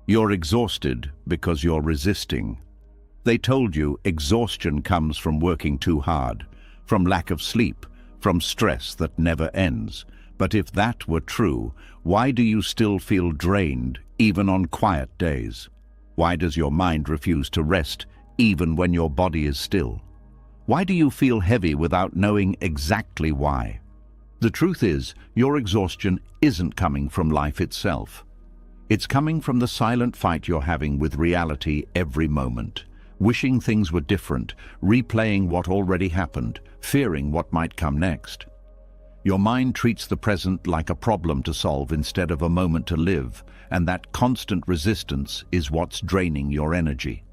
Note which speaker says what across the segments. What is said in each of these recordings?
Speaker 1: You're exhausted because you're resisting. They told you exhaustion comes from working too hard, from lack of sleep, from stress that never ends. But if that were true, why do you still feel drained, even on quiet days? Why does your mind refuse to rest, even when your body is still? Why do you feel heavy without knowing exactly why? The truth is, your exhaustion isn't coming from life itself. It's coming from the silent fight you're having with reality every moment, wishing things were different, replaying what already happened, fearing what might come next. Your mind treats the present like a problem to solve instead of a moment to live, and that constant resistance is what's draining your energy.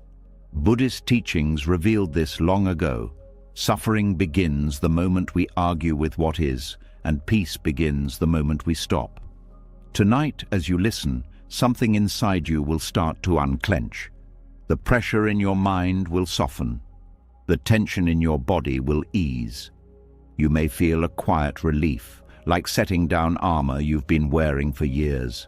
Speaker 1: Buddhist teachings revealed this long ago. Suffering begins the moment we argue with what is, and peace begins the moment we stop. Tonight, as you listen, something inside you will start to unclench. The pressure in your mind will soften. The tension in your body will ease. You may feel a quiet relief, like setting down armor you've been wearing for years.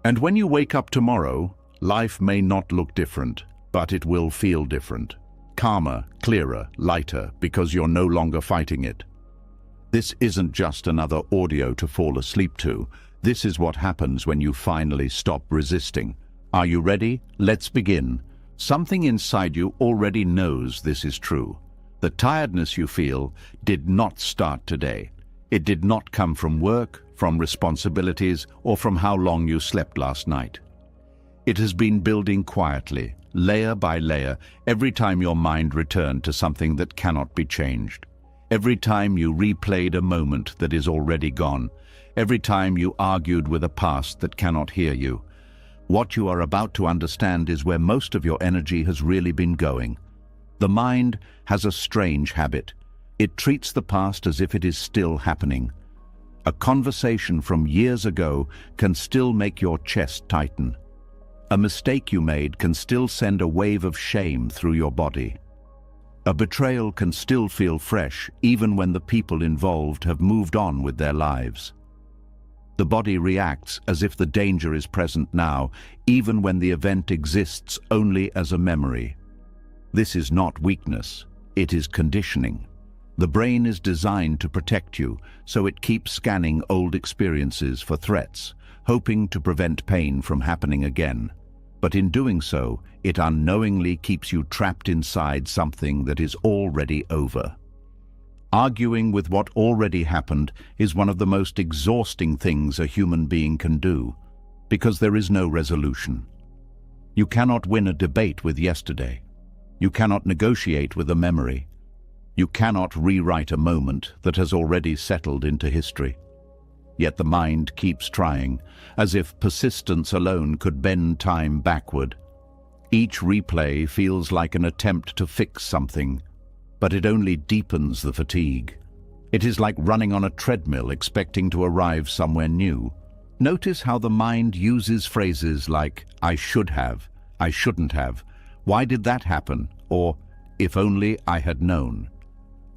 Speaker 1: And when you wake up tomorrow, life may not look different, but it will feel different. Calmer, clearer, lighter, because you're no longer fighting it. This isn't just another audio to fall asleep to. This is what happens when you finally stop resisting. Are you ready? Let's begin. Something inside you already knows this is true. The tiredness you feel did not start today. It did not come from work, from responsibilities, or from how long you slept last night. It has been building quietly, layer by layer, every time your mind returned to something that cannot be changed. Every time you replayed a moment that is already gone. Every time you argued with a past that cannot hear you. What you are about to understand is where most of your energy has really been going. The mind has a strange habit. It treats the past as if it is still happening. A conversation from years ago can still make your chest tighten. A mistake you made can still send a wave of shame through your body. A betrayal can still feel fresh even when the people involved have moved on with their lives. The body reacts as if the danger is present now, even when the event exists only as a memory. This is not weakness, it is conditioning. The brain is designed to protect you, so it keeps scanning old experiences for threats, hoping to prevent pain from happening again. But in doing so, it unknowingly keeps you trapped inside something that is already over. Arguing with what already happened is one of the most exhausting things a human being can do, because there is no resolution. You cannot win a debate with yesterday. You cannot negotiate with a memory. You cannot rewrite a moment that has already settled into history. Yet the mind keeps trying, as if persistence alone could bend time backward. Each replay feels like an attempt to fix something, but it only deepens the fatigue. It is like running on a treadmill expecting to arrive somewhere new. Notice how the mind uses phrases like, "I should have," "I shouldn't have," "Why did that happen?" or "If only I had known."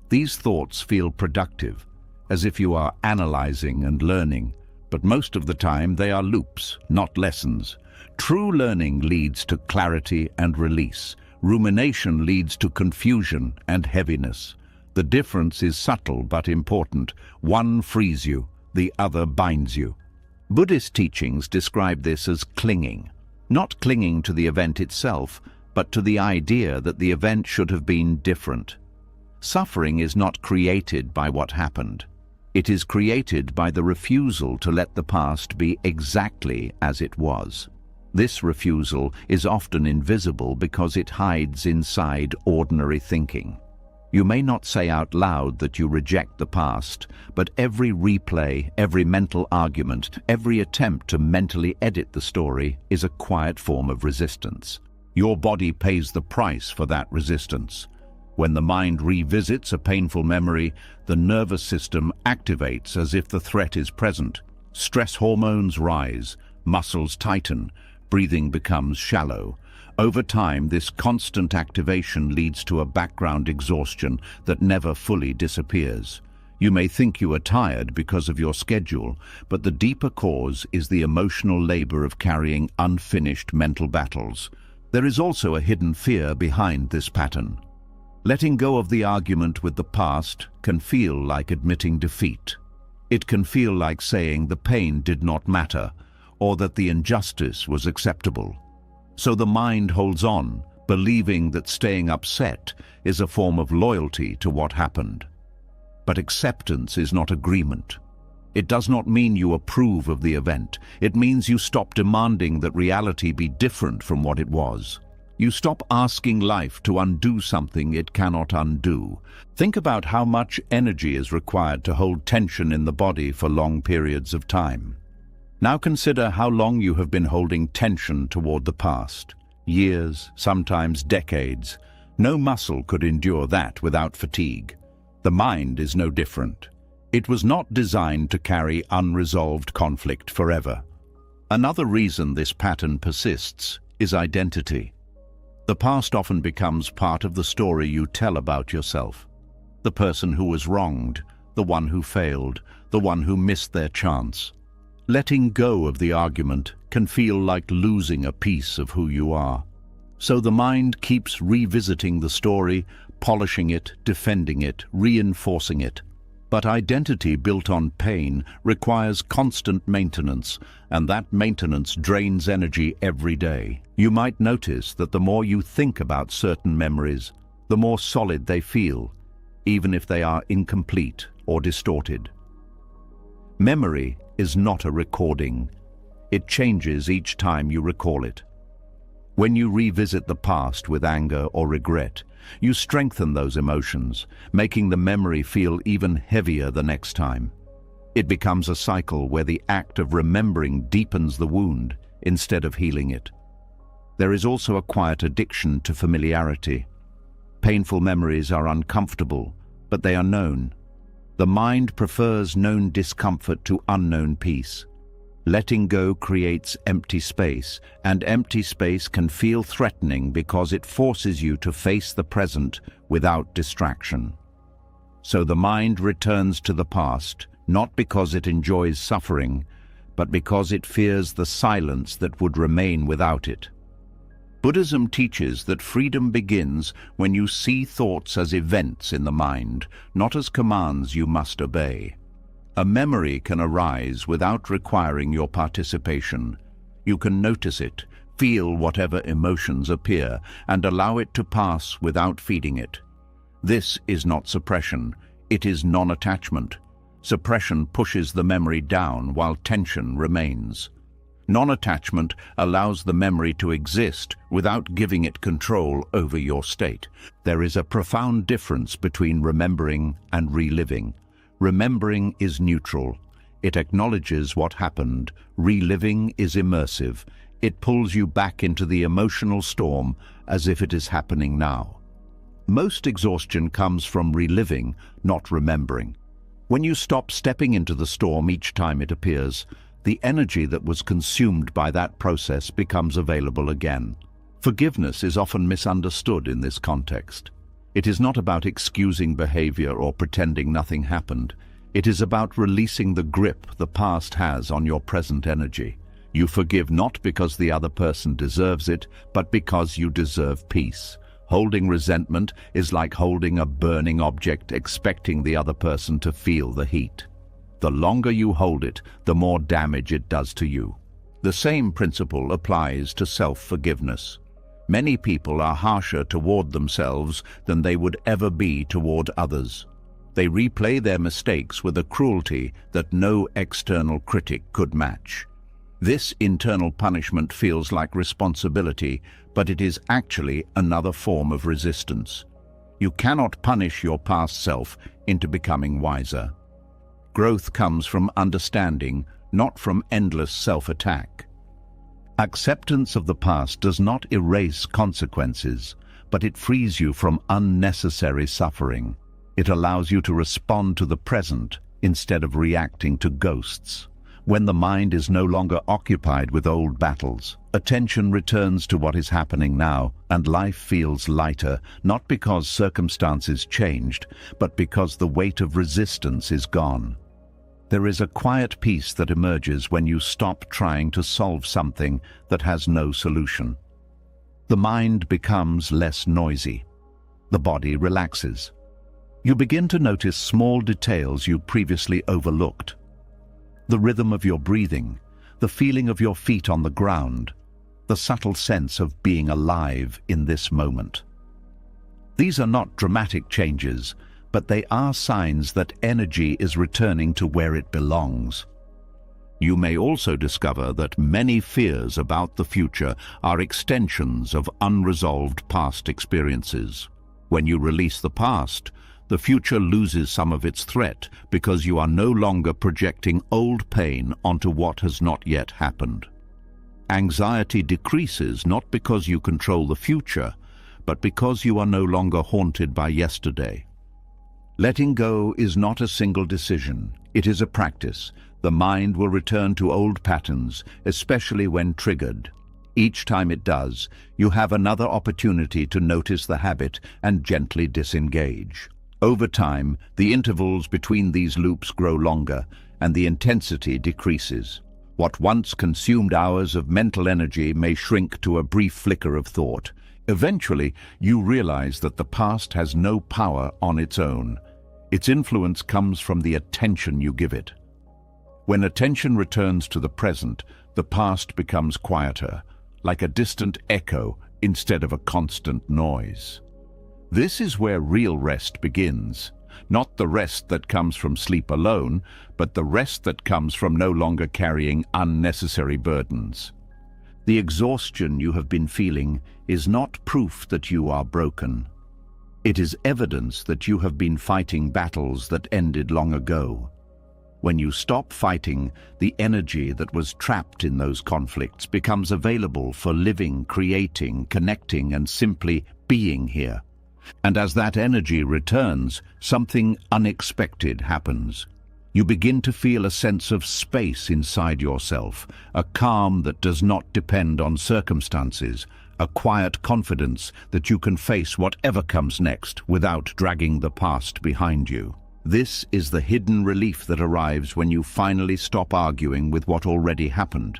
Speaker 1: These thoughts feel productive, as if you are analyzing and learning, but most of the time they are loops, not lessons. True learning leads to clarity and release. Rumination leads to confusion and heaviness. The difference is subtle but important. One frees you, the other binds you. Buddhist teachings describe this as clinging. Not clinging to the event itself, but to the idea that the event should have been different. Suffering is not created by what happened. It is created by the refusal to let the past be exactly as it was. This refusal is often invisible because it hides inside ordinary thinking. You may not say out loud that you reject the past, but every replay, every mental argument, every attempt to mentally edit the story is a quiet form of resistance. Your body pays the price for that resistance. When the mind revisits a painful memory, the nervous system activates as if the threat is present. Stress hormones rise, muscles tighten, breathing becomes shallow. Over time, this constant activation leads to a background exhaustion that never fully disappears. You may think you are tired because of your schedule, but the deeper cause is the emotional labor of carrying unfinished mental battles. There is also a hidden fear behind this pattern. Letting go of the argument with the past can feel like admitting defeat. It can feel like saying the pain did not matter, or that the injustice was acceptable. So the mind holds on, believing that staying upset is a form of loyalty to what happened. But acceptance is not agreement. It does not mean you approve of the event. It means you stop demanding that reality be different from what it was. You stop asking life to undo something it cannot undo. Think about how much energy is required to hold tension in the body for long periods of time. Now consider how long you have been holding tension toward the past. Years, sometimes decades. No muscle could endure that without fatigue. The mind is no different. It was not designed to carry unresolved conflict forever. Another reason this pattern persists is identity. The past often becomes part of the story you tell about yourself. The person who was wronged, the one who failed, the one who missed their chance. Letting go of the argument can feel like losing a piece of who you are. So the mind keeps revisiting the story, polishing it, defending it, reinforcing it. But identity built on pain requires constant maintenance, and that maintenance drains energy every day. You might notice that the more you think about certain memories, the more solid they feel, even if they are incomplete or distorted. Memory is not a recording. It changes each time you recall it. When you revisit the past with anger or regret, you strengthen those emotions, making the memory feel even heavier the next time. It becomes a cycle where the act of remembering deepens the wound instead of healing it. There is also a quiet addiction to familiarity. Painful memories are uncomfortable, but they are known. The mind prefers known discomfort to unknown peace. Letting go creates empty space, and empty space can feel threatening because it forces you to face the present without distraction. So the mind returns to the past, not because it enjoys suffering, but because it fears the silence that would remain without it. Buddhism teaches that freedom begins when you see thoughts as events in the mind, not as commands you must obey. A memory can arise without requiring your participation. You can notice it, feel whatever emotions appear, and allow it to pass without feeding it. This is not suppression, it is non-attachment. Suppression pushes the memory down while tension remains. Non-attachment allows the memory to exist without giving it control over your state. There is a profound difference between remembering and reliving. Remembering is neutral. It acknowledges what happened. Reliving is immersive. It pulls you back into the emotional storm as if it is happening now. Most exhaustion comes from reliving, not remembering. When you stop stepping into the storm each time it appears, the energy that was consumed by that process becomes available again. Forgiveness is often misunderstood in this context. It is not about excusing behavior or pretending nothing happened. It is about releasing the grip the past has on your present energy. You forgive not because the other person deserves it, but because you deserve peace. Holding resentment is like holding a burning object, expecting the other person to feel the heat. The longer you hold it, the more damage it does to you. The same principle applies to self-forgiveness. Many people are harsher toward themselves than they would ever be toward others. They replay their mistakes with a cruelty that no external critic could match. This internal punishment feels like responsibility, but it is actually another form of resistance. You cannot punish your past self into becoming wiser. Growth comes from understanding, not from endless self-attack. Acceptance of the past does not erase consequences, but it frees you from unnecessary suffering. It allows you to respond to the present instead of reacting to ghosts. When the mind is no longer occupied with old battles, attention returns to what is happening now, and life feels lighter, not because circumstances changed, but because the weight of resistance is gone. There is a quiet peace that emerges when you stop trying to solve something that has no solution. The mind becomes less noisy. The body relaxes. You begin to notice small details you previously overlooked. The rhythm of your breathing, the feeling of your feet on the ground, the subtle sense of being alive in this moment. These are not dramatic changes, but they are signs that energy is returning to where it belongs. You may also discover that many fears about the future are extensions of unresolved past experiences. When you release the past, the future loses some of its threat because you are no longer projecting old pain onto what has not yet happened. Anxiety decreases not because you control the future, but because you are no longer haunted by yesterday. Letting go is not a single decision. It is a practice. The mind will return to old patterns, especially when triggered. Each time it does, you have another opportunity to notice the habit and gently disengage. Over time, the intervals between these loops grow longer and the intensity decreases. What once consumed hours of mental energy may shrink to a brief flicker of thought. Eventually, you realize that the past has no power on its own. Its influence comes from the attention you give it. When attention returns to the present, the past becomes quieter, like a distant echo instead of a constant noise. This is where real rest begins, not the rest that comes from sleep alone, but the rest that comes from no longer carrying unnecessary burdens. The exhaustion you have been feeling is not proof that you are broken. It is evidence that you have been fighting battles that ended long ago. When you stop fighting, the energy that was trapped in those conflicts becomes available for living, creating, connecting, and simply being here. And as that energy returns, something unexpected happens. You begin to feel a sense of space inside yourself, a calm that does not depend on circumstances, a quiet confidence that you can face whatever comes next without dragging the past behind you. This is the hidden relief that arrives when you finally stop arguing with what already happened.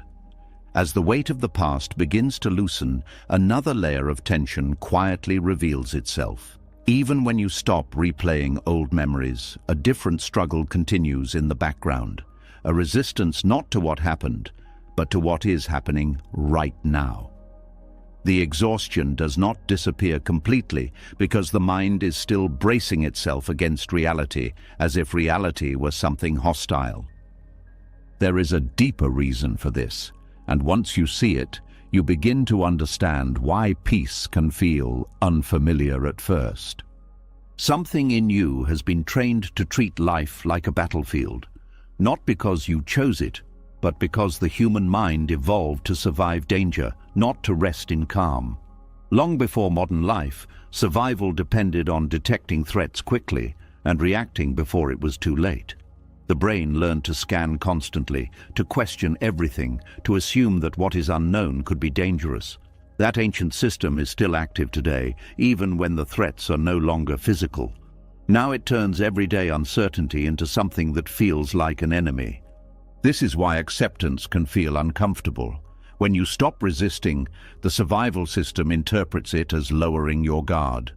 Speaker 1: As the weight of the past begins to loosen, another layer of tension quietly reveals itself. Even when you stop replaying old memories, a different struggle continues in the background, a resistance not to what happened, but to what is happening right now. The exhaustion does not disappear completely because the mind is still bracing itself against reality, as if reality were something hostile. There is a deeper reason for this, and once you see it, you begin to understand why peace can feel unfamiliar at first. Something in you has been trained to treat life like a battlefield, not because you chose it, but because the human mind evolved to survive danger, not to rest in calm. Long before modern life, survival depended on detecting threats quickly and reacting before it was too late. The brain learned to scan constantly, to question everything, to assume that what is unknown could be dangerous. That ancient system is still active today, even when the threats are no longer physical. Now it turns everyday uncertainty into something that feels like an enemy. This is why acceptance can feel uncomfortable. When you stop resisting, the survival system interprets it as lowering your guard.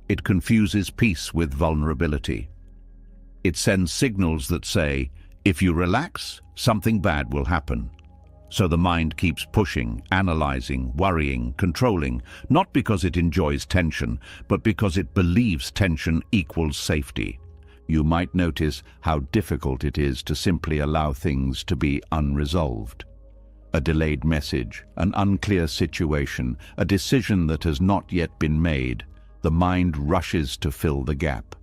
Speaker 1: It confuses peace with vulnerability. It sends signals that say, if you relax, something bad will happen. So the mind keeps pushing, analyzing, worrying, controlling, not because it enjoys tension, but because it believes tension equals safety. You might notice how difficult it is to simply allow things to be unresolved. A delayed message, an unclear situation, a decision that has not yet been made, the mind rushes to fill the gap.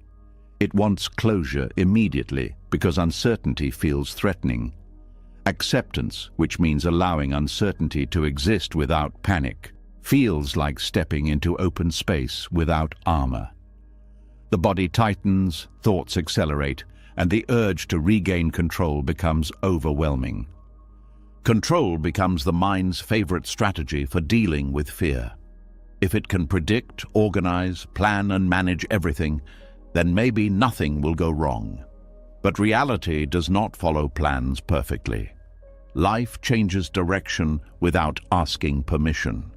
Speaker 1: It wants closure immediately because uncertainty feels threatening. Acceptance, which means allowing uncertainty to exist without panic, feels like stepping into open space without armor. The body tightens, thoughts accelerate, and the urge to regain control becomes overwhelming. Control becomes the mind's favorite strategy for dealing with fear. If it can predict, organize, plan, and manage everything, then maybe nothing will go wrong. But reality does not follow plans perfectly. Life changes direction without asking permission.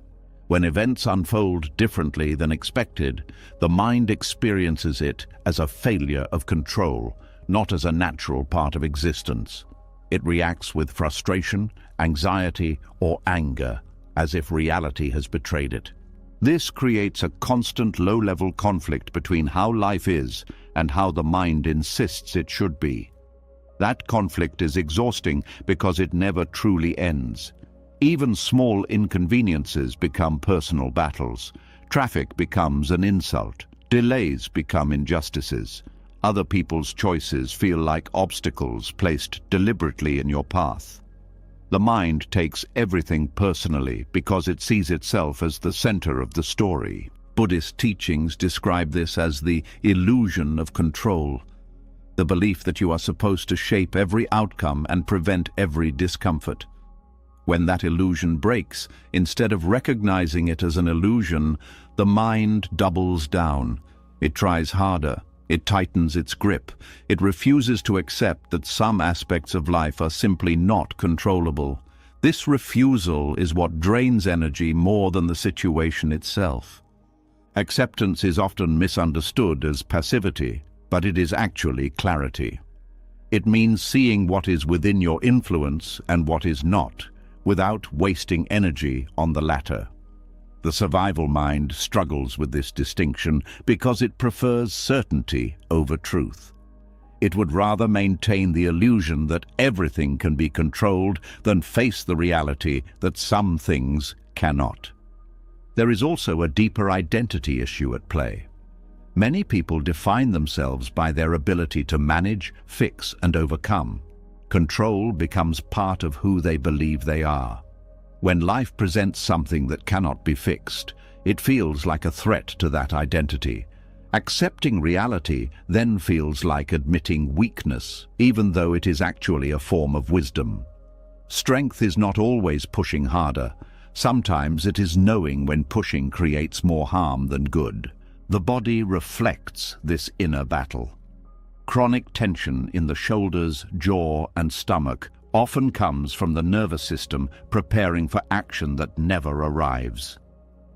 Speaker 1: When events unfold differently than expected, the mind experiences it as a failure of control, not as a natural part of existence. It reacts with frustration, anxiety, or anger, as if reality has betrayed it. This creates a constant low-level conflict between how life is and how the mind insists it should be. That conflict is exhausting because it never truly ends. Even small inconveniences become personal battles. Traffic becomes an insult. Delays become injustices. Other people's choices feel like obstacles placed deliberately in your path. The mind takes everything personally because it sees itself as the center of the story. Buddhist teachings describe this as the illusion of control, the belief that you are supposed to shape every outcome and prevent every discomfort. When that illusion breaks, instead of recognizing it as an illusion, the mind doubles down. It tries harder. It tightens its grip. It refuses to accept that some aspects of life are simply not controllable. This refusal is what drains energy more than the situation itself. Acceptance is often misunderstood as passivity, but it is actually clarity. It means seeing what is within your influence and what is not, without wasting energy on the latter. The survival mind struggles with this distinction because it prefers certainty over truth. It would rather maintain the illusion that everything can be controlled than face the reality that some things cannot. There is also a deeper identity issue at play. Many people define themselves by their ability to manage, fix, and overcome. Control becomes part of who they believe they are. When life presents something that cannot be fixed, it feels like a threat to that identity. Accepting reality then feels like admitting weakness, even though it is actually a form of wisdom. Strength is not always pushing harder. Sometimes it is knowing when pushing creates more harm than good. The body reflects this inner battle. Chronic tension in the shoulders, jaw, and stomach often comes from the nervous system preparing for action that never arrives.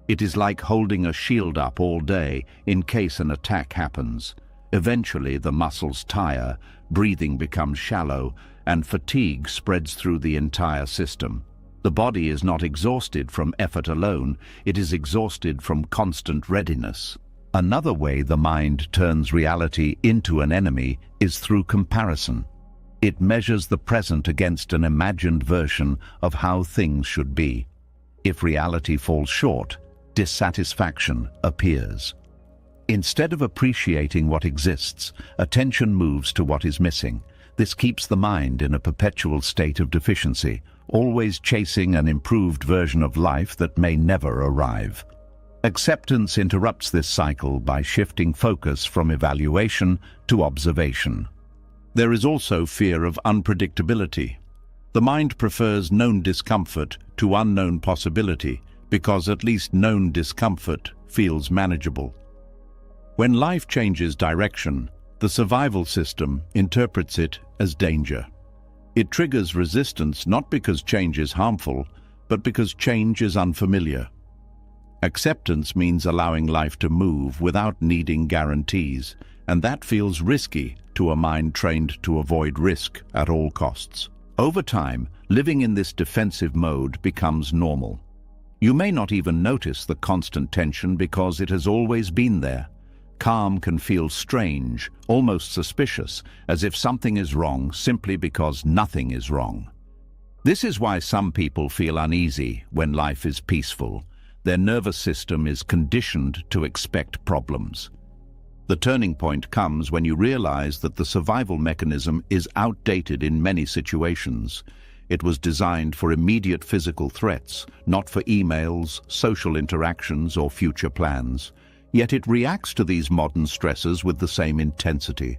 Speaker 1: It is like holding a shield up all day in case an attack happens. Eventually the muscles tire, breathing becomes shallow, and fatigue spreads through the entire system. The body is not exhausted from effort alone, it is exhausted from constant readiness. Another way the mind turns reality into an enemy is through comparison. It measures the present against an imagined version of how things should be. If reality falls short, dissatisfaction appears. Instead of appreciating what exists, attention moves to what is missing. This keeps the mind in a perpetual state of deficiency, always chasing an improved version of life that may never arrive. Acceptance interrupts this cycle by shifting focus from evaluation to observation. There is also fear of unpredictability. The mind prefers known discomfort to unknown possibility because at least known discomfort feels manageable. When life changes direction, the survival system interprets it as danger. It triggers resistance not because change is harmful, but because change is unfamiliar. Acceptance means allowing life to move without needing guarantees, and that feels risky to a mind trained to avoid risk at all costs. Over time, living in this defensive mode becomes normal. You may not even notice the constant tension because it has always been there. Calm can feel strange, almost suspicious, as if something is wrong simply because nothing is wrong. This is why some people feel uneasy when life is peaceful. Their nervous system is conditioned to expect problems. The turning point comes when you realize that the survival mechanism is outdated in many situations. It was designed for immediate physical threats, not for emails, social interactions, or future plans. Yet it reacts to these modern stressors with the same intensity.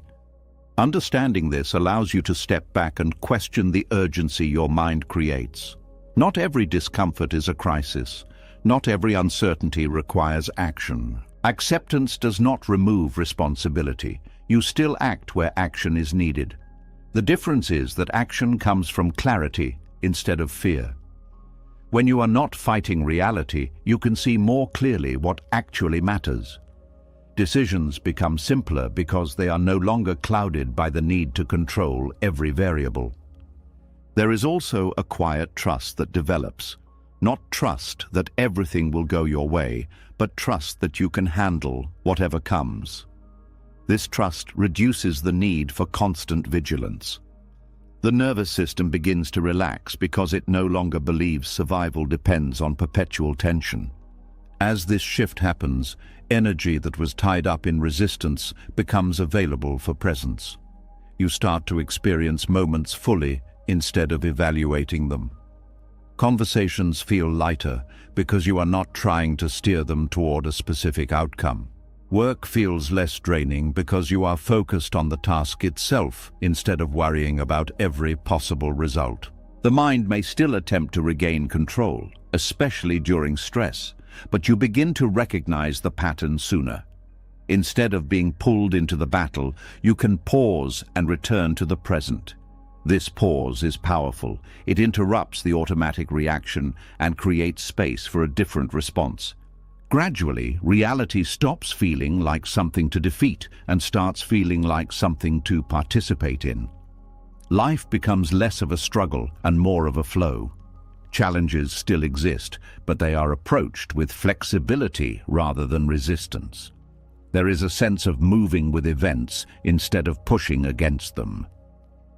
Speaker 1: Understanding this allows you to step back and question the urgency your mind creates. Not every discomfort is a crisis. Not every uncertainty requires action. Acceptance does not remove responsibility. You still act where action is needed. The difference is that action comes from clarity instead of fear. When you are not fighting reality, you can see more clearly what actually matters. Decisions become simpler because they are no longer clouded by the need to control every variable. There is also a quiet trust that develops. Not trust that everything will go your way, but trust that you can handle whatever comes. This trust reduces the need for constant vigilance. The nervous system begins to relax because it no longer believes survival depends on perpetual tension. As this shift happens, energy that was tied up in resistance becomes available for presence. You start to experience moments fully instead of evaluating them. Conversations feel lighter because you are not trying to steer them toward a specific outcome. Work feels less draining because you are focused on the task itself instead of worrying about every possible result. The mind may still attempt to regain control, especially during stress, but you begin to recognize the pattern sooner. Instead of being pulled into the battle, you can pause and return to the present. This pause is powerful. It interrupts the automatic reaction and creates space for a different response. Gradually, reality stops feeling like something to defeat and starts feeling like something to participate in. Life becomes less of a struggle and more of a flow. Challenges still exist, but they are approached with flexibility rather than resistance. There is a sense of moving with events instead of pushing against them.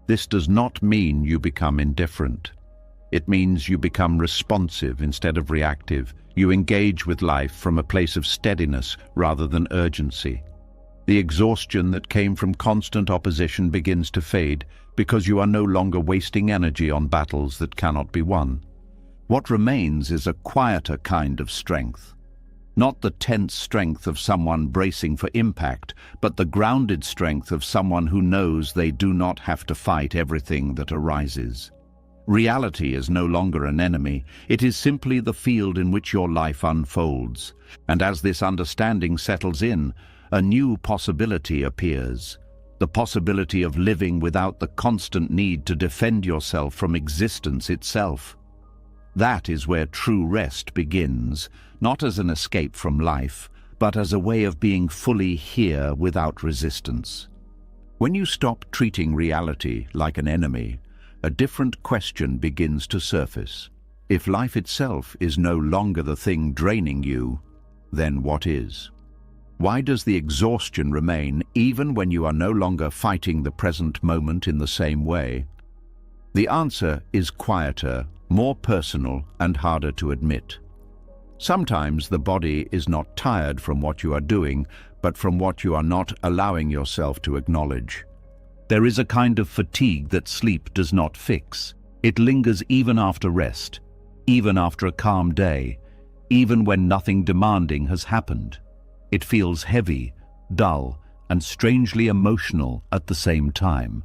Speaker 1: This does not mean you become indifferent. It means you become responsive instead of reactive. You engage with life from a place of steadiness rather than urgency. The exhaustion that came from constant opposition begins to fade because you are no longer wasting energy on battles that cannot be won. What remains is a quieter kind of strength. Not the tense strength of someone bracing for impact, but the grounded strength of someone who knows they do not have to fight everything that arises. Reality is no longer an enemy. It is simply the field in which your life unfolds. And as this understanding settles in, a new possibility appears. The possibility of living without the constant need to defend yourself from existence itself. That is where true rest begins, not as an escape from life, but as a way of being fully here without resistance. When you stop treating reality like an enemy, a different question begins to surface. If life itself is no longer the thing draining you, then what is? Why does the exhaustion remain even when you are no longer fighting the present moment in the same way? The answer is quieter, more personal, and harder to admit. Sometimes the body is not tired from what you are doing, but from what you are not allowing yourself to acknowledge. There is a kind of fatigue that sleep does not fix. It lingers even after rest, even after a calm day, even when nothing demanding has happened. It feels heavy, dull, and strangely emotional at the same time.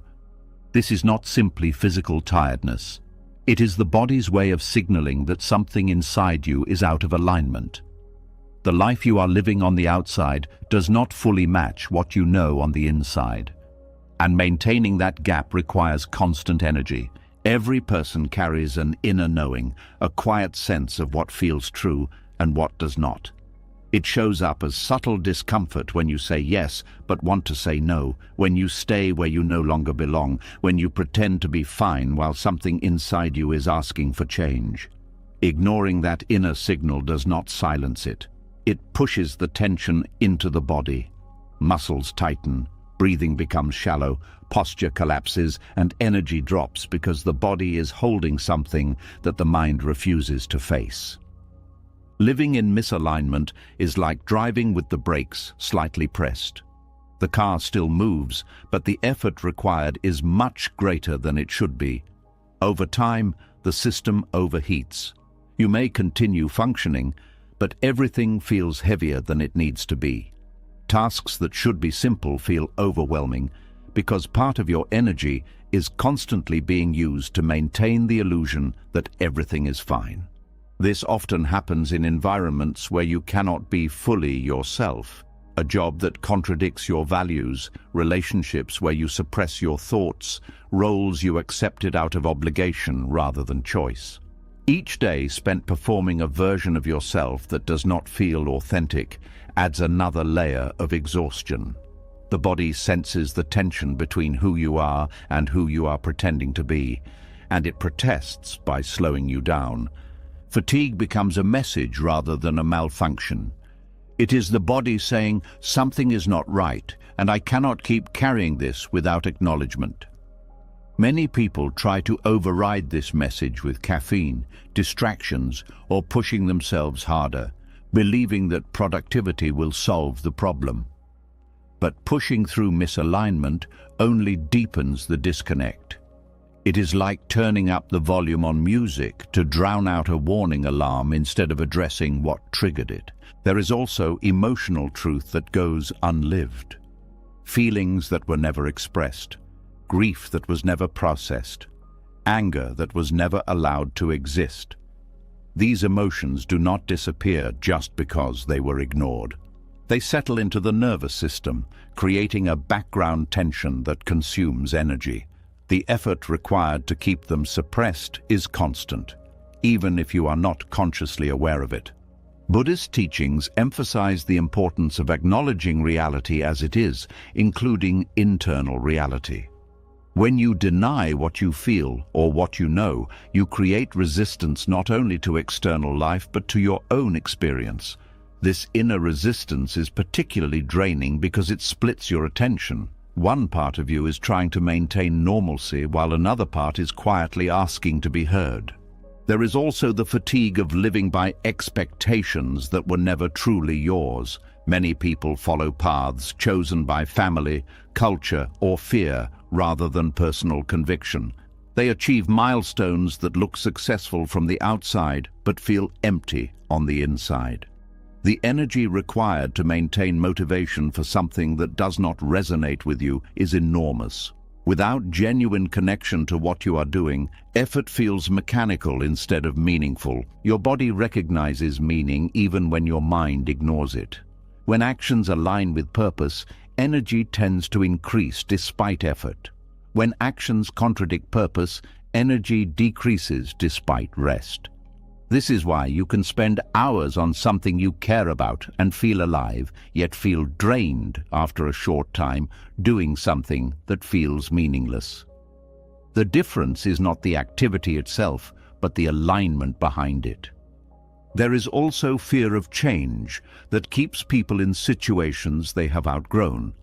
Speaker 1: This is not simply physical tiredness. It is the body's way of signaling that something inside you is out of alignment. The life you are living on the outside does not fully match what you know on the inside. And maintaining that gap requires constant energy. Every person carries an inner knowing, a quiet sense of what feels true and what does not. It shows up as subtle discomfort when you say yes but want to say no, when you stay where you no longer belong, when you pretend to be fine while something inside you is asking for change. Ignoring that inner signal does not silence it. It pushes the tension into the body. Muscles tighten, breathing becomes shallow, posture collapses, and energy drops because the body is holding something that the mind refuses to face. Living in misalignment is like driving with the brakes slightly pressed. The car still moves, but the effort required is much greater than it should be. Over time, the system overheats. You may continue functioning, but everything feels heavier than it needs to be. Tasks that should be simple feel overwhelming because part of your energy is constantly being used to maintain the illusion that everything is fine. This often happens in environments where you cannot be fully yourself. A job that contradicts your values, relationships where you suppress your thoughts, roles you accepted out of obligation rather than choice. Each day spent performing a version of yourself that does not feel authentic adds another layer of exhaustion. The body senses the tension between who you are and who you are pretending to be, and it protests by slowing you down. Fatigue becomes a message rather than a malfunction. It is the body saying, something is not right, and I cannot keep carrying this without acknowledgement. Many people try to override this message with caffeine, distractions, or pushing themselves harder, believing that productivity will solve the problem. But pushing through misalignment only deepens the disconnect. It is like turning up the volume on music to drown out a warning alarm instead of addressing what triggered it. There is also emotional truth that goes unlived. Feelings that were never expressed, grief that was never processed, anger that was never allowed to exist. These emotions do not disappear just because they were ignored. They settle into the nervous system, creating a background tension that consumes energy. The effort required to keep them suppressed is constant, even if you are not consciously aware of it. Buddhist teachings emphasize the importance of acknowledging reality as it is, including internal reality. When you deny what you feel or what you know, you create resistance not only to external life but to your own experience. This inner resistance is particularly draining because it splits your attention. One part of you is trying to maintain normalcy while another part is quietly asking to be heard. There is also the fatigue of living by expectations that were never truly yours. Many people follow paths chosen by family, culture, or fear rather than personal conviction. They achieve milestones that look successful from the outside but feel empty on the inside. The energy required to maintain motivation for something that does not resonate with you is enormous. Without genuine connection to what you are doing, effort feels mechanical instead of meaningful. Your body recognizes meaning even when your mind ignores it. When actions align with purpose, energy tends to increase despite effort. When actions contradict purpose, energy decreases despite rest. This is why you can spend hours on something you care about and feel alive, yet feel drained after a short time doing something that feels meaningless. The difference is not the activity itself, but the alignment behind it. There is also fear of change that keeps people in situations they have outgrown.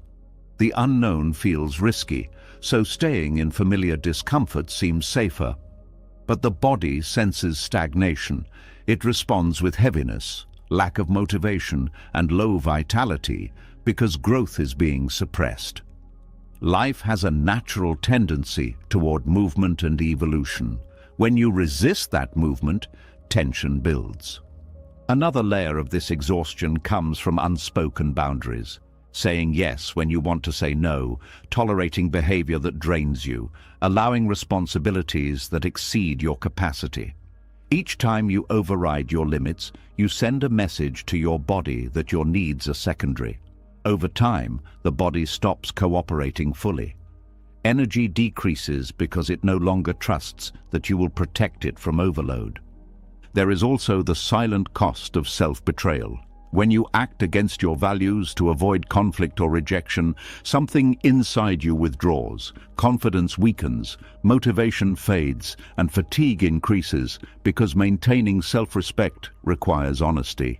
Speaker 1: The unknown feels risky, so staying in familiar discomfort seems safer. But the body senses stagnation. It responds with heaviness, lack of motivation, and low vitality because growth is being suppressed. Life has a natural tendency toward movement and evolution. When you resist that movement, tension builds. Another layer of this exhaustion comes from unspoken boundaries. Saying yes when you want to say no, tolerating behavior that drains you, allowing responsibilities that exceed your capacity. Each time you override your limits, you send a message to your body that your needs are secondary. Over time, the body stops cooperating fully. Energy decreases because it no longer trusts that you will protect it from overload. There is also the silent cost of self-betrayal. When you act against your values to avoid conflict or rejection, something inside you withdraws, confidence weakens, motivation fades, and fatigue increases because maintaining self-respect requires honesty.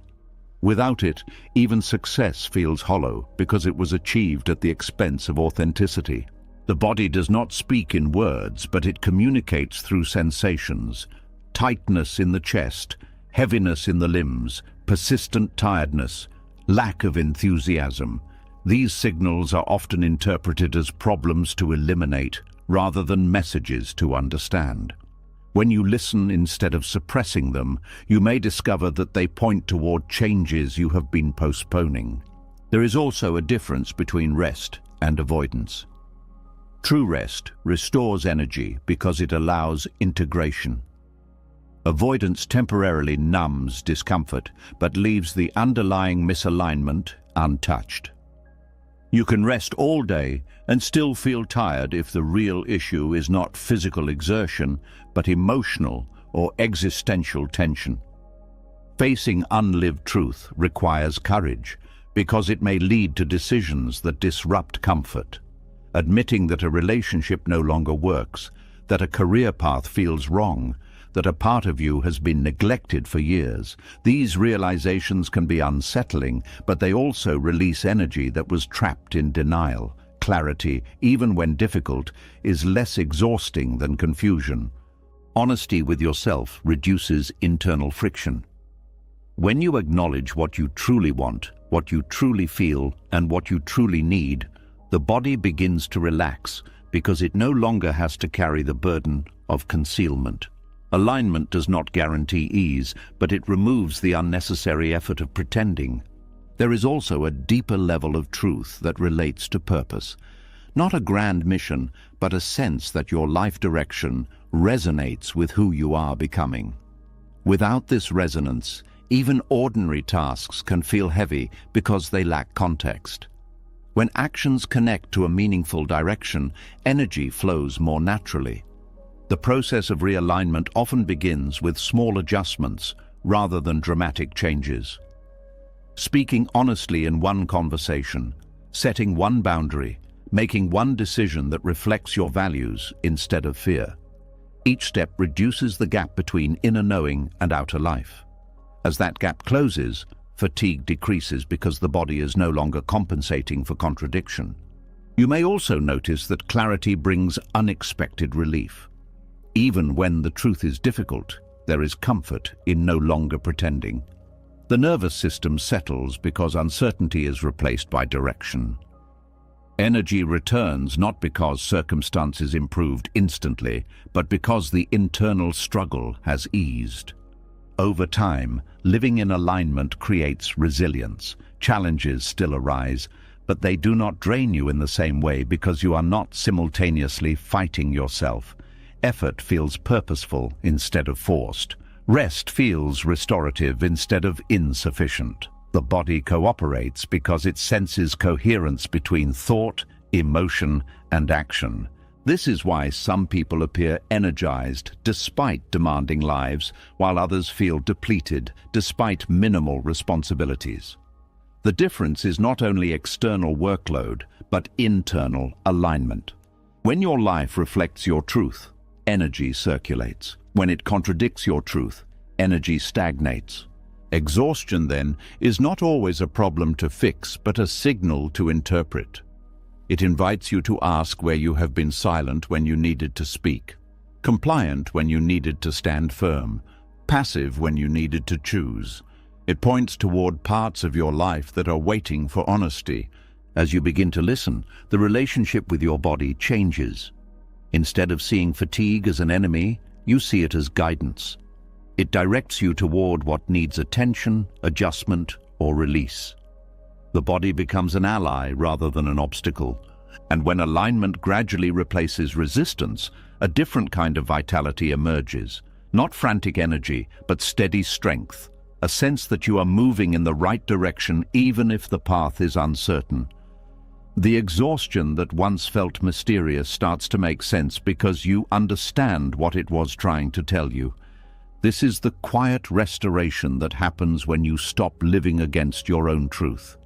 Speaker 1: Without it, even success feels hollow because it was achieved at the expense of authenticity. The body does not speak in words, but it communicates through sensations. Tightness in the chest, heaviness in the limbs, persistent tiredness, lack of enthusiasm. These signals are often interpreted as problems to eliminate rather than messages to understand. When you listen instead of suppressing them, you may discover that they point toward changes you have been postponing. There is also a difference between rest and avoidance. True rest restores energy because it allows integration. Avoidance temporarily numbs discomfort, but leaves the underlying misalignment untouched. You can rest all day and still feel tired if the real issue is not physical exertion, but emotional or existential tension. Facing unlived truth requires courage, because it may lead to decisions that disrupt comfort. Admitting that a relationship no longer works, that a career path feels wrong, that a part of you has been neglected for years. These realizations can be unsettling, but they also release energy that was trapped in denial. Clarity, even when difficult, is less exhausting than confusion. Honesty with yourself reduces internal friction. When you acknowledge what you truly want, what you truly feel, and what you truly need, the body begins to relax because it no longer has to carry the burden of concealment. Alignment does not guarantee ease, but it removes the unnecessary effort of pretending. There is also a deeper level of truth that relates to purpose. Not a grand mission, but a sense that your life direction resonates with who you are becoming. Without this resonance, even ordinary tasks can feel heavy because they lack context. When actions connect to a meaningful direction, energy flows more naturally. The process of realignment often begins with small adjustments rather than dramatic changes. Speaking honestly in one conversation, setting one boundary, making one decision that reflects your values instead of fear. Each step reduces the gap between inner knowing and outer life. As that gap closes, fatigue decreases because the body is no longer compensating for contradiction. You may also notice that clarity brings unexpected relief. Even when the truth is difficult, there is comfort in no longer pretending. The nervous system settles because uncertainty is replaced by direction. Energy returns not because circumstances improved instantly, but because the internal struggle has eased. Over time, living in alignment creates resilience. Challenges still arise, but they do not drain you in the same way because you are not simultaneously fighting yourself. Effort feels purposeful instead of forced. Rest feels restorative instead of insufficient. The body cooperates because it senses coherence between thought, emotion, and action. This is why some people appear energized despite demanding lives, while others feel depleted despite minimal responsibilities. The difference is not only external workload, but internal alignment. When your life reflects your truth, energy circulates. When it contradicts your truth, energy stagnates. Exhaustion, then, is not always a problem to fix, but a signal to interpret. It invites you to ask where you have been silent when you needed to speak, compliant when you needed to stand firm, passive when you needed to choose. It points toward parts of your life that are waiting for honesty. As you begin to listen, the relationship with your body changes. Instead of seeing fatigue as an enemy, you see it as guidance. It directs you toward what needs attention, adjustment, or release. The body becomes an ally rather than an obstacle. And when alignment gradually replaces resistance, a different kind of vitality emerges. Not frantic energy, but steady strength. A sense that you are moving in the right direction even if the path is uncertain. The exhaustion that once felt mysterious starts to make sense because you understand what it was trying to tell you. This is the quiet restoration that happens when you stop living against your own truth.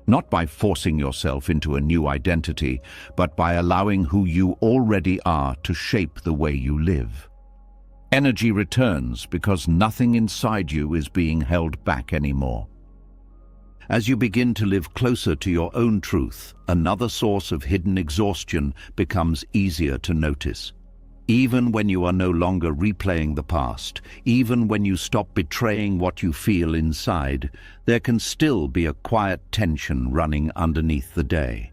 Speaker 1: Not by forcing yourself into a new identity, but by allowing who you already are to shape the way you live. Energy returns because nothing inside you is being held back anymore. As you begin to live closer to your own truth, another source of hidden exhaustion becomes easier to notice. Even when you are no longer replaying the past, even when you stop betraying what you feel inside, there can still be a quiet tension running underneath the day.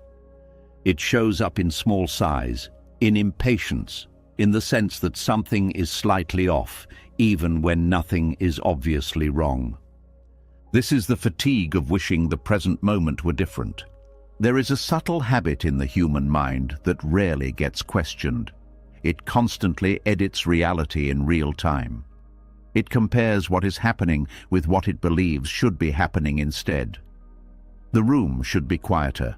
Speaker 1: It shows up in small sighs, in impatience, in the sense that something is slightly off, even when nothing is obviously wrong. This is the fatigue of wishing the present moment were different. There is a subtle habit in the human mind that rarely gets questioned. It constantly edits reality in real time. It compares what is happening with what it believes should be happening instead. The room should be quieter.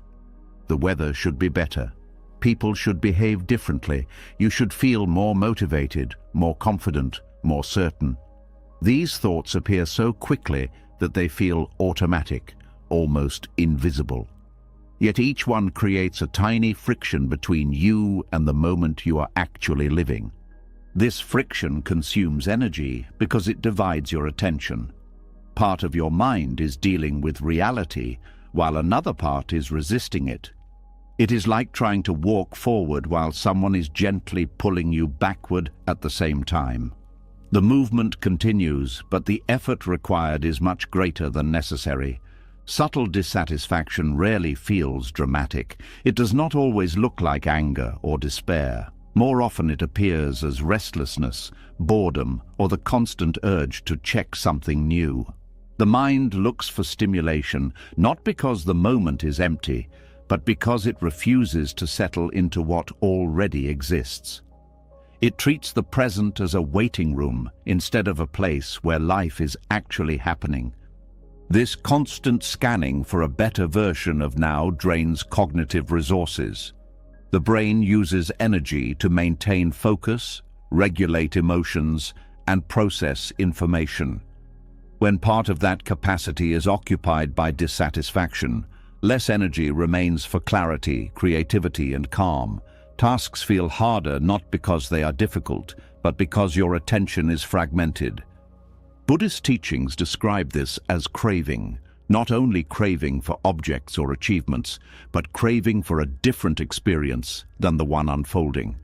Speaker 1: The weather should be better. People should behave differently. You should feel more motivated, more confident, more certain. These thoughts appear so quickly that they feel automatic, almost invisible. Yet each one creates a tiny friction between you and the moment you are actually living. This friction consumes energy because it divides your attention. Part of your mind is dealing with reality, while another part is resisting it. It is like trying to walk forward while someone is gently pulling you backward at the same time. The movement continues, but the effort required is much greater than necessary. Subtle dissatisfaction rarely feels dramatic. It does not always look like anger or despair. More often it appears as restlessness, boredom, or the constant urge to check something new. The mind looks for stimulation, not because the moment is empty, but because it refuses to settle into what already exists. It treats the present as a waiting room instead of a place where life is actually happening. This constant scanning for a better version of now drains cognitive resources. The brain uses energy to maintain focus, regulate emotions, and process information. When part of that capacity is occupied by dissatisfaction, less energy remains for clarity, creativity, and calm. Tasks feel harder not because they are difficult, but because your attention is fragmented. Buddhist teachings describe this as craving, not only craving for objects or achievements, but craving for a different experience than the one unfolding.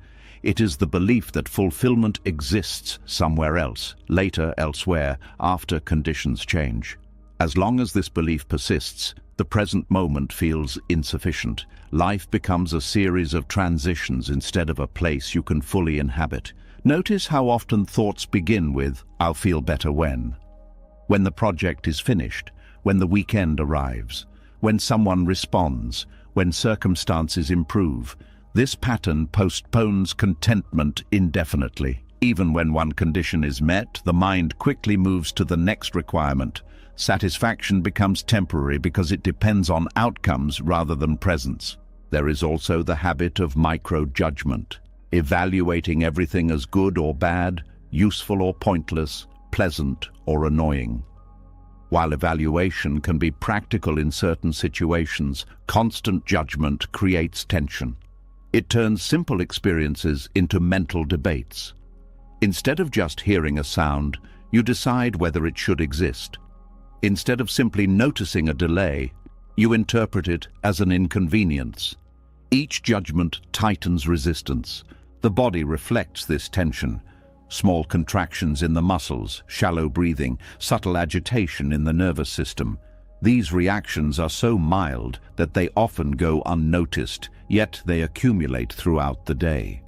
Speaker 1: It is the belief that fulfillment exists somewhere else, later elsewhere, after conditions change. As long as this belief persists, the present moment feels insufficient. Life becomes a series of transitions instead of a place you can fully inhabit. Notice how often thoughts begin with, "I'll feel better when." When the project is finished, when the weekend arrives, when someone responds, when circumstances improve. This pattern postpones contentment indefinitely. Even when one condition is met, the mind quickly moves to the next requirement. Satisfaction becomes temporary because it depends on outcomes rather than presence. There is also the habit of micro-judgment, evaluating everything as good or bad, useful or pointless, pleasant or annoying. While evaluation can be practical in certain situations, constant judgment creates tension. It turns simple experiences into mental debates. Instead of just hearing a sound, you decide whether it should exist. Instead of simply noticing a delay, you interpret it as an inconvenience. Each judgment tightens resistance. The body reflects this tension. Small contractions in the muscles, shallow breathing, subtle agitation in the nervous system. These reactions are so mild that they often go unnoticed, yet they accumulate throughout the day.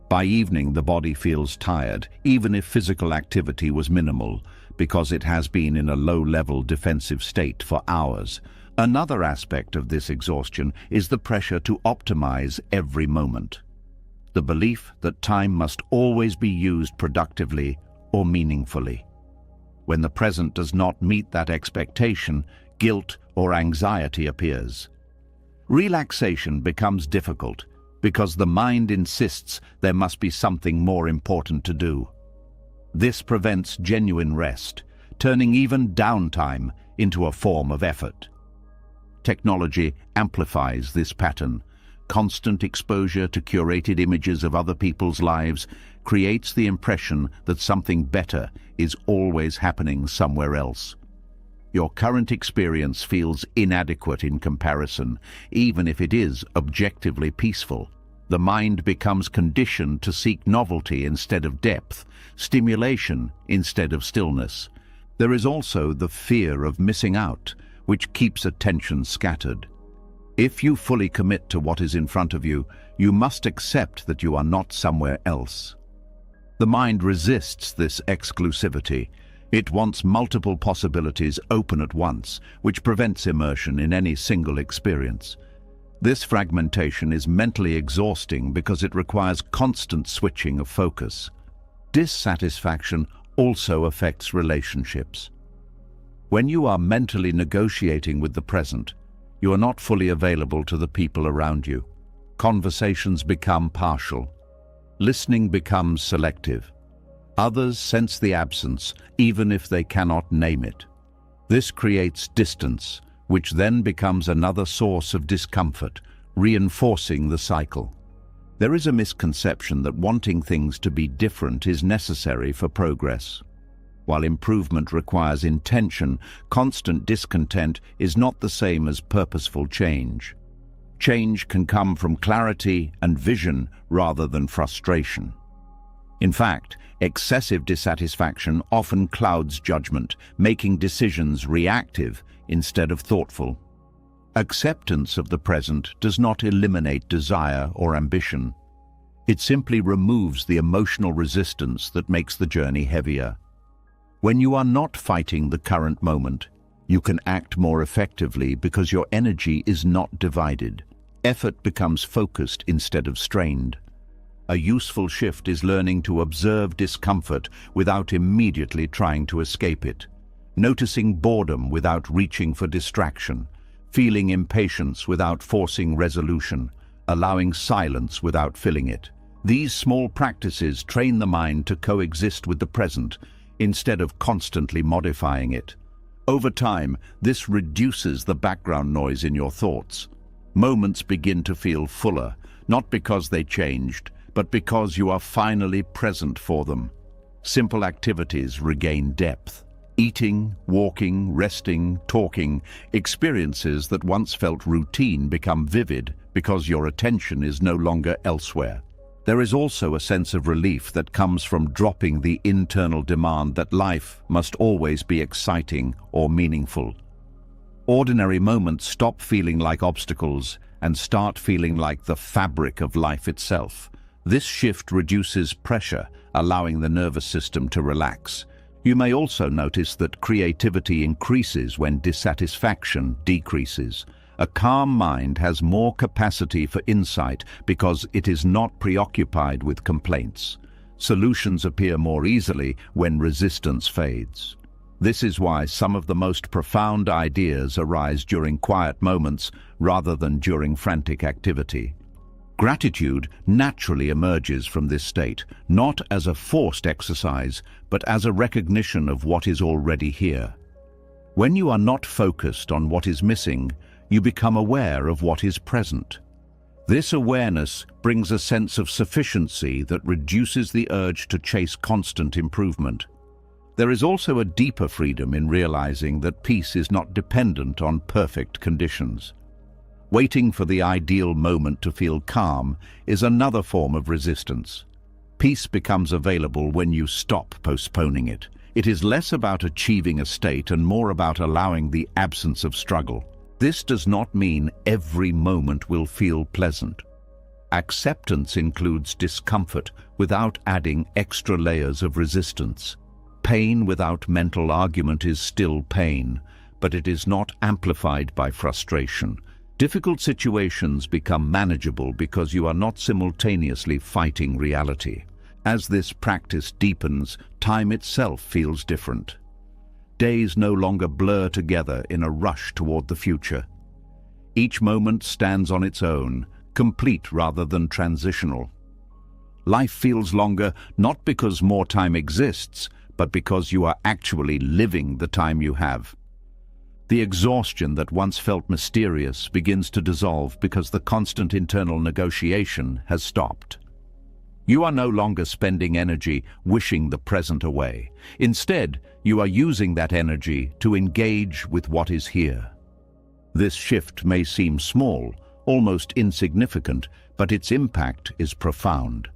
Speaker 1: By evening, the body feels tired, even if physical activity was minimal, because it has been in a low-level defensive state for hours. Another aspect of this exhaustion is the pressure to optimize every moment. The belief that time must always be used productively or meaningfully. When the present does not meet that expectation, guilt or anxiety appears. Relaxation becomes difficult because the mind insists there must be something more important to do. This prevents genuine rest, turning even downtime into a form of effort. Technology amplifies this pattern. Constant exposure to curated images of other people's lives creates the impression that something better is always happening somewhere else. Your current experience feels inadequate in comparison, even if it is objectively peaceful. The mind becomes conditioned to seek novelty instead of depth, stimulation instead of stillness. There is also the fear of missing out, which keeps attention scattered. If you fully commit to what is in front of you, you must accept that you are not somewhere else. The mind resists this exclusivity. It wants multiple possibilities open at once, which prevents immersion in any single experience. This fragmentation is mentally exhausting because it requires constant switching of focus. Dissatisfaction also affects relationships. When you are mentally negotiating with the present, you are not fully available to the people around you. Conversations become partial. Listening becomes selective. Others sense the absence, even if they cannot name it. This creates distance, which then becomes another source of discomfort, reinforcing the cycle. There is a misconception that wanting things to be different is necessary for progress. While improvement requires intention, constant discontent is not the same as purposeful change. Change can come from clarity and vision rather than frustration. In fact, excessive dissatisfaction often clouds judgment, making decisions reactive instead of thoughtful. Acceptance of the present does not eliminate desire or ambition. It simply removes the emotional resistance that makes the journey heavier. When you are not fighting the current moment, you can act more effectively because your energy is not divided. Effort becomes focused instead of strained. A useful shift is learning to observe discomfort without immediately trying to escape it, noticing boredom without reaching for distraction, feeling impatience without forcing resolution, allowing silence without filling it. These small practices train the mind to coexist with the present instead of constantly modifying it. Over time, this reduces the background noise in your thoughts. Moments begin to feel fuller, not because they changed, but because you are finally present for them. Simple activities regain depth. Eating, walking, resting, talking, experiences that once felt routine become vivid because your attention is no longer elsewhere. There is also a sense of relief that comes from dropping the internal demand that life must always be exciting or meaningful. Ordinary moments stop feeling like obstacles and start feeling like the fabric of life itself. This shift reduces pressure, allowing the nervous system to relax. You may also notice that creativity increases when dissatisfaction decreases. A calm mind has more capacity for insight because it is not preoccupied with complaints. Solutions appear more easily when resistance fades. This is why some of the most profound ideas arise during quiet moments rather than during frantic activity. Gratitude naturally emerges from this state, not as a forced exercise, but as a recognition of what is already here. When you are not focused on what is missing, you become aware of what is present. This awareness brings a sense of sufficiency that reduces the urge to chase constant improvement. There is also a deeper freedom in realizing that peace is not dependent on perfect conditions. Waiting for the ideal moment to feel calm is another form of resistance. Peace becomes available when you stop postponing it. It is less about achieving a state and more about allowing the absence of struggle. This does not mean every moment will feel pleasant. Acceptance includes discomfort without adding extra layers of resistance. Pain without mental argument is still pain, but it is not amplified by frustration. Difficult situations become manageable because you are not simultaneously fighting reality. As this practice deepens, time itself feels different. Days no longer blur together in a rush toward the future. Each moment stands on its own, complete rather than transitional. Life feels longer not because more time exists, but because you are actually living the time you have. The exhaustion that once felt mysterious begins to dissolve because the constant internal negotiation has stopped. You are no longer spending energy wishing the present away. Instead, you are using that energy to engage with what is here. This shift may seem small, almost insignificant, but its impact is profound.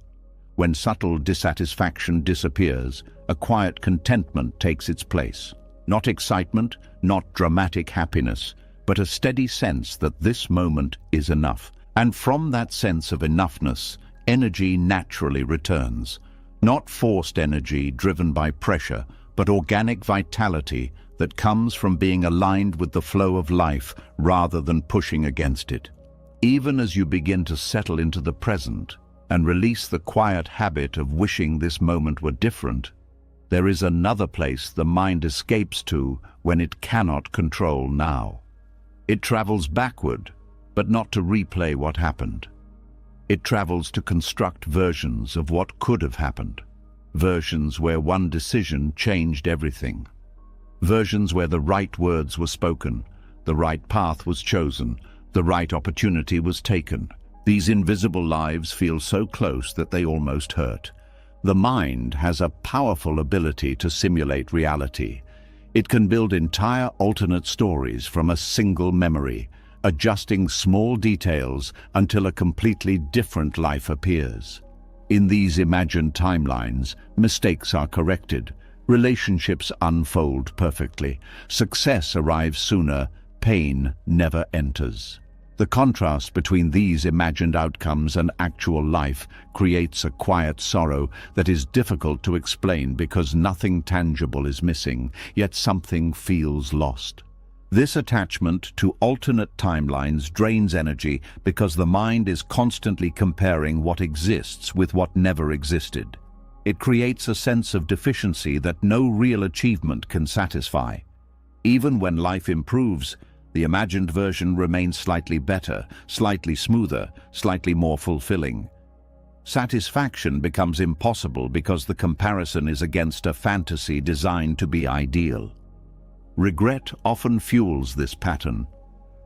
Speaker 1: When subtle dissatisfaction disappears, a quiet contentment takes its place. Not excitement, not dramatic happiness, but a steady sense that this moment is enough. And from that sense of enoughness, energy naturally returns. Not forced energy driven by pressure, but organic vitality that comes from being aligned with the flow of life rather than pushing against it. Even as you begin to settle into the present and release the quiet habit of wishing this moment were different, there is another place the mind escapes to when it cannot control now. It travels backward, but not to replay what happened. It travels to construct versions of what could have happened. Versions where one decision changed everything. Versions where the right words were spoken, the right path was chosen, the right opportunity was taken. These invisible lives feel so close that they almost hurt. The mind has a powerful ability to simulate reality. It can build entire alternate stories from a single memory, adjusting small details until a completely different life appears. In these imagined timelines, mistakes are corrected, relationships unfold perfectly, success arrives sooner, pain never enters. The contrast between these imagined outcomes and actual life creates a quiet sorrow that is difficult to explain because nothing tangible is missing, yet something feels lost. This attachment to alternate timelines drains energy because the mind is constantly comparing what exists with what never existed. It creates a sense of deficiency that no real achievement can satisfy. Even when life improves, the imagined version remains slightly better, slightly smoother, slightly more fulfilling. Satisfaction becomes impossible because the comparison is against a fantasy designed to be ideal. Regret often fuels this pattern.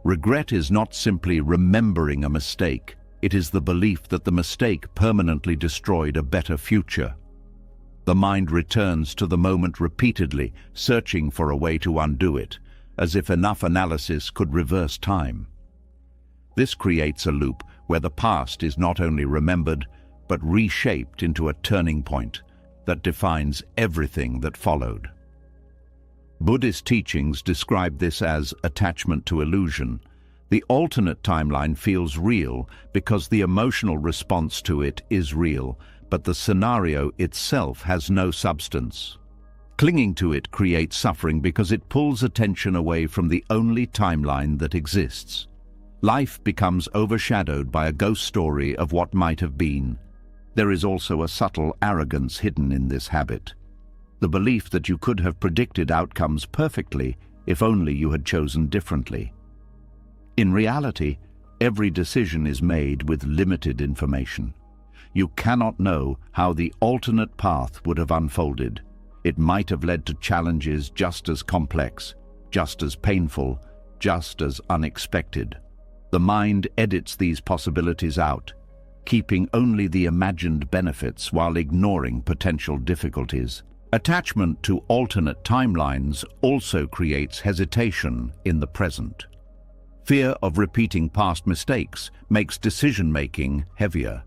Speaker 1: Regret is not simply remembering a mistake. It is the belief that the mistake permanently destroyed a better future. The mind returns to the moment repeatedly, searching for a way to undo it, as if enough analysis could reverse time. This creates a loop where the past is not only remembered, but reshaped into a turning point that defines everything that followed. Buddhist teachings describe this as attachment to illusion. The alternate timeline feels real because the emotional response to it is real, but the scenario itself has no substance. Clinging to it creates suffering because it pulls attention away from the only timeline that exists. Life becomes overshadowed by a ghost story of what might have been. There is also a subtle arrogance hidden in this habit. The belief that you could have predicted outcomes perfectly if only you had chosen differently. In reality, every decision is made with limited information. You cannot know how the alternate path would have unfolded. It might have led to challenges just as complex, just as painful, just as unexpected. The mind edits these possibilities out, keeping only the imagined benefits while ignoring potential difficulties. Attachment to alternate timelines also creates hesitation in the present. Fear of repeating past mistakes makes decision-making heavier.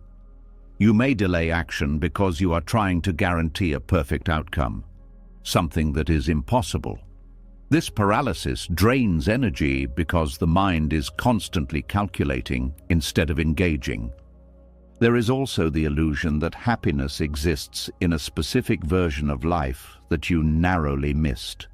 Speaker 1: You may delay action because you are trying to guarantee a perfect outcome, something that is impossible. This paralysis drains energy because the mind is constantly calculating instead of engaging. There is also the illusion that happiness exists in a specific version of life that you narrowly missed.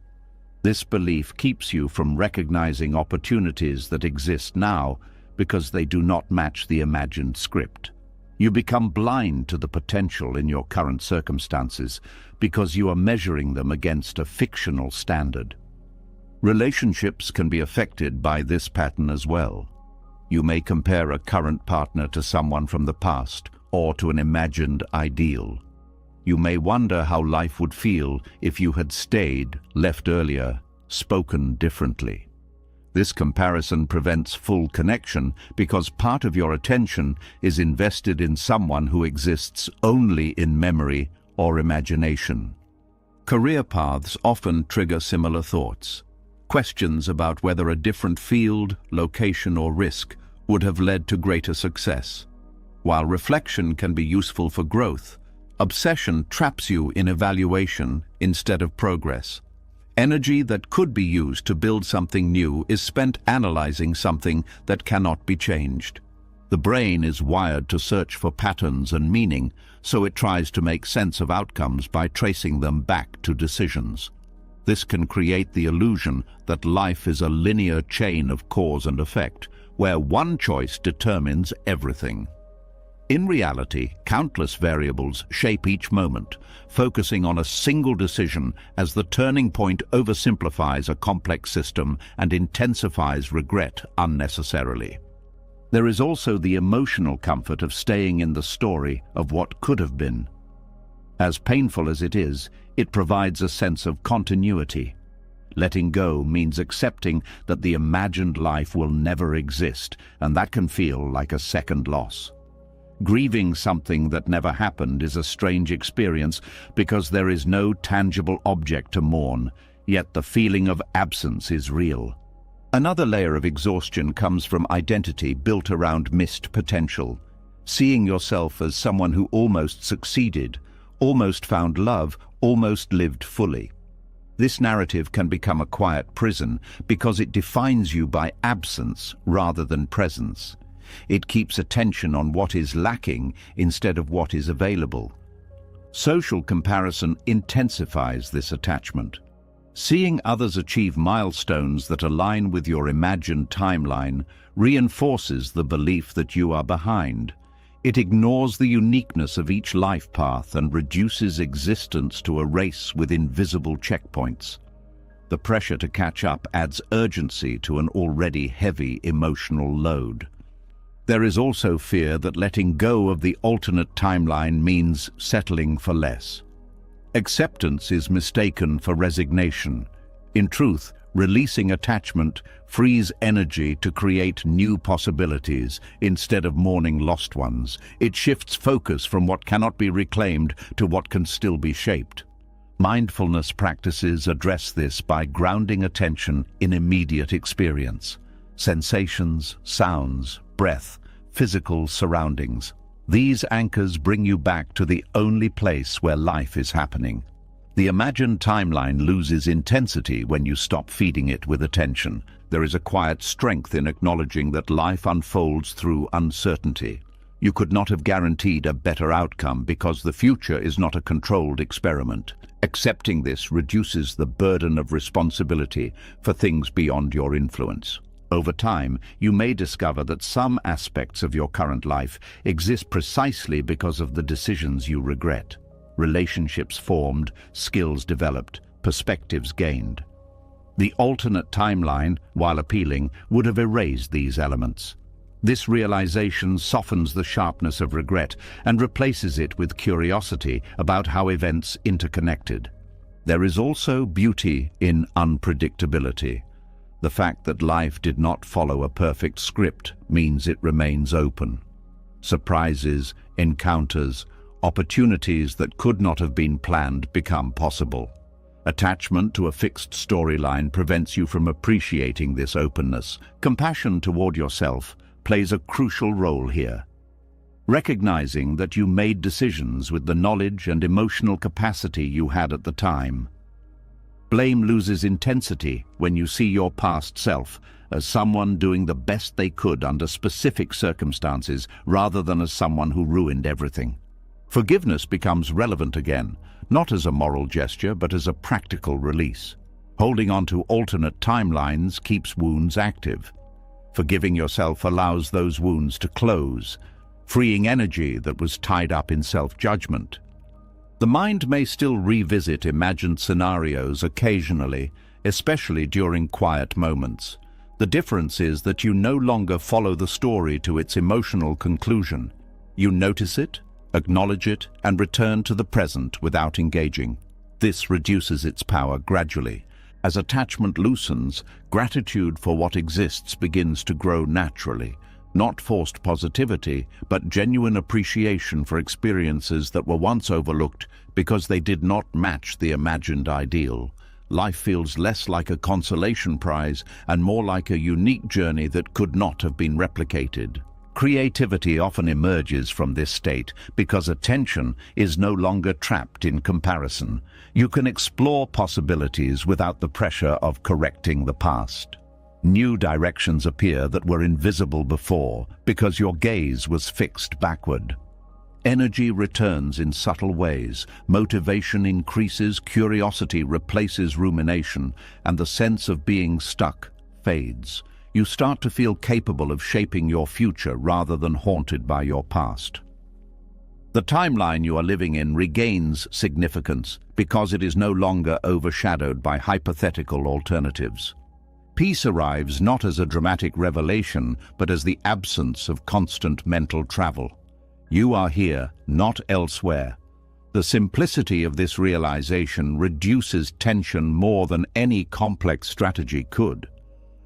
Speaker 1: This belief keeps you from recognizing opportunities that exist now because they do not match the imagined script. You become blind to the potential in your current circumstances because you are measuring them against a fictional standard. Relationships can be affected by this pattern as well. You may compare a current partner to someone from the past or to an imagined ideal. You may wonder how life would feel if you had stayed, left earlier, spoken differently. This comparison prevents full connection because part of your attention is invested in someone who exists only in memory or imagination. Career paths often trigger similar thoughts. Questions about whether a different field, location, or risk would have led to greater success. While reflection can be useful for growth, obsession traps you in evaluation instead of progress. Energy that could be used to build something new is spent analyzing something that cannot be changed. The brain is wired to search for patterns and meaning, so it tries to make sense of outcomes by tracing them back to decisions. This can create the illusion that life is a linear chain of cause and effect, where one choice determines everything. In reality, countless variables shape each moment, focusing on a single decision as the turning point oversimplifies a complex system and intensifies regret unnecessarily. There is also the emotional comfort of staying in the story of what could have been. As painful as it is, it provides a sense of continuity. Letting go means accepting that the imagined life will never exist, and that can feel like a second loss. Grieving something that never happened is a strange experience because there is no tangible object to mourn, yet the feeling of absence is real. Another layer of exhaustion comes from identity built around missed potential. Seeing yourself as someone who almost succeeded, almost found love, almost lived fully. This narrative can become a quiet prison because it defines you by absence rather than presence. It keeps attention on what is lacking instead of what is available. Social comparison intensifies this attachment. Seeing others achieve milestones that align with your imagined timeline reinforces the belief that you are behind. It ignores the uniqueness of each life path and reduces existence to a race with invisible checkpoints. The pressure to catch up adds urgency to an already heavy emotional load. There is also fear that letting go of the alternate timeline means settling for less. Acceptance is mistaken for resignation. In truth, releasing attachment frees energy to create new possibilities instead of mourning lost ones. It shifts focus from what cannot be reclaimed to what can still be shaped. Mindfulness practices address this by grounding attention in immediate experience. Sensations, sounds, breath, physical surroundings. These anchors bring you back to the only place where life is happening. The imagined timeline loses intensity when you stop feeding it with attention. There is a quiet strength in acknowledging that life unfolds through uncertainty. You could not have guaranteed a better outcome because the future is not a controlled experiment. Accepting this reduces the burden of responsibility for things beyond your influence. Over time, you may discover that some aspects of your current life exist precisely because of the decisions you regret. Relationships formed, skills developed, perspectives gained. The alternate timeline, while appealing, would have erased these elements. This realization softens the sharpness of regret and replaces it with curiosity about how events interconnected. There is also beauty in unpredictability. The fact that life did not follow a perfect script means it remains open. Surprises, encounters, opportunities that could not have been planned become possible. Attachment to a fixed storyline prevents you from appreciating this openness. Compassion toward yourself plays a crucial role here. Recognizing that you made decisions with the knowledge and emotional capacity you had at the time. Blame loses intensity when you see your past self as someone doing the best they could under specific circumstances rather than as someone who ruined everything. Forgiveness becomes relevant again, not as a moral gesture but as a practical release. Holding on to alternate timelines keeps wounds active. Forgiving yourself allows those wounds to close, freeing energy that was tied up in self-judgment. The mind may still revisit imagined scenarios occasionally, especially during quiet moments. The difference is that you no longer follow the story to its emotional conclusion. You notice it, acknowledge it, and return to the present without engaging. This reduces its power gradually. As attachment loosens, gratitude for what exists begins to grow naturally. Not forced positivity, but genuine appreciation for experiences that were once overlooked because they did not match the imagined ideal. Life feels less like a consolation prize and more like a unique journey that could not have been replicated. Creativity often emerges from this state because attention is no longer trapped in comparison. You can explore possibilities without the pressure of correcting the past. New directions appear that were invisible before because your gaze was fixed backward. Energy returns in subtle ways, motivation increases, curiosity replaces rumination, and the sense of being stuck fades. You start to feel capable of shaping your future rather than haunted by your past. The timeline you are living in regains significance because it is no longer overshadowed by hypothetical alternatives. Peace arrives not as a dramatic revelation, but as the absence of constant mental travel. You are here, not elsewhere. The simplicity of this realization reduces tension more than any complex strategy could.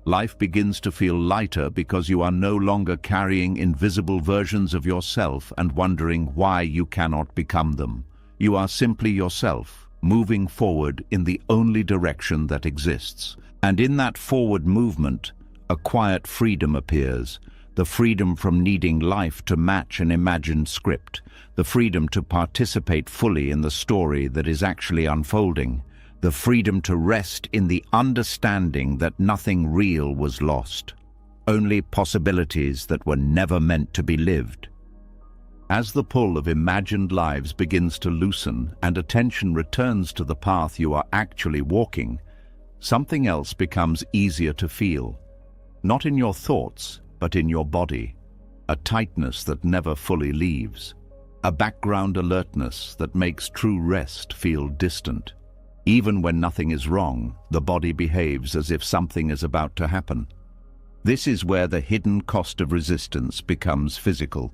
Speaker 1: Life begins to feel lighter because you are no longer carrying invisible versions of yourself and wondering why you cannot become them. You are simply yourself, moving forward in the only direction that exists. And in that forward movement, a quiet freedom appears. The freedom from needing life to match an imagined script. The freedom to participate fully in the story that is actually unfolding. The freedom to rest in the understanding that nothing real was lost. Only possibilities that were never meant to be lived. As the pull of imagined lives begins to loosen and attention returns to the path you are actually walking, something else becomes easier to feel. Not in your thoughts, but in your body. A tightness that never fully leaves. A background alertness that makes true rest feel distant. Even when nothing is wrong, the body behaves as if something is about to happen. This is where the hidden cost of resistance becomes physical.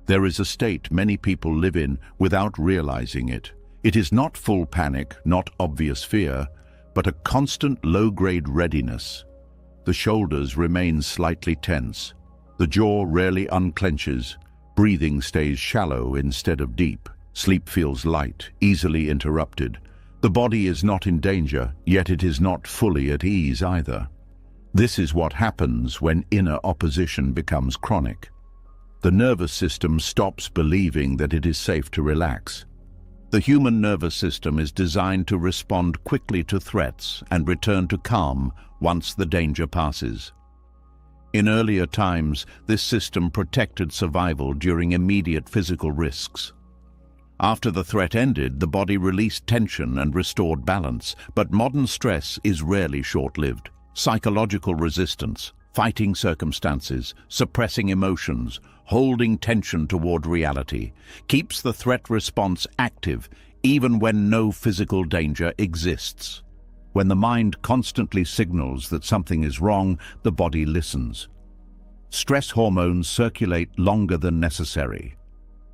Speaker 1: There is a state many people live in without realizing it. It is not full panic, not obvious fear, but a constant low-grade readiness. The shoulders remain slightly tense. The jaw rarely unclenches. Breathing stays shallow instead of deep. Sleep feels light, easily interrupted. The body is not in danger, yet it is not fully at ease either. This is what happens when inner opposition becomes chronic. The nervous system stops believing that it is safe to relax. The human nervous system is designed to respond quickly to threats and return to calm once the danger passes. In earlier times, this system protected survival during immediate physical risks. After the threat ended, the body released tension and restored balance, but modern stress is rarely short-lived. Psychological resistance, fighting circumstances, suppressing emotions, holding tension toward reality, keeps the threat response active even when no physical danger exists. When the mind constantly signals that something is wrong, the body listens. Stress hormones circulate longer than necessary.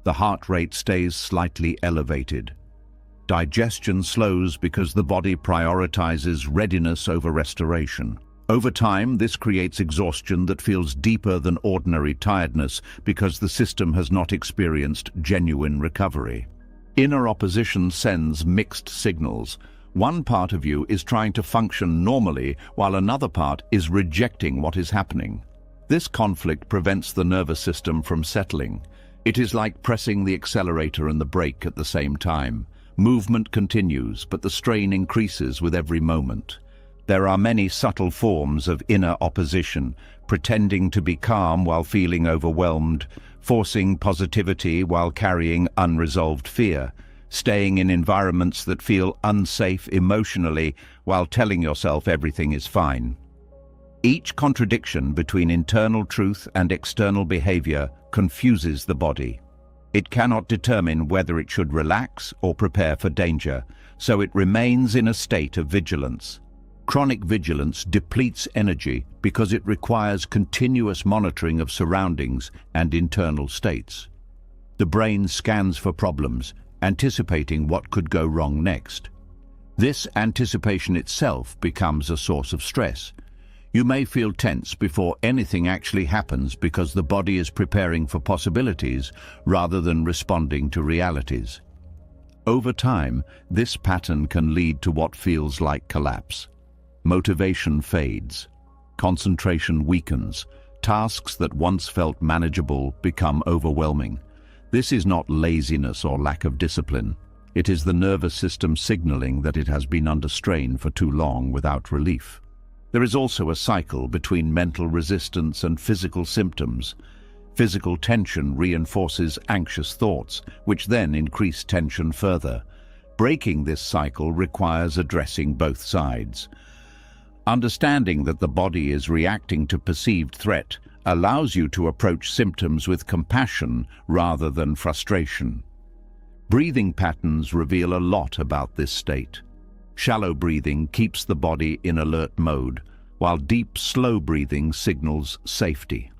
Speaker 1: The heart rate stays slightly elevated. Digestion slows because the body prioritizes readiness over restoration. Over time, this creates exhaustion that feels deeper than ordinary tiredness because the system has not experienced genuine recovery. Inner opposition sends mixed signals. One part of you is trying to function normally, while another part is rejecting what is happening. This conflict prevents the nervous system from settling. It is like pressing the accelerator and the brake at the same time. Movement continues, but the strain increases with every moment. There are many subtle forms of inner opposition, pretending to be calm while feeling overwhelmed, forcing positivity while carrying unresolved fear, staying in environments that feel unsafe emotionally while telling yourself everything is fine. Each contradiction between internal truth and external behavior confuses the body. It cannot determine whether it should relax or prepare for danger, so it remains in a state of vigilance. Chronic vigilance depletes energy because it requires continuous monitoring of surroundings and internal states. The brain scans for problems, anticipating what could go wrong next. This anticipation itself becomes a source of stress. You may feel tense before anything actually happens because the body is preparing for possibilities rather than responding to realities. Over time, this pattern can lead to what feels like collapse. Motivation fades. Concentration weakens. Tasks that once felt manageable become overwhelming. This is not laziness or lack of discipline. It is the nervous system signaling that it has been under strain for too long without relief. There is also a cycle between mental resistance and physical symptoms. Physical tension reinforces anxious thoughts, which then increase tension further. Breaking this cycle requires addressing both sides. Understanding that the body is reacting to perceived threat allows you to approach symptoms with compassion rather than frustration. Breathing patterns reveal a lot about this state. Shallow breathing keeps the body in alert mode, while deep, slow breathing signals safety.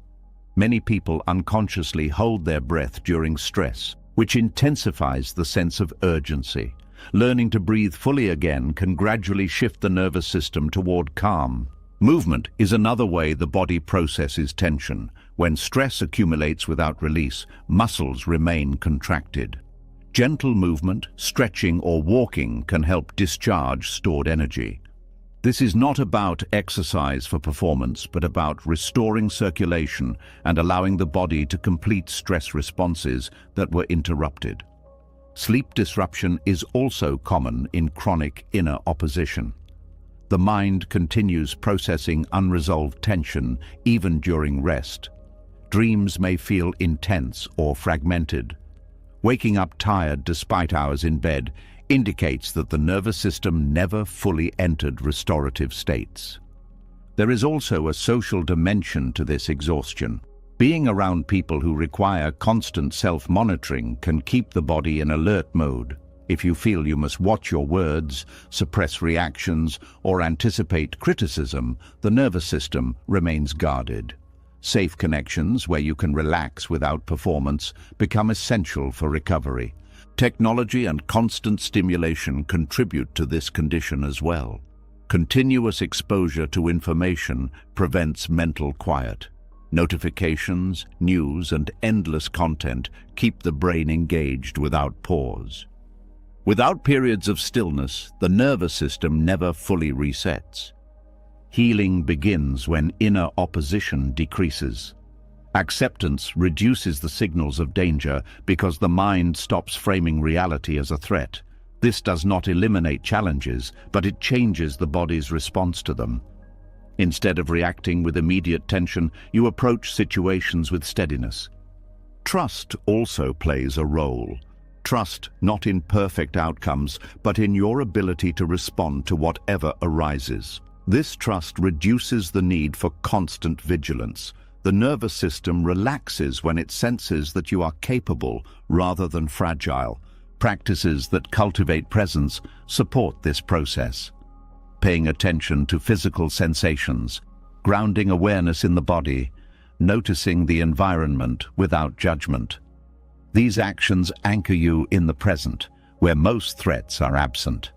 Speaker 1: Many people unconsciously hold their breath during stress, which intensifies the sense of urgency. Learning to breathe fully again can gradually shift the nervous system toward calm. Movement is another way the body processes tension. When stress accumulates without release, muscles remain contracted. Gentle movement, stretching or walking can help discharge stored energy. This is not about exercise for performance, but about restoring circulation and allowing the body to complete stress responses that were interrupted. Sleep disruption is also common in chronic inner opposition. The mind continues processing unresolved tension even during rest. Dreams may feel intense or fragmented. Waking up tired despite hours in bed indicates that the nervous system never fully entered restorative states. There is also a social dimension to this exhaustion. Being around people who require constant self-monitoring can keep the body in alert mode. If you feel you must watch your words, suppress reactions, or anticipate criticism, the nervous system remains guarded. Safe connections where you can relax without performance become essential for recovery. Technology and constant stimulation contribute to this condition as well. Continuous exposure to information prevents mental quiet. Notifications, news, and endless content keep the brain engaged without pause. Without periods of stillness, the nervous system never fully resets. Healing begins when inner opposition decreases. Acceptance reduces the signals of danger because the mind stops framing reality as a threat. This does not eliminate challenges, but it changes the body's response to them. Instead of reacting with immediate tension, you approach situations with steadiness. Trust also plays a role. Trust not in perfect outcomes, but in your ability to respond to whatever arises. This trust reduces the need for constant vigilance. The nervous system relaxes when it senses that you are capable rather than fragile. Practices that cultivate presence support this process. Paying attention to physical sensations, grounding awareness in the body, noticing the environment without judgment. These actions anchor you in the present, where most threats are absent.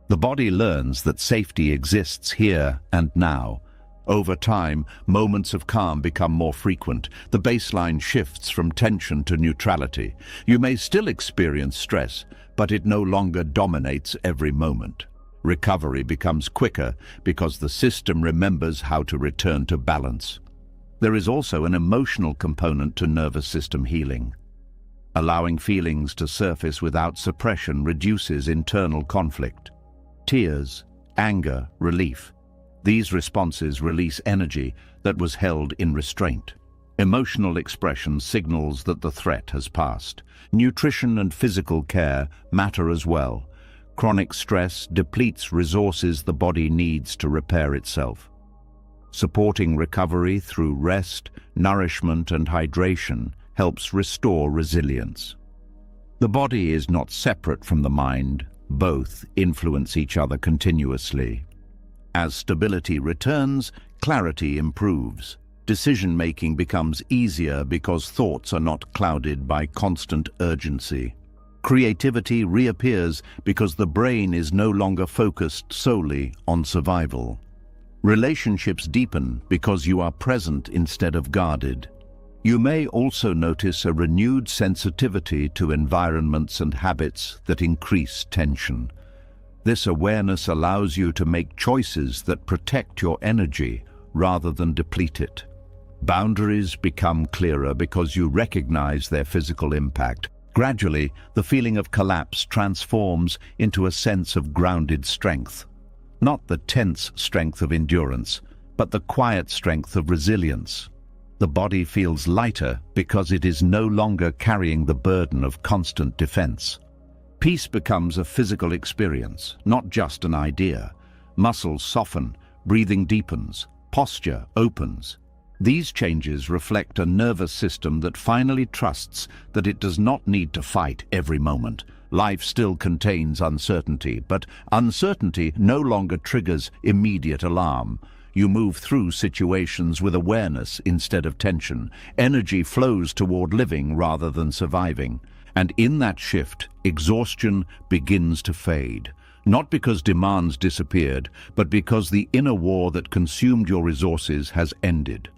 Speaker 1: The body learns that safety exists here and now. Over time, moments of calm become more frequent. The baseline shifts from tension to neutrality. You may still experience stress, but it no longer dominates every moment. Recovery becomes quicker because the system remembers how to return to balance. There is also an emotional component to nervous system healing. Allowing feelings to surface without suppression reduces internal conflict. Tears, anger, relief. These responses release energy that was held in restraint. Emotional expression signals that the threat has passed. Nutrition and physical care matter as well. Chronic stress depletes resources the body needs to repair itself. Supporting recovery through rest, nourishment, and hydration helps restore resilience. The body is not separate from the mind. Both influence each other continuously. As stability returns, clarity improves. Decision-making becomes easier because thoughts are not clouded by constant urgency. Creativity reappears because the brain is no longer focused solely on survival. Relationships deepen because you are present instead of guarded. You may also notice a renewed sensitivity to environments and habits that increase tension. This awareness allows you to make choices that protect your energy rather than deplete it. Boundaries become clearer because you recognize their physical impact. Gradually, the feeling of collapse transforms into a sense of grounded strength. Not the tense strength of endurance, but the quiet strength of resilience. The body feels lighter because it is no longer carrying the burden of constant defense. Peace becomes a physical experience, not just an idea. Muscles soften, breathing deepens, posture opens. These changes reflect a nervous system that finally trusts that it does not need to fight every moment. Life still contains uncertainty, but uncertainty no longer triggers immediate alarm. You move through situations with awareness instead of tension. Energy flows toward living rather than surviving. And in that shift, exhaustion begins to fade. Not because demands disappeared, but because the inner war that consumed your resources has ended.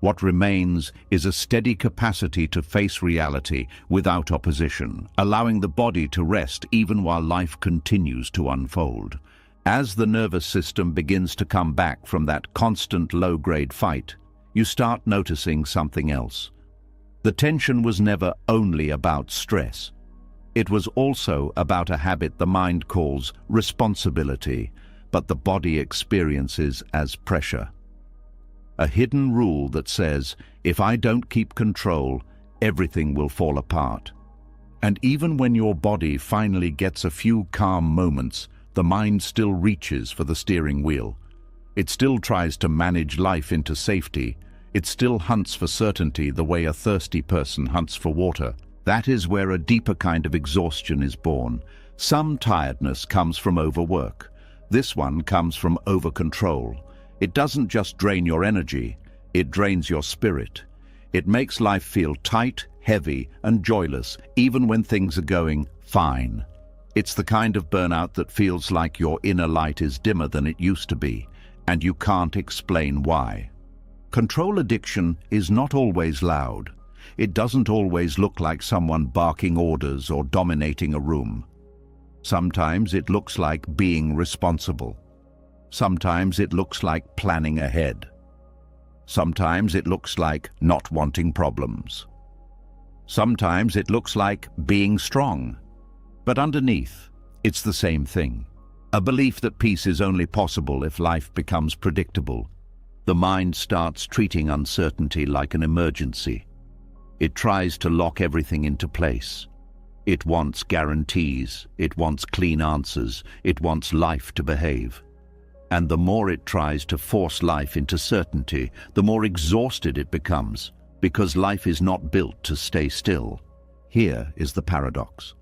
Speaker 1: What remains is a steady capacity to face reality without opposition, allowing the body to rest even while life continues to unfold. As the nervous system begins to come back from that constant low-grade fight, you start noticing something else. The tension was never only about stress. It was also about a habit the mind calls responsibility, but the body experiences as pressure. A hidden rule that says, if I don't keep control, everything will fall apart. And even when your body finally gets a few calm moments, the mind still reaches for the steering wheel. It still tries to manage life into safety. It still hunts for certainty the way a thirsty person hunts for water. That is where a deeper kind of exhaustion is born. Some tiredness comes from overwork. This one comes from over-control. It doesn't just drain your energy, it drains your spirit. It makes life feel tight, heavy, and joyless, even when things are going fine. It's the kind of burnout that feels like your inner light is dimmer than it used to be, and you can't explain why. Control addiction is not always loud. It doesn't always look like someone barking orders or dominating a room. Sometimes it looks like being responsible. Sometimes it looks like planning ahead. Sometimes it looks like not wanting problems. Sometimes it looks like being strong. But underneath, it's the same thing. A belief that peace is only possible if life becomes predictable. The mind starts treating uncertainty like an emergency. It tries to lock everything into place. It wants guarantees. It wants clean answers. It wants life to behave. And the more it tries to force life into certainty, the more exhausted it becomes, because life is not built to stay still. Here is the paradox.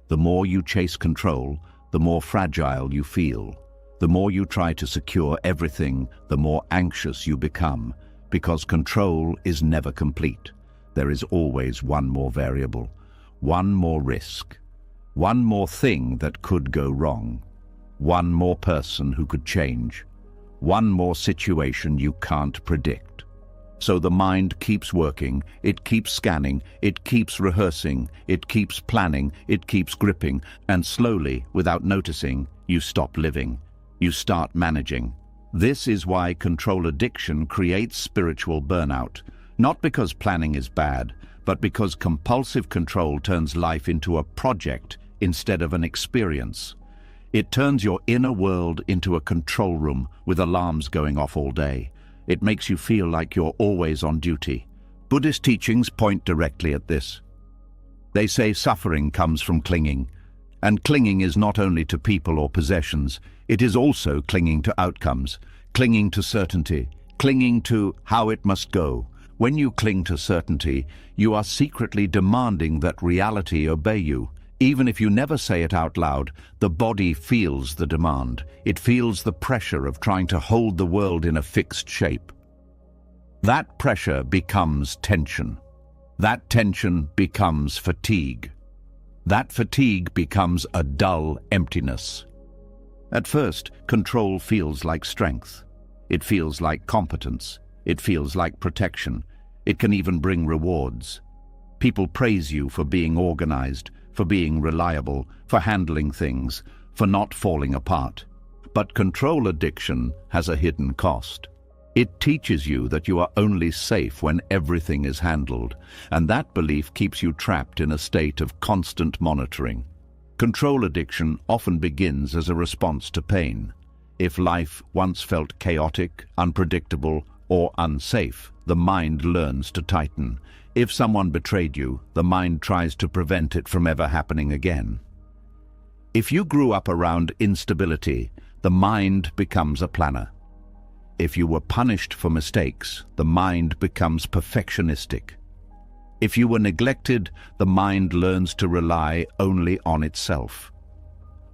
Speaker 1: The more you chase control, the more fragile you feel. The more you try to secure everything, the more anxious you become, because control is never complete. There is always one more variable, one more risk, one more thing that could go wrong. One more person who could change. One more situation you can't predict. So the mind keeps working, it keeps scanning, it keeps rehearsing, it keeps planning, it keeps gripping, and slowly, without noticing, you stop living. You start managing. This is why control addiction creates spiritual burnout. Not because planning is bad, but because compulsive control turns life into a project instead of an experience. It turns your inner world into a control room with alarms going off all day. It makes you feel like you're always on duty. Buddhist teachings point directly at this. They say suffering comes from clinging, and clinging is not only to people or possessions, it is also clinging to outcomes, clinging to certainty, clinging to how it must go. When you cling to certainty, you are secretly demanding that reality obey you. Even if you never say it out loud, the body feels the demand. It feels the pressure of trying to hold the world in a fixed shape. That pressure becomes tension. That tension becomes fatigue. That fatigue becomes a dull emptiness. At first, control feels like strength. It feels like competence. It feels like protection. It can even bring rewards. People praise you for being organized, for being reliable, for handling things, for not falling apart. But control addiction has a hidden cost. It teaches you that you are only safe when everything is handled, and that belief keeps you trapped in a state of constant monitoring. Control addiction often begins as a response to pain. If life once felt chaotic, unpredictable, or unsafe, the mind learns to tighten. If someone betrayed you, the mind tries to prevent it from ever happening again. If you grew up around instability, the mind becomes a planner. If you were punished for mistakes, the mind becomes perfectionistic. If you were neglected, the mind learns to rely only on itself.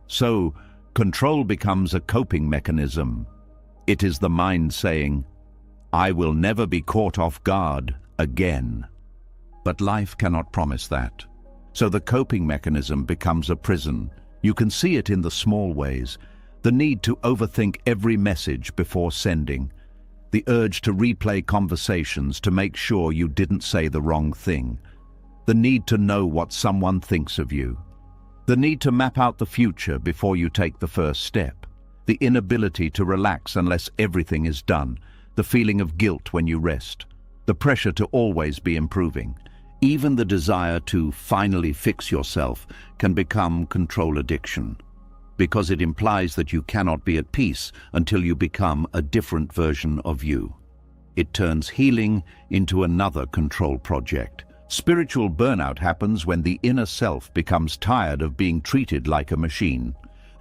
Speaker 1: So, control becomes a coping mechanism. It is the mind saying, "I will never be caught off guard again." But life cannot promise that. So the coping mechanism becomes a prison. You can see it in the small ways. The need to overthink every message before sending. The urge to replay conversations to make sure you didn't say the wrong thing. The need to know what someone thinks of you. The need to map out the future before you take the first step. The inability to relax unless everything is done. The feeling of guilt when you rest. The pressure to always be improving. Even the desire to finally fix yourself can become control addiction, because it implies that you cannot be at peace until you become a different version of you. It turns healing into another control project. Spiritual burnout happens when the inner self becomes tired of being treated like a machine.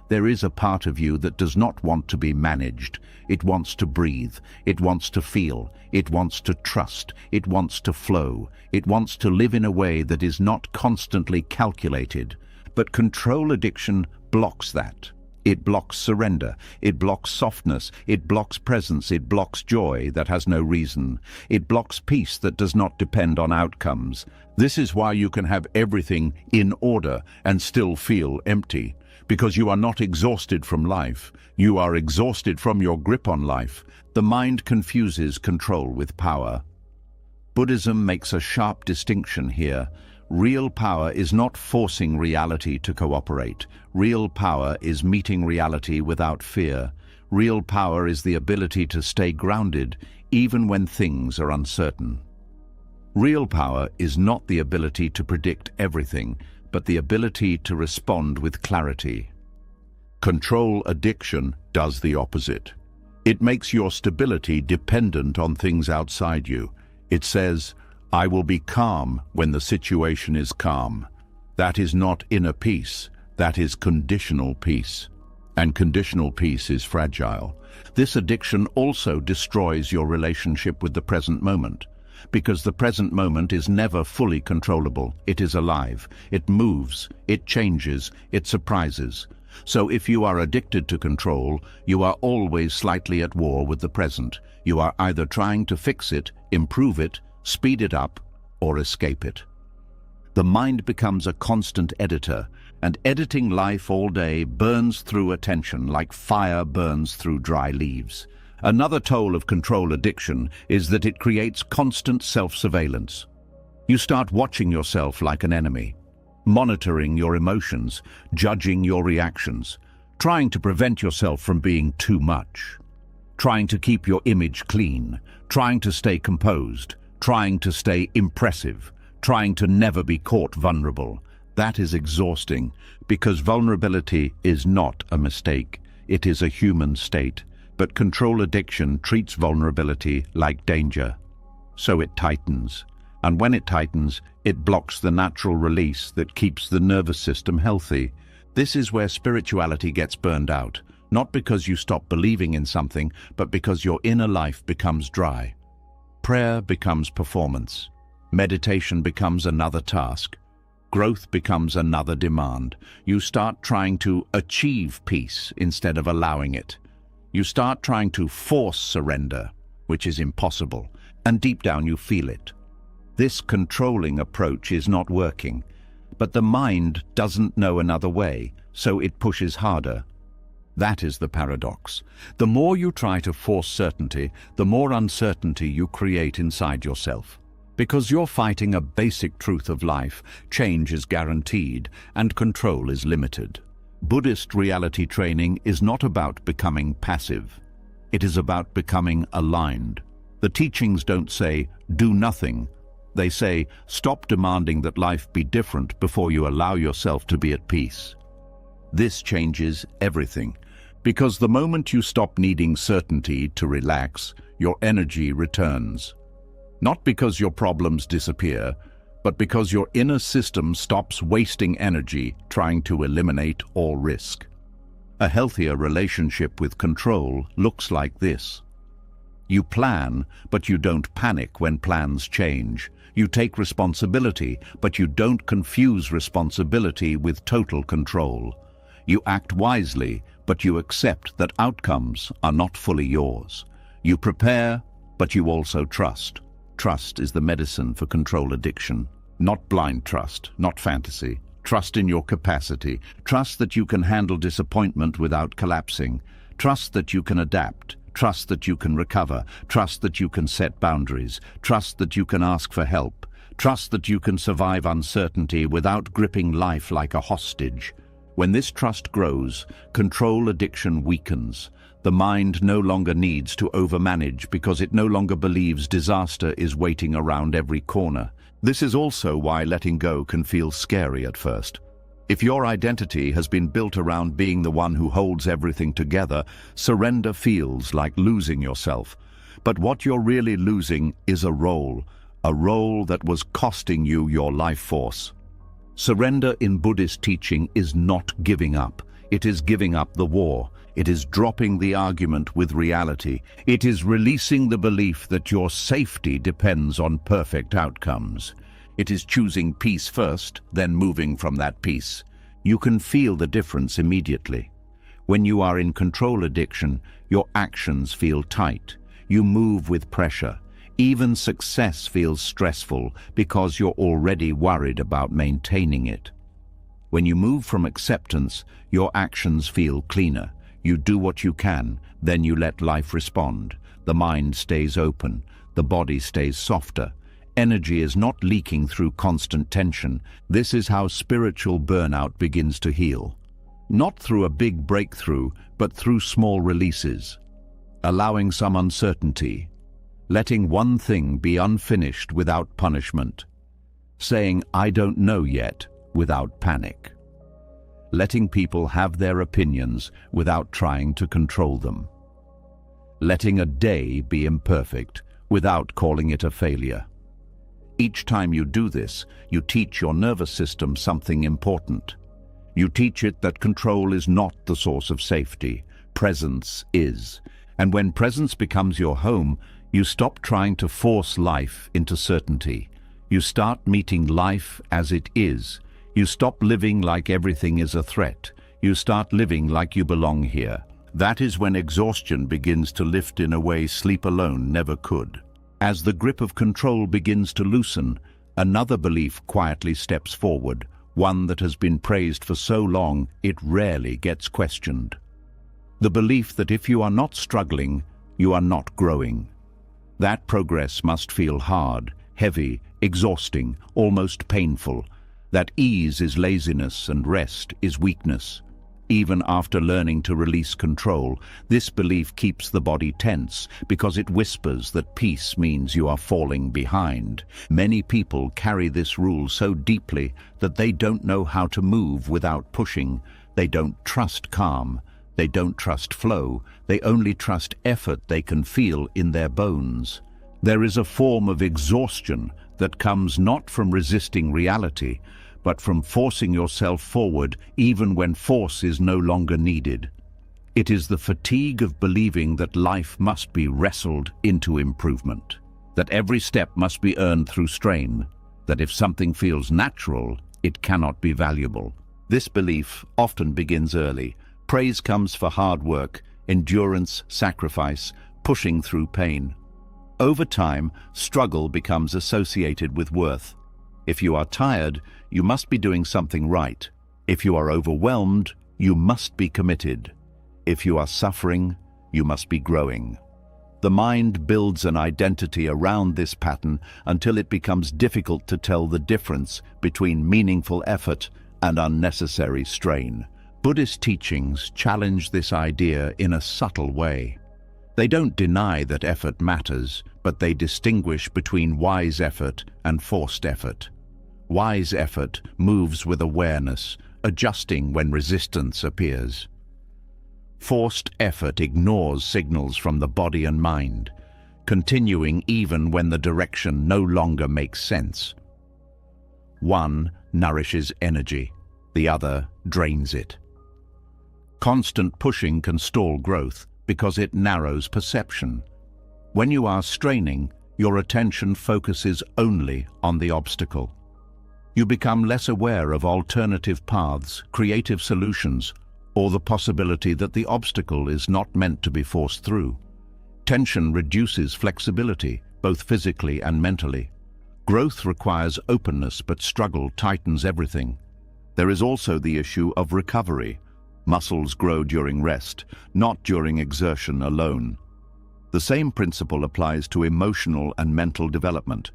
Speaker 1: There is a part of you that does not want to be managed. It wants to breathe. It wants to feel. It wants to trust. It wants to flow. It wants to live in a way that is not constantly calculated. But control addiction blocks that. It blocks surrender. It blocks softness. It blocks presence. It blocks joy that has no reason. It blocks peace that does not depend on outcomes. This is why you can have everything in order and still feel empty. Because you are not exhausted from life. You are exhausted from your grip on life. The mind confuses control with power. Buddhism makes a sharp distinction here. Real power is not forcing reality to cooperate. Real power is meeting reality without fear. Real power is the ability to stay grounded even when things are uncertain. Real power is not the ability to predict everything, but the ability to respond with clarity. Control addiction does the opposite. It makes your stability dependent on things outside you. It says, "I will be calm when the situation is calm." That is not inner peace. That is conditional peace. And conditional peace is fragile. This addiction also destroys your relationship with the present moment. Because the present moment is never fully controllable. It is alive. It moves. It changes. It surprises. So if you are addicted to control, you are always slightly at war with the present. You are either trying to fix it, improve it, speed it up, or escape it. The mind becomes a constant editor, and editing life all day burns through attention like fire burns through dry leaves. Another toll of control addiction is that it creates constant self-surveillance. You start watching yourself like an enemy, monitoring your emotions, judging your reactions, trying to prevent yourself from being too much, trying to keep your image clean, trying to stay composed, trying to stay impressive, trying to never be caught vulnerable. That is exhausting, because vulnerability is not a mistake. It is a human state. But control addiction treats vulnerability like danger. So it tightens. And when it tightens, it blocks the natural release that keeps the nervous system healthy. This is where spirituality gets burned out. Not because you stop believing in something, but because your inner life becomes dry. Prayer becomes performance. Meditation becomes another task. Growth becomes another demand. You start trying to achieve peace instead of allowing it. You start trying to force surrender, which is impossible, and deep down you feel it. This controlling approach is not working, but the mind doesn't know another way, so it pushes harder. That is the paradox. The more you try to force certainty, the more uncertainty you create inside yourself. Because you're fighting a basic truth of life, change is guaranteed and control is limited. Buddhist reality training is not about becoming passive. It is about becoming aligned. The teachings don't say, do nothing. They say, stop demanding that life be different before you allow yourself to be at peace. This changes everything, because the moment you stop needing certainty to relax, your energy returns. Not because your problems disappear, but because your inner system stops wasting energy trying to eliminate all risk. A healthier relationship with control looks like this. You plan, but you don't panic when plans change. You take responsibility, but you don't confuse responsibility with total control. You act wisely, but you accept that outcomes are not fully yours. You prepare, but you also trust. Trust is the medicine for control addiction. Not blind trust, not fantasy. Trust in your capacity. Trust that you can handle disappointment without collapsing. Trust that you can adapt. Trust that you can recover. Trust that you can set boundaries. Trust that you can ask for help. Trust that you can survive uncertainty without gripping life like a hostage. When this trust grows, control addiction weakens. The mind no longer needs to overmanage because it no longer believes disaster is waiting around every corner. This is also why letting go can feel scary at first. If your identity has been built around being the one who holds everything together, surrender feels like losing yourself. But what you're really losing is a role that was costing you your life force. Surrender in Buddhist teaching is not giving up. It is giving up the war. It is dropping the argument with reality. It is releasing the belief that your safety depends on perfect outcomes. It is choosing peace first, then moving from that peace. You can feel the difference immediately. When you are in control addiction, your actions feel tight. You move with pressure. Even success feels stressful because you're already worried about maintaining it. When you move from acceptance, your actions feel cleaner. You do what you can, then you let life respond. The mind stays open. The body stays softer. Energy is not leaking through constant tension. This is how spiritual burnout begins to heal. Not through a big breakthrough, but through small releases. Allowing some uncertainty. Letting one thing be unfinished without punishment. Saying, "I don't know yet," without panic. Letting people have their opinions without trying to control them. Letting a day be imperfect without calling it a failure. Each time you do this, you teach your nervous system something important. You teach it that control is not the source of safety. Presence is. And when presence becomes your home, you stop trying to force life into certainty. You start meeting life as it is. You stop living like everything is a threat. You start living like you belong here. That is when exhaustion begins to lift in a way sleep alone never could. As the grip of control begins to loosen, another belief quietly steps forward, one that has been praised for so long it rarely gets questioned. The belief that if you are not struggling, you are not growing. That progress must feel hard, heavy, exhausting, almost painful. That ease is laziness and rest is weakness. Even after learning to release control, this belief keeps the body tense because it whispers that peace means you are falling behind. Many people carry this rule so deeply that they don't know how to move without pushing. They don't trust calm. They don't trust flow. They only trust effort they can feel in their bones. There is a form of exhaustion that comes not from resisting reality, but from forcing yourself forward even when force is no longer needed. It is the fatigue of believing that life must be wrestled into improvement, that every step must be earned through strain, that if something feels natural, it cannot be valuable. This belief often begins early. Praise comes for hard work, endurance, sacrifice, pushing through pain. Over time, struggle becomes associated with worth. If you are tired, you must be doing something right. If you are overwhelmed, you must be committed. If you are suffering, you must be growing. The mind builds an identity around this pattern until it becomes difficult to tell the difference between meaningful effort and unnecessary strain. Buddhist teachings challenge this idea in a subtle way. They don't deny that effort matters, but they distinguish between wise effort and forced effort. Wise effort moves with awareness, adjusting when resistance appears. Forced effort ignores signals from the body and mind, continuing even when the direction no longer makes sense. One nourishes energy, the other drains it. Constant pushing can stall growth because it narrows perception. When you are straining, your attention focuses only on the obstacle. You become less aware of alternative paths, creative solutions, or the possibility that the obstacle is not meant to be forced through. Tension reduces flexibility, both physically and mentally. Growth requires openness, but struggle tightens everything. There is also the issue of recovery. Muscles grow during rest, not during exertion alone. The same principle applies to emotional and mental development.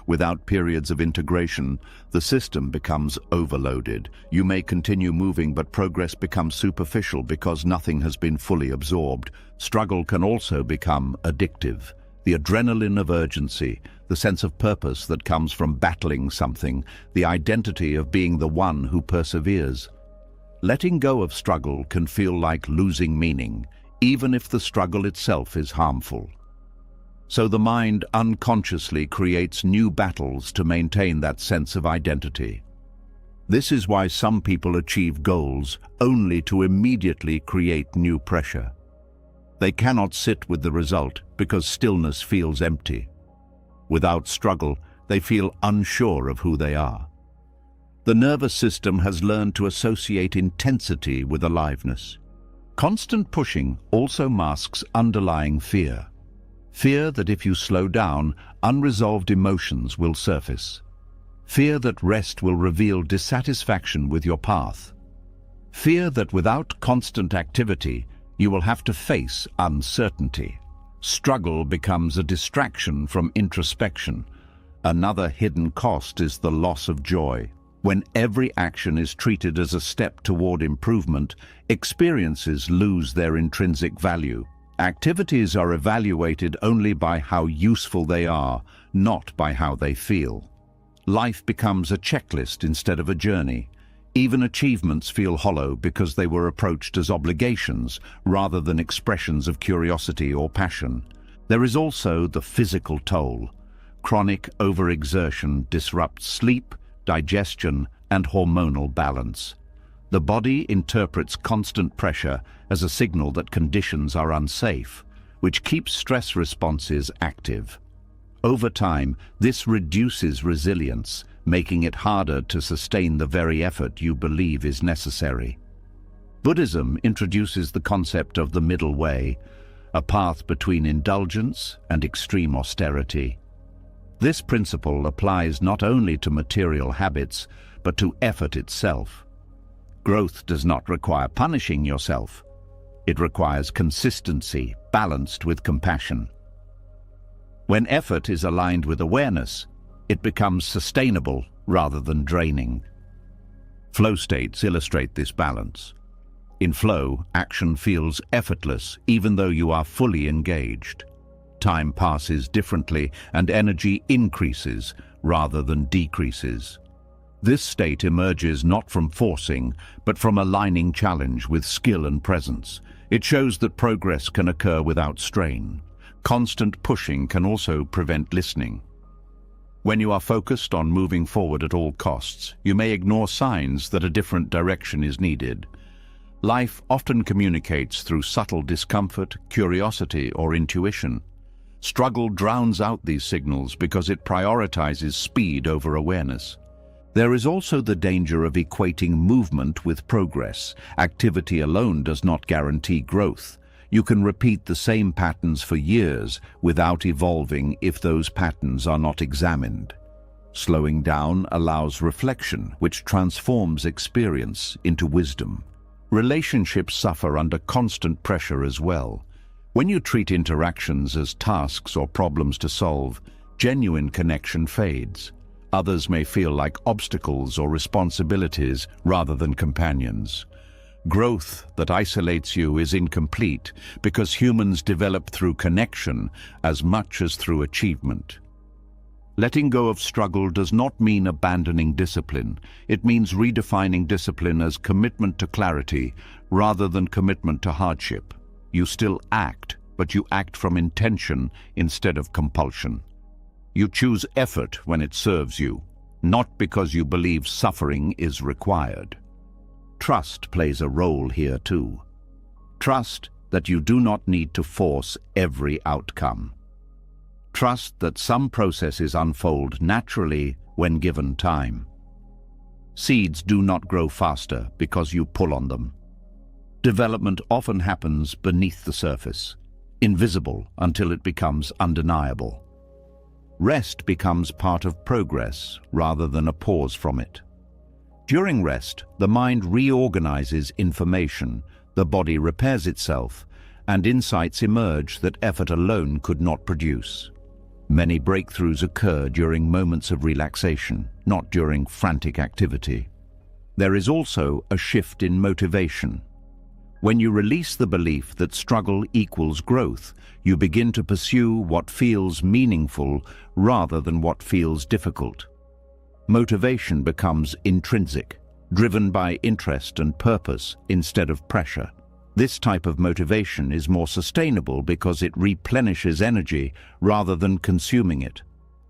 Speaker 1: Without periods of integration, the system becomes overloaded. You may continue moving, but progress becomes superficial because nothing has been fully absorbed. Struggle can also become addictive. The adrenaline of urgency, the sense of purpose that comes from battling something, the identity of being the one who perseveres. Letting go of struggle can feel like losing meaning, even if the struggle itself is harmful. So the mind unconsciously creates new battles to maintain that sense of identity. This is why some people achieve goals only to immediately create new pressure. They cannot sit with the result because stillness feels empty. Without struggle, they feel unsure of who they are. The nervous system has learned to associate intensity with aliveness. Constant pushing also masks underlying fear. Fear that if you slow down, unresolved emotions will surface. Fear that rest will reveal dissatisfaction with your path. Fear that without constant activity, you will have to face uncertainty. Struggle becomes a distraction from introspection. Another hidden cost is the loss of joy. When every action is treated as a step toward improvement, experiences lose their intrinsic value. Activities are evaluated only by how useful they are, not by how they feel. Life becomes a checklist instead of a journey. Even achievements feel hollow because they were approached as obligations rather than expressions of curiosity or passion. There is also the physical toll. Chronic overexertion disrupts sleep, digestion, and hormonal balance. The body interprets constant pressure as a signal that conditions are unsafe, which keeps stress responses active. Over time, this reduces resilience, making it harder to sustain the very effort you believe is necessary. Buddhism introduces the concept of the middle way, a path between indulgence and extreme austerity. This principle applies not only to material habits, but to effort itself. Growth does not require punishing yourself. It requires consistency, balanced with compassion. When effort is aligned with awareness, it becomes sustainable rather than draining. Flow states illustrate this balance. In flow, action feels effortless even though you are fully engaged. Time passes differently and energy increases rather than decreases. This state emerges not from forcing, but from aligning challenge with skill and presence. It shows that progress can occur without strain. Constant pushing can also prevent listening. When you are focused on moving forward at all costs, you may ignore signs that a different direction is needed. Life often communicates through subtle discomfort, curiosity, or intuition. Struggle drowns out these signals because it prioritizes speed over awareness. There is also the danger of equating movement with progress. Activity alone does not guarantee growth. You can repeat the same patterns for years without evolving if those patterns are not examined. Slowing down allows reflection, which transforms experience into wisdom. Relationships suffer under constant pressure as well. When you treat interactions as tasks or problems to solve, genuine connection fades. Others may feel like obstacles or responsibilities rather than companions. Growth that isolates you is incomplete because humans develop through connection as much as through achievement. Letting go of struggle does not mean abandoning discipline. It means redefining discipline as commitment to clarity rather than commitment to hardship. You still act, but you act from intention instead of compulsion. You choose effort when it serves you, not because you believe suffering is required. Trust plays a role here too. Trust that you do not need to force every outcome. Trust that some processes unfold naturally when given time. Seeds do not grow faster because you pull on them. Development often happens beneath the surface, invisible until it becomes undeniable. Rest becomes part of progress rather than a pause from it. During rest, the mind reorganizes information, the body repairs itself, and insights emerge that effort alone could not produce. Many breakthroughs occur during moments of relaxation, not during frantic activity. There is also a shift in motivation. When you release the belief that struggle equals growth, you begin to pursue what feels meaningful rather than what feels difficult. Motivation becomes intrinsic, driven by interest and purpose instead of pressure. This type of motivation is more sustainable because it replenishes energy rather than consuming it.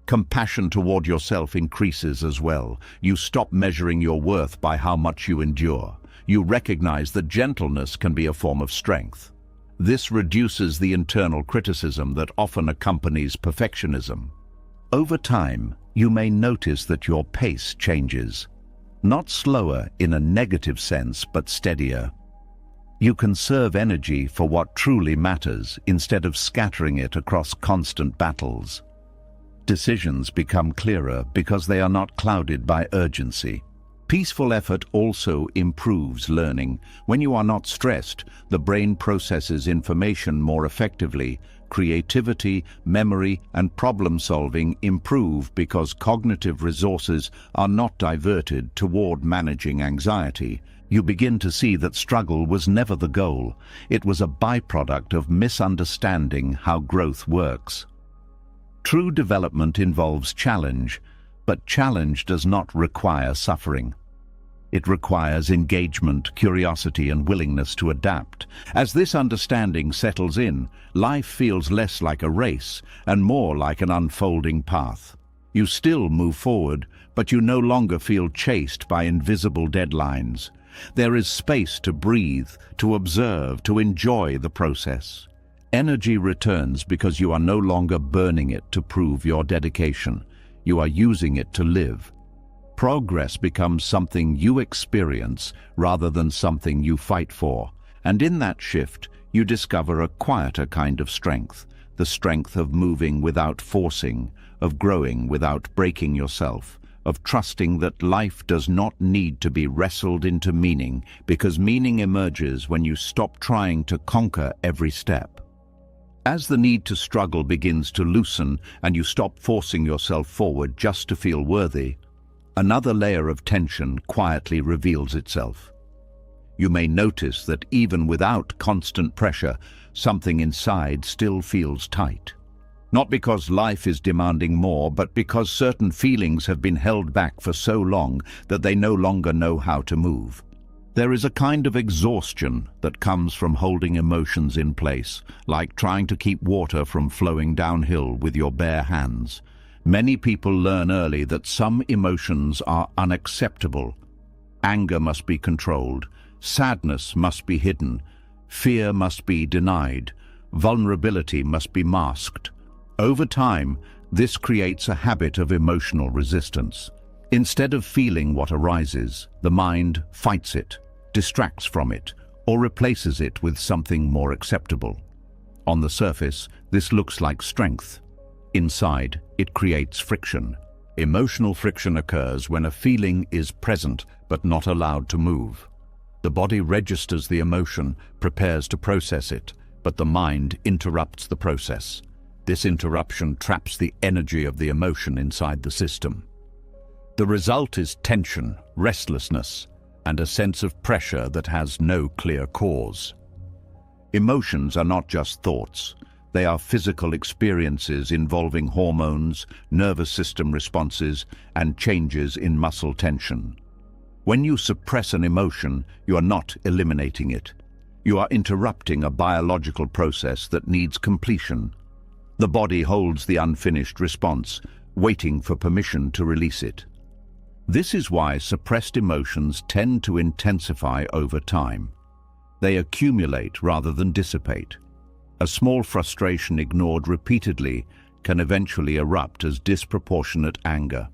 Speaker 1: Compassion toward yourself increases as well. You stop measuring your worth by how much you endure. You recognize that gentleness can be a form of strength. This reduces the internal criticism that often accompanies perfectionism. Over time, you may notice that your pace changes. Not slower in a negative sense, but steadier. You conserve energy for what truly matters instead of scattering it across constant battles. Decisions become clearer because they are not clouded by urgency. Peaceful effort also improves learning. When you are not stressed, the brain processes information more effectively. Creativity, memory, and problem-solving improve because cognitive resources are not diverted toward managing anxiety. You begin to see that struggle was never the goal. It was a byproduct of misunderstanding how growth works. True development involves challenge, but challenge does not require suffering. It requires engagement, curiosity, and willingness to adapt. As this understanding settles in, life feels less like a race and more like an unfolding path. You still move forward, but you no longer feel chased by invisible deadlines. There is space to breathe, to observe, to enjoy the process. Energy returns because you are no longer burning it to prove your dedication. You are using it to live. Progress becomes something you experience rather than something you fight for. And in that shift, you discover a quieter kind of strength, the strength of moving without forcing, of growing without breaking yourself, of trusting that life does not need to be wrestled into meaning, because meaning emerges when you stop trying to conquer every step. As the need to struggle begins to loosen and you stop forcing yourself forward just to feel worthy, another layer of tension quietly reveals itself. You may notice that even without constant pressure, something inside still feels tight. Not because life is demanding more, but because certain feelings have been held back for so long that they no longer know how to move. There is a kind of exhaustion that comes from holding emotions in place, like trying to keep water from flowing downhill with your bare hands. Many people learn early that some emotions are unacceptable. Anger must be controlled, sadness must be hidden, fear must be denied, vulnerability must be masked. Over time, this creates a habit of emotional resistance. Instead of feeling what arises, the mind fights it, distracts from it, or replaces it with something more acceptable. On the surface, this looks like strength. Inside, it creates friction. Emotional friction occurs when a feeling is present but not allowed to move. The body registers the emotion, prepares to process it, but the mind interrupts the process. This interruption traps the energy of the emotion inside the system. The result is tension, restlessness, and a sense of pressure that has no clear cause. Emotions are not just thoughts. They are physical experiences involving hormones, nervous system responses, and changes in muscle tension. When you suppress an emotion, you are not eliminating it. You are interrupting a biological process that needs completion. The body holds the unfinished response, waiting for permission to release it. This is why suppressed emotions tend to intensify over time. They accumulate rather than dissipate. A small frustration ignored repeatedly can eventually erupt as disproportionate anger.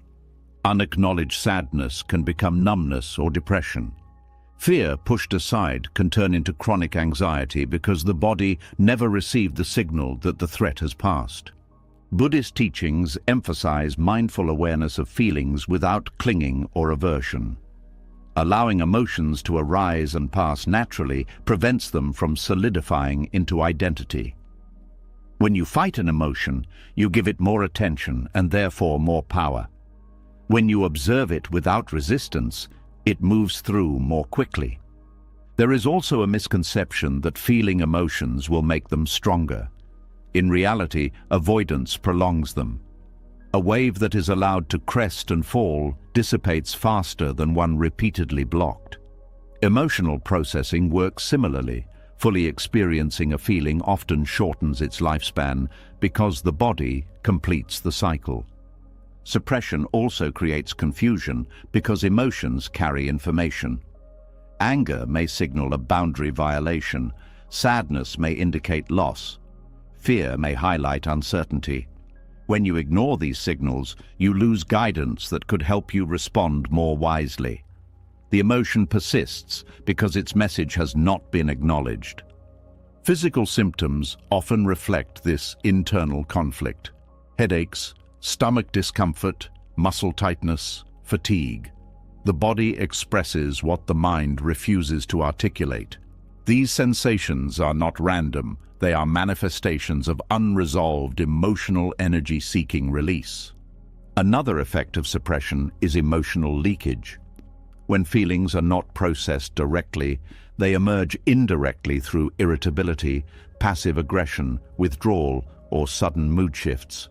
Speaker 1: Unacknowledged sadness can become numbness or depression. Fear pushed aside can turn into chronic anxiety because the body never received the signal that the threat has passed. Buddhist teachings emphasize mindful awareness of feelings without clinging or aversion. Allowing emotions to arise and pass naturally prevents them from solidifying into identity. When you fight an emotion, you give it more attention and therefore more power. When you observe it without resistance, it moves through more quickly. There is also a misconception that feeling emotions will make them stronger. In reality, avoidance prolongs them. A wave that is allowed to crest and fall dissipates faster than one repeatedly blocked. Emotional processing works similarly. Fully experiencing a feeling often shortens its lifespan because the body completes the cycle. Suppression also creates confusion because emotions carry information. Anger may signal a boundary violation. Sadness may indicate loss. Fear may highlight uncertainty. When you ignore these signals, you lose guidance that could help you respond more wisely. The emotion persists because its message has not been acknowledged. Physical symptoms often reflect this internal conflict. Headaches, stomach discomfort, muscle tightness, fatigue. The body expresses what the mind refuses to articulate. These sensations are not random. They are manifestations of unresolved emotional energy seeking release. Another effect of suppression is emotional leakage. When feelings are not processed directly, they emerge indirectly through irritability, passive aggression, withdrawal, or sudden mood shifts.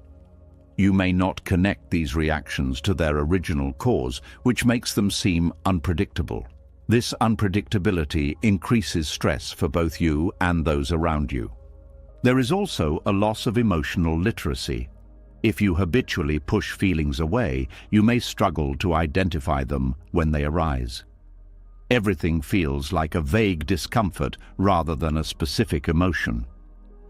Speaker 1: You may not connect these reactions to their original cause, which makes them seem unpredictable. This unpredictability increases stress for both you and those around you. There is also a loss of emotional literacy. If you habitually push feelings away, you may struggle to identify them when they arise. Everything feels like a vague discomfort rather than a specific emotion.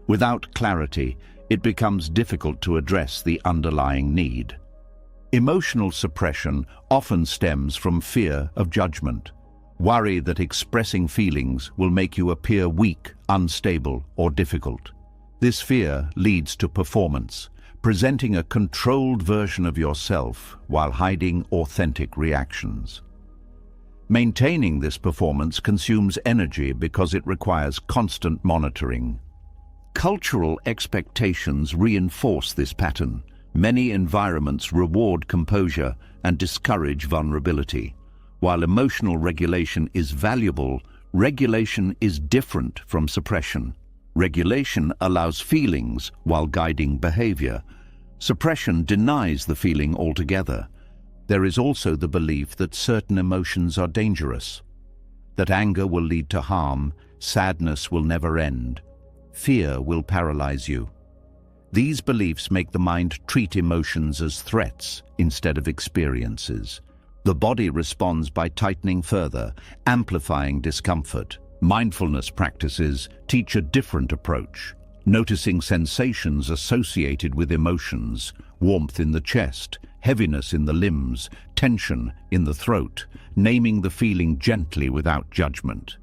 Speaker 1: Without clarity, it becomes difficult to address the underlying need. Emotional suppression often stems from fear of judgment. Worry that expressing feelings will make you appear weak, unstable, or difficult. This fear leads to performance, presenting a controlled version of yourself while hiding authentic reactions. Maintaining this performance consumes energy because it requires constant monitoring. Cultural expectations reinforce this pattern. Many environments reward composure and discourage vulnerability. While emotional regulation is valuable, regulation is different from suppression. Regulation allows feelings while guiding behavior. Suppression denies the feeling altogether. There is also the belief that certain emotions are dangerous, that anger will lead to harm, sadness will never end, fear will paralyze you. These beliefs make the mind treat emotions as threats instead of experiences. The body responds by tightening further, amplifying discomfort. Mindfulness practices teach a different approach, noticing sensations associated with emotions, warmth in the chest, heaviness in the limbs, tension in the throat, naming the feeling gently without judgment.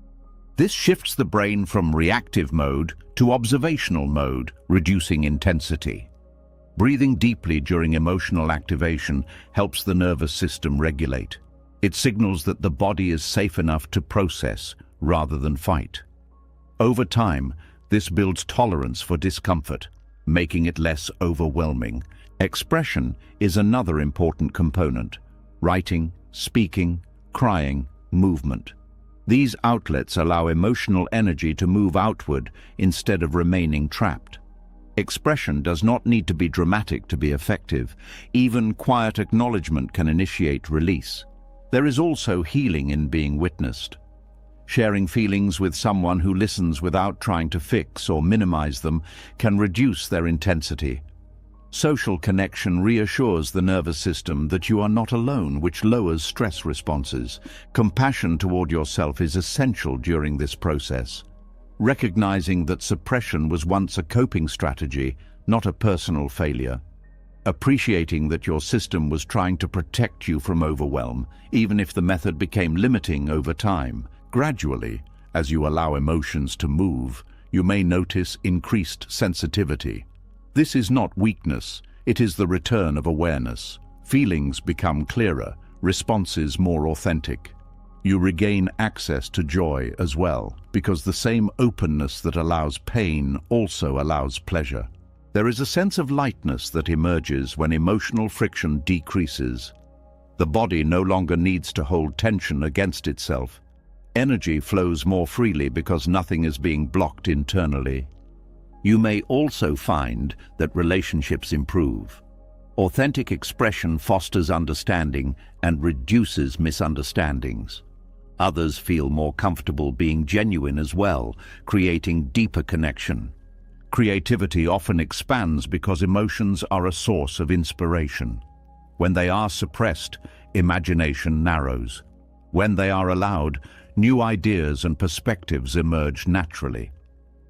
Speaker 1: This shifts the brain from reactive mode to observational mode, reducing intensity. Breathing deeply during emotional activation helps the nervous system regulate. It signals that the body is safe enough to process rather than fight. Over time, this builds tolerance for discomfort, making it less overwhelming. Expression is another important component. Writing, speaking, crying, movement. These outlets allow emotional energy to move outward instead of remaining trapped. Expression does not need to be dramatic to be effective. Even quiet acknowledgement can initiate release. There is also healing in being witnessed. Sharing feelings with someone who listens without trying to fix or minimize them can reduce their intensity. Social connection reassures the nervous system that you are not alone, which lowers stress responses. Compassion toward yourself is essential during this process. Recognizing that suppression was once a coping strategy not a personal failure. Appreciating that your system was trying to protect you from overwhelm, even if the method became limiting over time. Gradually, as you allow emotions to move, you may notice increased sensitivity. This is not weakness, it is the return of awareness. Feelings become clearer, responses more authentic. You regain access to joy as well, because the same openness that allows pain also allows pleasure. There is a sense of lightness that emerges when emotional friction decreases. The body no longer needs to hold tension against itself. Energy flows more freely because nothing is being blocked internally. You may also find that relationships improve. Authentic expression fosters understanding and reduces misunderstandings. Others feel more comfortable being genuine as well, creating deeper connection. Creativity often expands because emotions are a source of inspiration. When they are suppressed, imagination narrows. When they are allowed, new ideas and perspectives emerge naturally.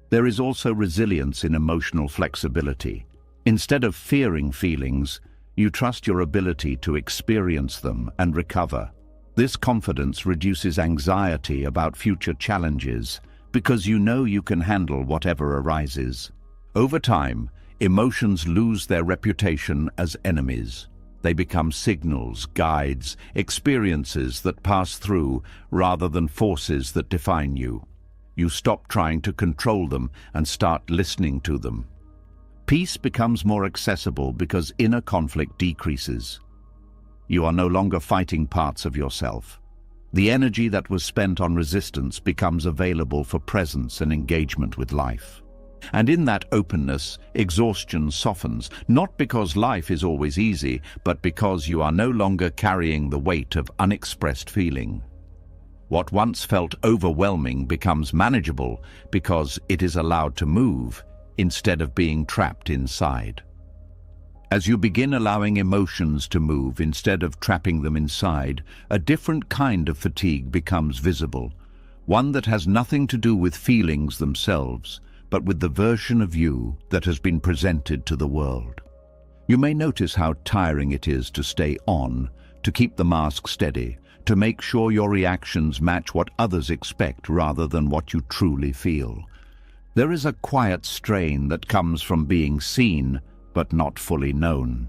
Speaker 1: There is also resilience in emotional flexibility. Instead of fearing feelings, you trust your ability to experience them and recover. This confidence reduces anxiety about future challenges because you know you can handle whatever arises. Over time, emotions lose their reputation as enemies. They become signals, guides, experiences that pass through rather than forces that define you. You stop trying to control them and start listening to them. Peace becomes more accessible because inner conflict decreases. You are no longer fighting parts of yourself. The energy that was spent on resistance becomes available for presence and engagement with life. And in that openness, exhaustion softens, not because life is always easy, but because you are no longer carrying the weight of unexpressed feeling. What once felt overwhelming becomes manageable because it is allowed to move instead of being trapped inside. As you begin allowing emotions to move instead of trapping them inside, a different kind of fatigue becomes visible, one that has nothing to do with feelings themselves, but with the version of you that has been presented to the world. You may notice how tiring it is to stay on, to keep the mask steady, to make sure your reactions match what others expect rather than what you truly feel. There is a quiet strain that comes from being seen, but not fully known.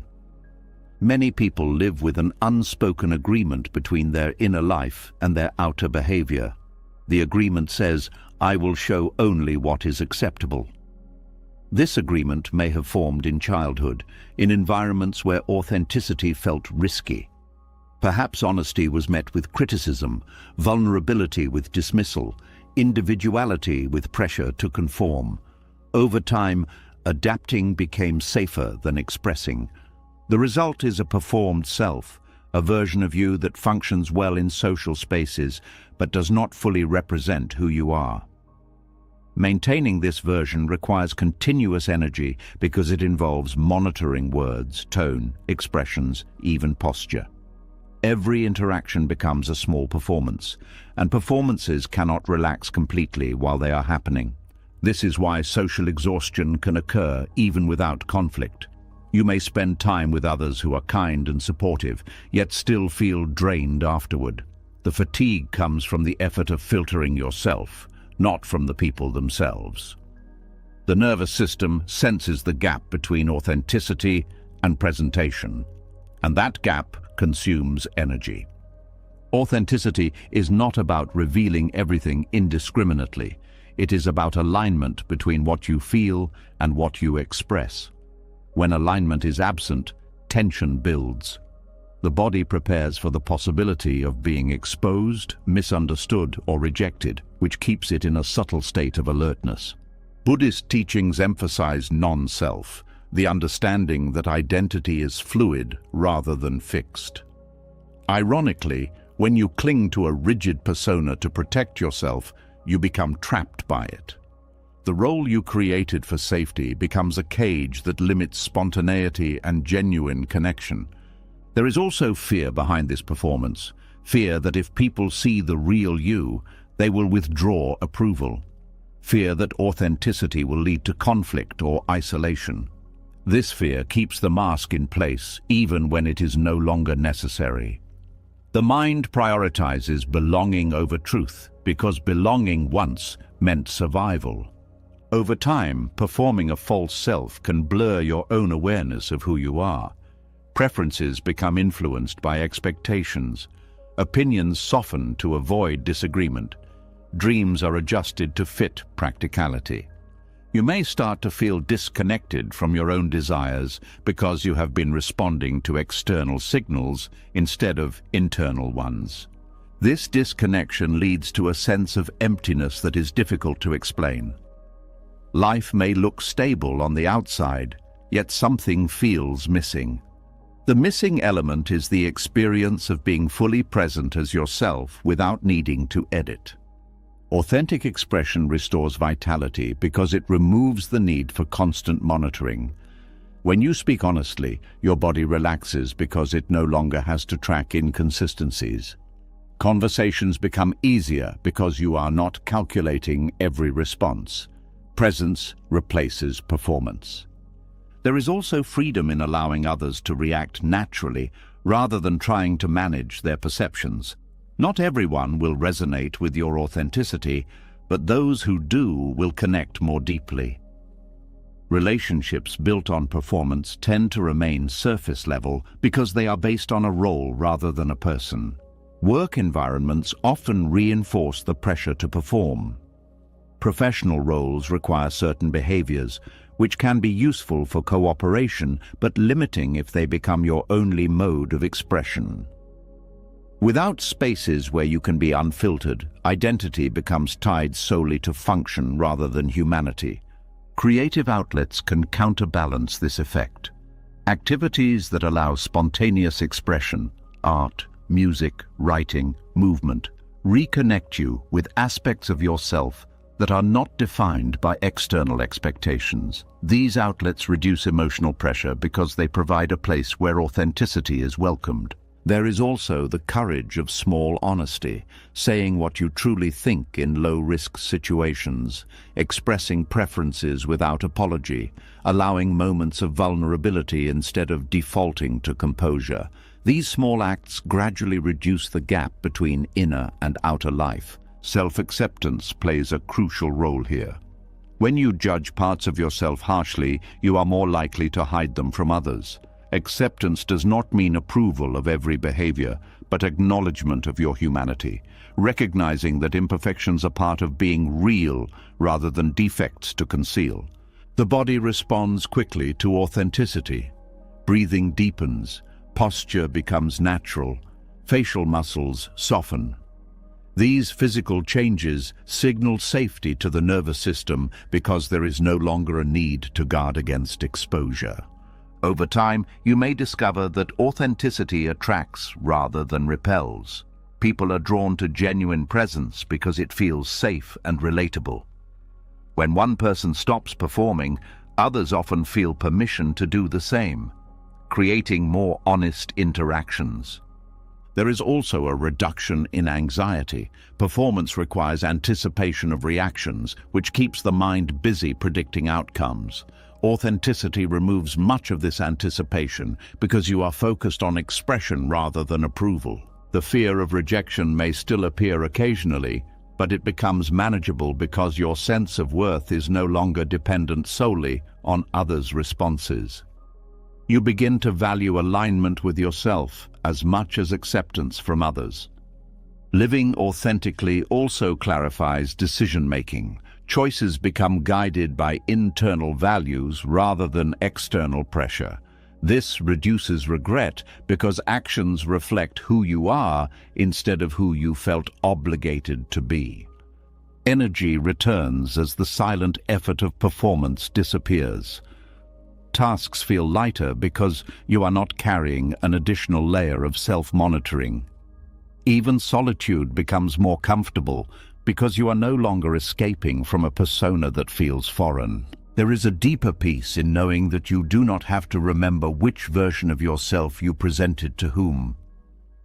Speaker 1: Many people live with an unspoken agreement between their inner life and their outer behavior. The agreement says, "I will show only what is acceptable." This agreement may have formed in childhood, in environments where authenticity felt risky. Perhaps honesty was met with criticism, vulnerability with dismissal, individuality with pressure to conform. Over time, adapting became safer than expressing. The result is a performed self, a version of you that functions well in social spaces but does not fully represent who you are. Maintaining this version requires continuous energy because it involves monitoring words, tone, expressions, even posture. Every interaction becomes a small performance, and performances cannot relax completely while they are happening. This is why social exhaustion can occur even without conflict. You may spend time with others who are kind and supportive, yet still feel drained afterward. The fatigue comes from the effort of filtering yourself, not from the people themselves. The nervous system senses the gap between authenticity and presentation, and that gap consumes energy. Authenticity is not about revealing everything indiscriminately. It is about alignment between what you feel and what you express. When alignment is absent, tension builds. The body prepares for the possibility of being exposed, misunderstood, or rejected, which keeps it in a subtle state of alertness. Buddhist teachings emphasize non-self, the understanding that identity is fluid rather than fixed. Ironically, when you cling to a rigid persona to protect yourself, you become trapped by it. The role you created for safety becomes a cage that limits spontaneity and genuine connection. There is also fear behind this performance, fear that if people see the real you, they will withdraw approval, fear that authenticity will lead to conflict or isolation. This fear keeps the mask in place even when it is no longer necessary. The mind prioritizes belonging over truth because belonging once meant survival. Over time, performing a false self can blur your own awareness of who you are. Preferences become influenced by expectations. Opinions soften to avoid disagreement. Dreams are adjusted to fit practicality. You may start to feel disconnected from your own desires because you have been responding to external signals instead of internal ones. This disconnection leads to a sense of emptiness that is difficult to explain. Life may look stable on the outside, yet something feels missing. The missing element is the experience of being fully present as yourself without needing to edit. Authentic expression restores vitality because it removes the need for constant monitoring. When you speak honestly, your body relaxes because it no longer has to track inconsistencies. Conversations become easier because you are not calculating every response. Presence replaces performance. There is also freedom in allowing others to react naturally rather than trying to manage their perceptions. Not everyone will resonate with your authenticity, but those who do will connect more deeply. Relationships built on performance tend to remain surface level because they are based on a role rather than a person. Work environments often reinforce the pressure to perform. Professional roles require certain behaviors, which can be useful for cooperation, but limiting if they become your only mode of expression. Without spaces where you can be unfiltered, identity becomes tied solely to function rather than humanity. Creative outlets can counterbalance this effect. Activities that allow spontaneous expression, art, music, writing, movement, reconnect you with aspects of yourself that are not defined by external expectations. These outlets reduce emotional pressure because they provide a place where authenticity is welcomed. There is also the courage of small honesty, saying what you truly think in low-risk situations, expressing preferences without apology, allowing moments of vulnerability instead of defaulting to composure. These small acts gradually reduce the gap between inner and outer life. Self-acceptance plays a crucial role here. When you judge parts of yourself harshly, you are more likely to hide them from others. Acceptance does not mean approval of every behavior, but acknowledgement of your humanity, recognizing that imperfections are part of being real rather than defects to conceal. The body responds quickly to authenticity. Breathing deepens, posture becomes natural, facial muscles soften. These physical changes signal safety to the nervous system because there is no longer a need to guard against exposure. Over time, you may discover that authenticity attracts rather than repels. People are drawn to genuine presence because it feels safe and relatable. When one person stops performing, others often feel permission to do the same, creating more honest interactions. There is also a reduction in anxiety. Performance requires anticipation of reactions, which keeps the mind busy predicting outcomes. Authenticity removes much of this anticipation because you are focused on expression rather than approval. The fear of rejection may still appear occasionally, but it becomes manageable because your sense of worth is no longer dependent solely on others' responses. You begin to value alignment with yourself as much as acceptance from others. Living authentically also clarifies decision-making. Choices become guided by internal values rather than external pressure. This reduces regret because actions reflect who you are instead of who you felt obligated to be. Energy returns as the silent effort of performance disappears. Tasks feel lighter because you are not carrying an additional layer of self-monitoring. Even solitude becomes more comfortable because you are no longer escaping from a persona that feels foreign. There is a deeper peace in knowing that you do not have to remember which version of yourself you presented to whom.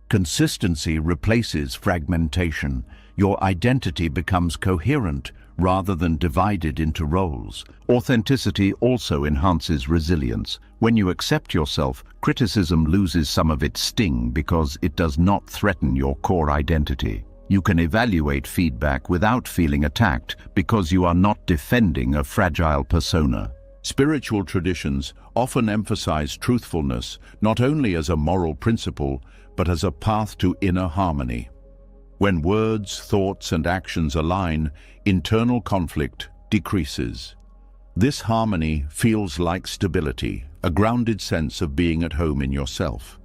Speaker 1: Consistency replaces fragmentation. your identity becomes coherent rather than divided into roles. Authenticity also enhances resilience. When you accept yourself, criticism loses some of its sting because it does not threaten your core identity. You can evaluate feedback without feeling attacked because you are not defending a fragile persona. Spiritual traditions often emphasize truthfulness not only as a moral principle, but as a path to inner harmony. When words, thoughts, and actions align, internal conflict decreases. This harmony feels like stability, a grounded sense of being at home in yourself.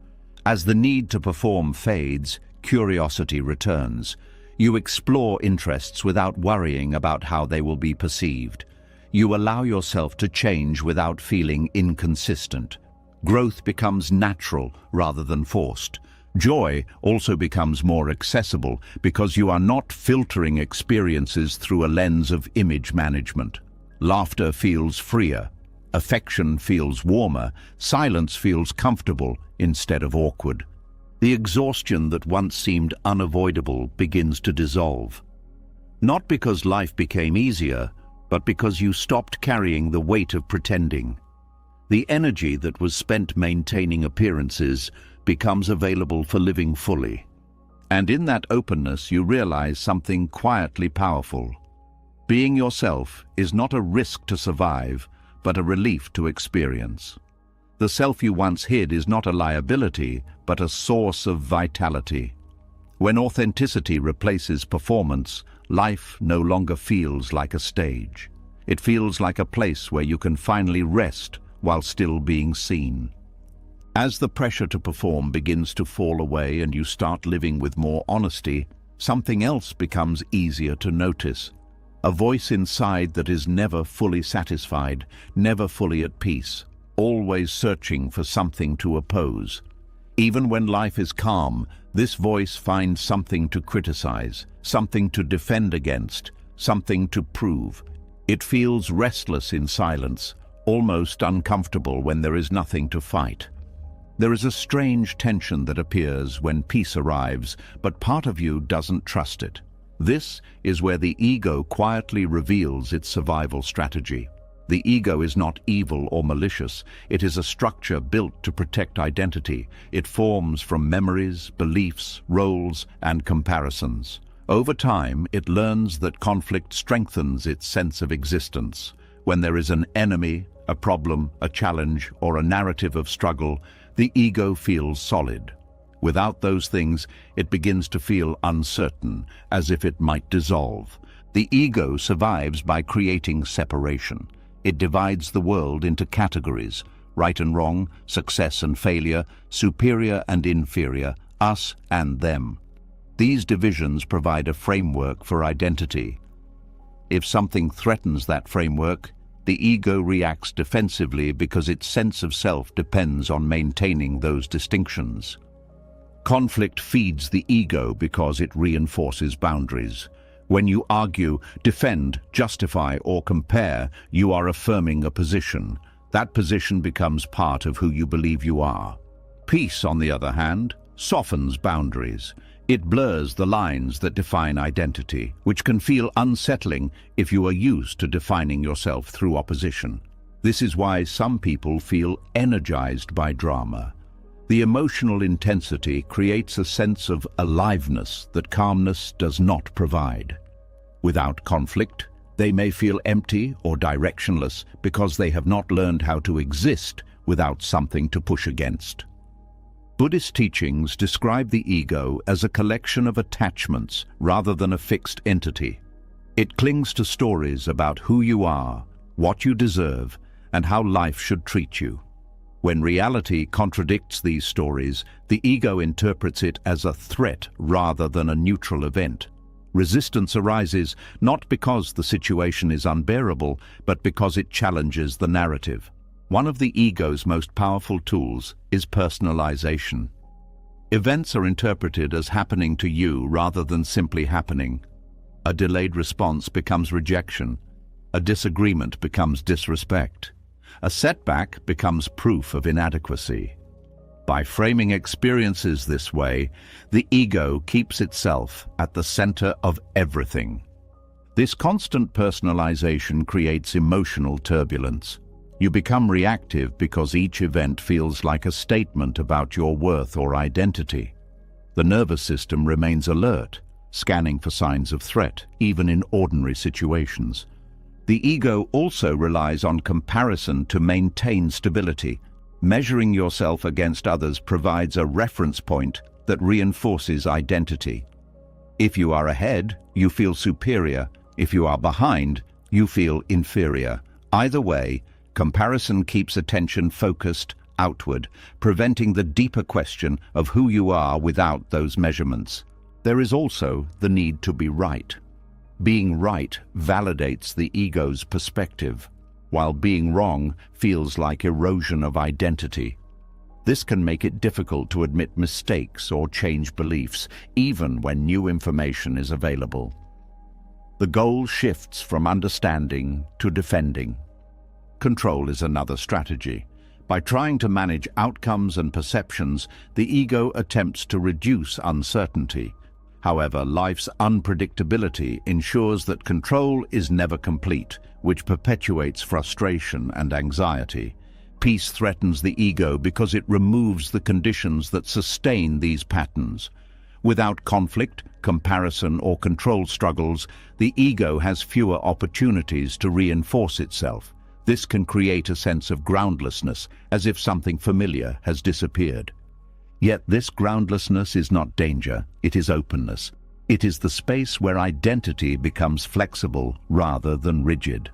Speaker 1: As the need to perform fades, curiosity returns. You explore interests without worrying about how they will be perceived. You allow yourself to change without feeling inconsistent. Growth becomes natural rather than forced. Joy also becomes more accessible because you are not filtering experiences through a lens of image management. Laughter feels freer, affection feels warmer, silence feels comfortable instead of awkward. The exhaustion that once seemed unavoidable begins to dissolve. Not because life became easier, but because you stopped carrying the weight of pretending. The energy that was spent maintaining appearances becomes available for living fully. And in that openness, you realize something quietly powerful. Being yourself is not a risk to survive, but a relief to experience. The self you once hid is not a liability, but a source of vitality. When authenticity replaces performance, life no longer feels like a stage. It feels like a place where you can finally rest while still being seen. As the pressure to perform begins to fall away and you start living with more honesty, something else becomes easier to notice. A voice inside that is never fully satisfied, never fully at peace, always searching for something to oppose. Even when life is calm, this voice finds something to criticize, something to defend against, something to prove. It feels restless in silence, almost uncomfortable when there is nothing to fight. There is a strange tension that appears when peace arrives, but part of you doesn't trust it. This is where the ego quietly reveals its survival strategy. The ego is not evil or malicious. It is a structure built to protect identity. It forms from memories, beliefs, roles, and comparisons. Over time, it learns that conflict strengthens its sense of existence. When there is an enemy, a problem, a challenge, or a narrative of struggle, the ego feels solid. Without those things, it begins to feel uncertain, as if it might dissolve. The ego survives by creating separation. It divides the world into categories: right and wrong, success and failure, superior and inferior, us and them. These divisions provide a framework for identity. If something threatens that framework, the ego reacts defensively because its sense of self depends on maintaining those distinctions. Conflict feeds the ego because it reinforces boundaries. When you argue, defend, justify, or compare, you are affirming a position. That position becomes part of who you believe you are. Peace, on the other hand, softens boundaries. It blurs the lines that define identity, which can feel unsettling if you are used to defining yourself through opposition. This is why some people feel energized by drama. The emotional intensity creates a sense of aliveness that calmness does not provide. Without conflict, they may feel empty or directionless because they have not learned how to exist without something to push against. Buddhist teachings describe the ego as a collection of attachments rather than a fixed entity. It clings to stories about who you are, what you deserve, and how life should treat you. When reality contradicts these stories, the ego interprets it as a threat rather than a neutral event. Resistance arises not because the situation is unbearable, but because it challenges the narrative. One of the ego's most powerful tools is personalization. Events are interpreted as happening to you rather than simply happening. A delayed response becomes rejection. A disagreement becomes disrespect. A setback becomes proof of inadequacy. By framing experiences this way, the ego keeps itself at the center of everything. This constant personalization creates emotional turbulence. You become reactive because each event feels like a statement about your worth or identity. The nervous system remains alert, scanning for signs of threat, even in ordinary situations. The ego also relies on comparison to maintain stability. Measuring yourself against others provides a reference point that reinforces identity. If you are ahead, you feel superior. If you are behind, you feel inferior. Either way, comparison keeps attention focused outward, preventing the deeper question of who you are without those measurements. There is also the need to be right. Being right validates the ego's perspective, while being wrong feels like erosion of identity. This can make it difficult to admit mistakes or change beliefs, even when new information is available. The goal shifts from understanding to defending. Control is another strategy. By trying to manage outcomes and perceptions, the ego attempts to reduce uncertainty. However, life's unpredictability ensures that control is never complete, which perpetuates frustration and anxiety. Peace threatens the ego because it removes the conditions that sustain these patterns. Without conflict, comparison, or control struggles, the ego has fewer opportunities to reinforce itself. This can create a sense of groundlessness, as if something familiar has disappeared. Yet this groundlessness is not danger, it is openness. It is the space where identity becomes flexible rather than rigid.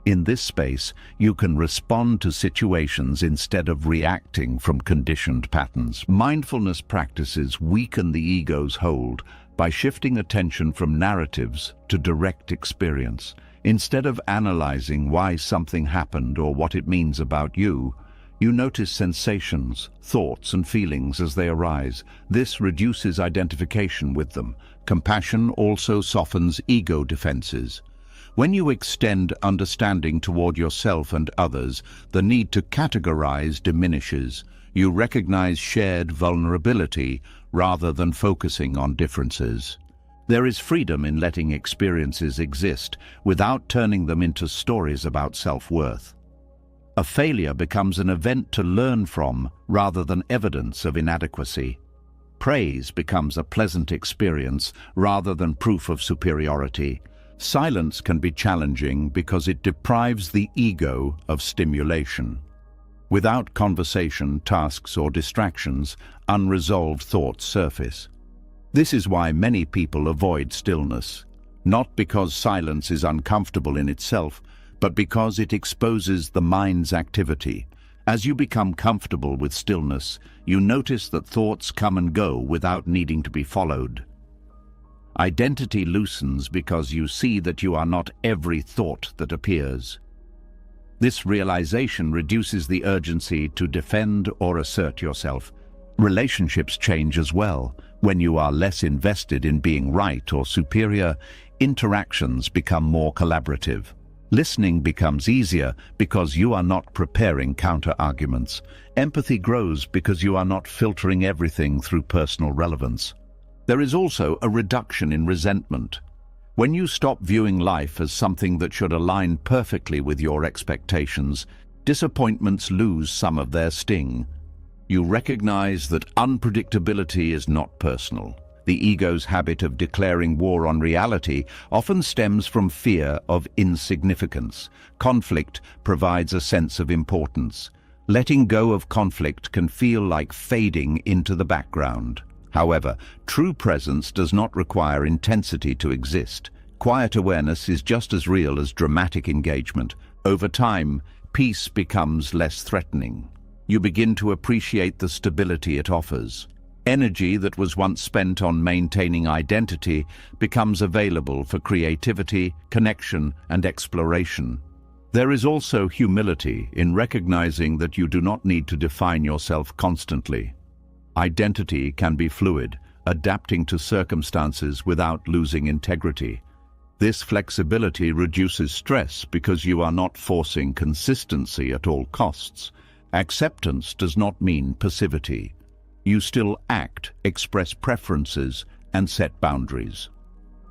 Speaker 1: In this space, you can respond to situations instead of reacting from conditioned patterns. Mindfulness practices weaken the ego's hold by shifting attention from narratives to direct experience. Instead of analyzing why something happened or what it means about you, you notice sensations, thoughts, and feelings as they arise. This reduces identification with them. Compassion also softens ego defenses. When you extend understanding toward yourself and others, the need to categorize diminishes. You recognize shared vulnerability rather than focusing on differences. There is freedom in letting experiences exist without turning them into stories about self-worth. A failure becomes an event to learn from rather than evidence of inadequacy. Praise becomes a pleasant experience rather than proof of superiority. Silence can be challenging because it deprives the ego of stimulation. Without conversation, tasks, or distractions, unresolved thoughts surface. This is why many people avoid stillness, not because silence is uncomfortable in itself, but because it exposes the mind's activity. As you become comfortable with stillness, you notice that thoughts come and go without needing to be followed. Identity loosens because you see that you are not every thought that appears. This realization reduces the urgency to defend or assert yourself. Relationships change as well. When you are less invested in being right or superior, interactions become more collaborative. Listening becomes easier because you are not preparing counter-arguments. Empathy grows because you are not filtering everything through personal relevance. There is also a reduction in resentment. When you stop viewing life as something that should align perfectly with your expectations, disappointments lose some of their sting. You recognize that unpredictability is not personal. The ego's habit of declaring war on reality often stems from fear of insignificance. Conflict provides a sense of importance. Letting go of conflict can feel like fading into the background. However, true presence does not require intensity to exist. Quiet awareness is just as real as dramatic engagement. Over time, peace becomes less threatening. You begin to appreciate the stability it offers. Energy that was once spent on maintaining identity becomes available for creativity, connection, and exploration. There is also humility in recognizing that you do not need to define yourself constantly. Identity can be fluid, adapting to circumstances without losing integrity. This flexibility reduces stress because you are not forcing consistency at all costs. Acceptance does not mean passivity. You still act, express preferences, and set boundaries.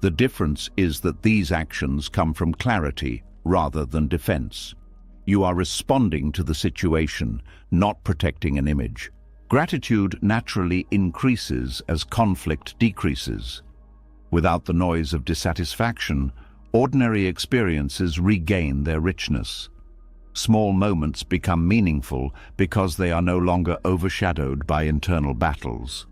Speaker 1: The difference is that these actions come from clarity rather than defense. You are responding to the situation, not protecting an image. Gratitude naturally increases as conflict decreases. Without the noise of dissatisfaction, ordinary experiences regain their richness. Small moments become meaningful because they are no longer overshadowed by internal battles.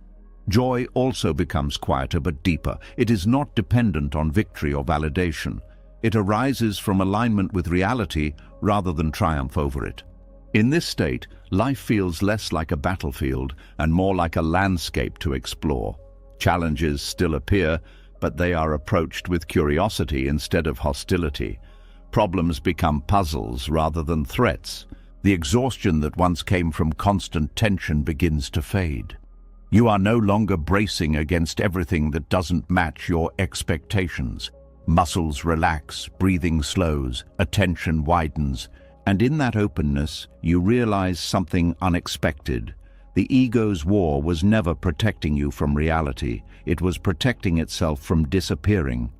Speaker 1: Joy also becomes quieter but deeper. It is not dependent on victory or validation. It arises from alignment with reality rather than triumph over it. In this state, life feels less like a battlefield and more like a landscape to explore. Challenges still appear, but they are approached with curiosity instead of hostility. Problems become puzzles rather than threats. The exhaustion that once came from constant tension begins to fade. You are no longer bracing against everything that doesn't match your expectations. Muscles relax, breathing slows, attention widens, and in that openness, you realize something unexpected. The ego's war was never protecting you from reality. It was protecting itself from disappearing.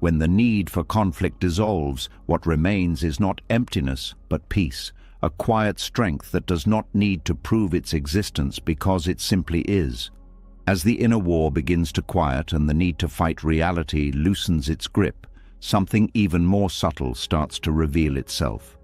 Speaker 1: When the need for conflict dissolves, what remains is not emptiness, but peace, a quiet strength that does not need to prove its existence because it simply is. As the inner war begins to quiet and the need to fight reality loosens its grip, something even more subtle starts to reveal itself.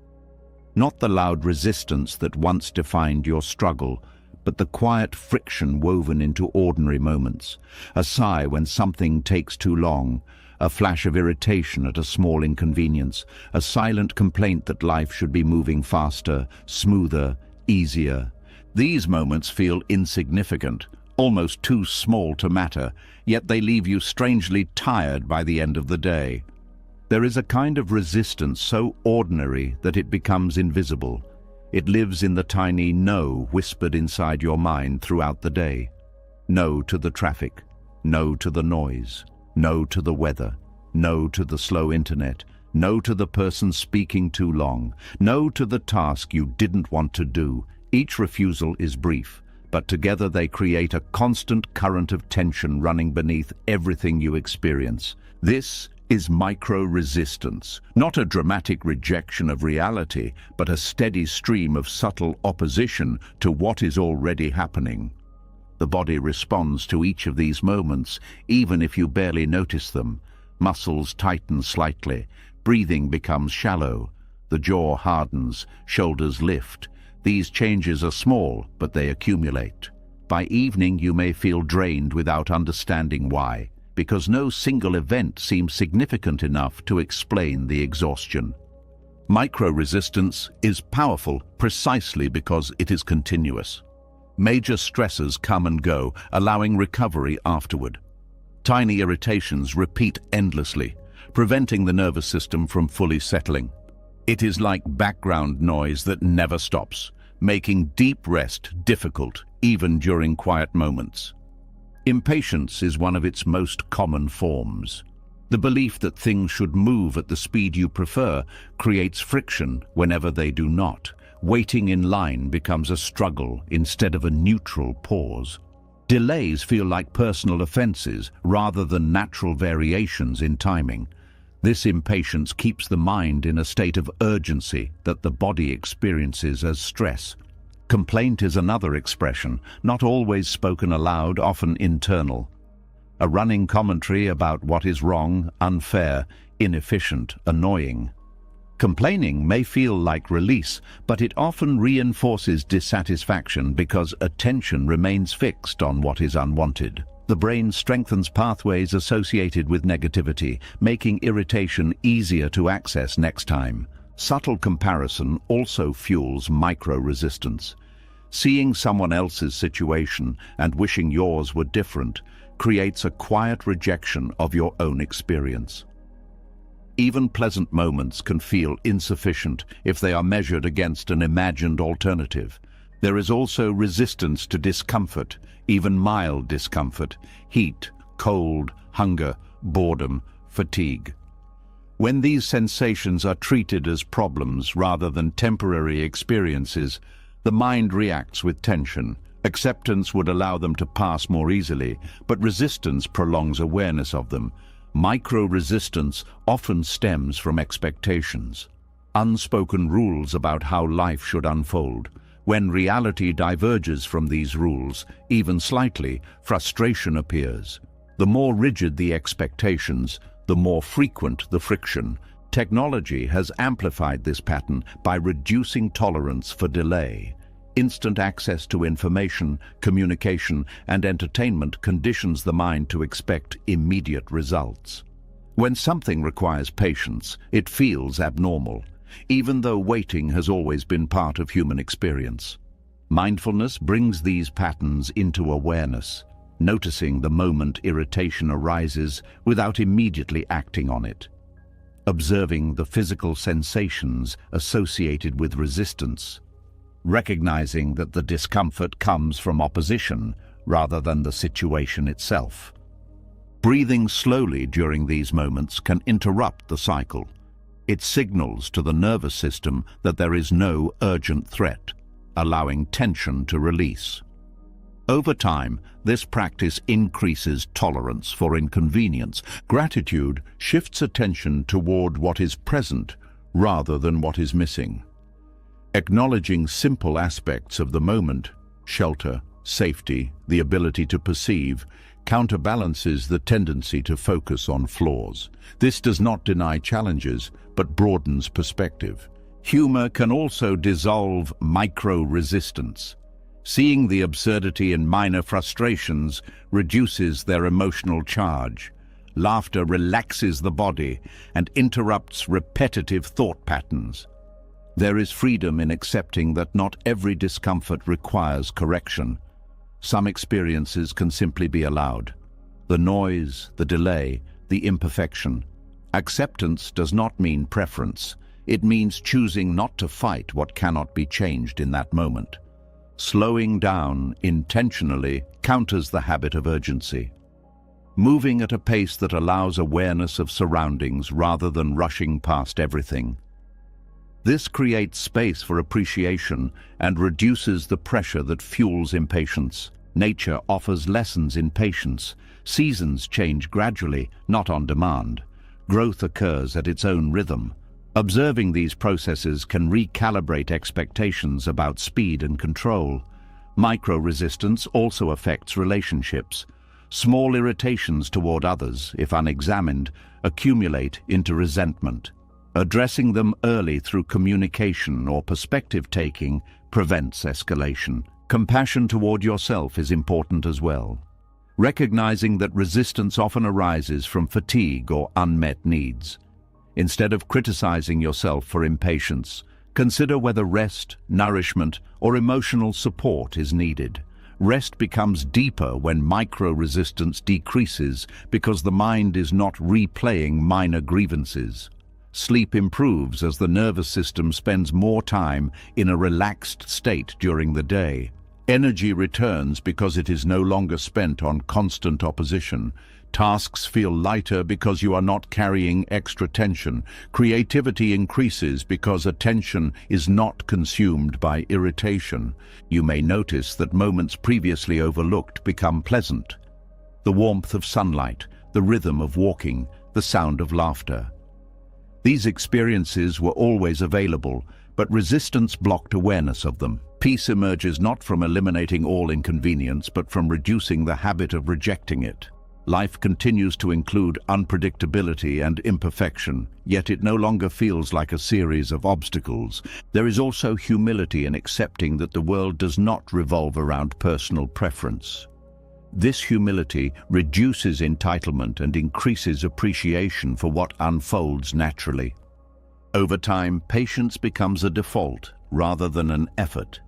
Speaker 1: Not the loud resistance that once defined your struggle, but the quiet friction woven into ordinary moments. A sigh when something takes too long, a flash of irritation at a small inconvenience, a silent complaint that life should be moving faster, smoother, easier. These moments feel insignificant, almost too small to matter, yet they leave you strangely tired by the end of the day. There is a kind of resistance so ordinary that it becomes invisible. It lives in the tiny no whispered inside your mind throughout the day. No to the traffic, no to the noise, no to the weather, no to the slow internet, no to the person speaking too long, no to the task you didn't want to do. Each refusal is brief, but together they create a constant current of tension running beneath everything you experience. This is micro-resistance, not a dramatic rejection of reality, but a steady stream of subtle opposition to what is already happening. The body responds to each of these moments, even if you barely notice them. Muscles tighten slightly, breathing becomes shallow, the jaw hardens, shoulders lift. These changes are small, but they accumulate. By evening, you may feel drained without understanding why, because no single event seems significant enough to explain the exhaustion. Micro-resistance is powerful precisely because it is continuous. Major stressors come and go, allowing recovery afterward. Tiny irritations repeat endlessly, preventing the nervous system from fully settling. It is like background noise that never stops, making deep rest difficult even during quiet moments. Impatience is one of its most common forms. The belief that things should move at the speed you prefer creates friction whenever they do not. Waiting in line becomes a struggle instead of a neutral pause. Delays feel like personal offenses rather than natural variations in timing. This impatience keeps the mind in a state of urgency that the body experiences as stress. Complaint is another expression, not always spoken aloud, often internal. A running commentary about what is wrong, unfair, inefficient, annoying. Complaining may feel like release, but it often reinforces dissatisfaction because attention remains fixed on what is unwanted. The brain strengthens pathways associated with negativity, making irritation easier to access next time. Subtle comparison also fuels micro-resistance. Seeing someone else's situation and wishing yours were different creates a quiet rejection of your own experience. Even pleasant moments can feel insufficient if they are measured against an imagined alternative. There is also resistance to discomfort, even mild discomfort, heat, cold, hunger, boredom, fatigue. When these sensations are treated as problems rather than temporary experiences, the mind reacts with tension, Acceptance would allow them to pass more easily, but resistance prolongs awareness of them. Micro-resistance often stems from expectations, unspoken rules about how life should unfold. When reality diverges from these rules, even slightly, frustration appears. The more rigid the expectations, the more frequent the friction. Technology has amplified this pattern by reducing tolerance for delay. Instant access to information, communication, and entertainment conditions the mind to expect immediate results. When something requires patience, it feels abnormal, even though waiting has always been part of human experience. Mindfulness brings these patterns into awareness, noticing the moment irritation arises without immediately acting on it. Observing the physical sensations associated with resistance, recognizing that the discomfort comes from opposition rather than the situation itself. Breathing slowly during these moments can interrupt the cycle. It signals to the nervous system that there is no urgent threat, allowing tension to release. Over time, this practice increases tolerance for inconvenience. Gratitude shifts attention toward what is present rather than what is missing. Acknowledging simple aspects of the moment, shelter, safety, the ability to perceive, counterbalances the tendency to focus on flaws. This does not deny challenges, but broadens perspective. Humor can also dissolve micro-resistance. Seeing the absurdity in minor frustrations reduces their emotional charge. Laughter relaxes the body and interrupts repetitive thought patterns. There is freedom in accepting that not every discomfort requires correction. Some experiences can simply be allowed. The noise, the delay, the imperfection. Acceptance does not mean preference. It means choosing not to fight what cannot be changed in that moment. Slowing down intentionally counters the habit of urgency. Moving at a pace that allows awareness of surroundings rather than rushing past everything. This creates space for appreciation and reduces the pressure that fuels impatience. Nature offers lessons in patience. Seasons change gradually, not on demand. Growth occurs at its own rhythm. Observing these processes can recalibrate expectations about speed and control. Micro-resistance also affects relationships. Small irritations toward others, if unexamined, accumulate into resentment. Addressing them early through communication or perspective-taking prevents escalation. Compassion toward yourself is important as well. Recognizing that resistance often arises from fatigue or unmet needs. Instead of criticizing yourself for impatience, consider whether rest, nourishment, or emotional support is needed. Rest becomes deeper when micro-resistance decreases because the mind is not replaying minor grievances. Sleep improves as the nervous system spends more time in a relaxed state during the day. Energy returns because it is no longer spent on constant opposition. Tasks feel lighter because you are not carrying extra tension. Creativity increases because attention is not consumed by irritation. You may notice that moments previously overlooked become pleasant. The warmth of sunlight, the rhythm of walking, the sound of laughter. These experiences were always available, but resistance blocked awareness of them. Peace emerges not from eliminating all inconvenience, but from reducing the habit of rejecting it. Life continues to include unpredictability and imperfection, yet it no longer feels like a series of obstacles. There is also humility in accepting that the world does not revolve around personal preference. This humility reduces entitlement and increases appreciation for what unfolds naturally. Over time, patience becomes a default rather than an effort.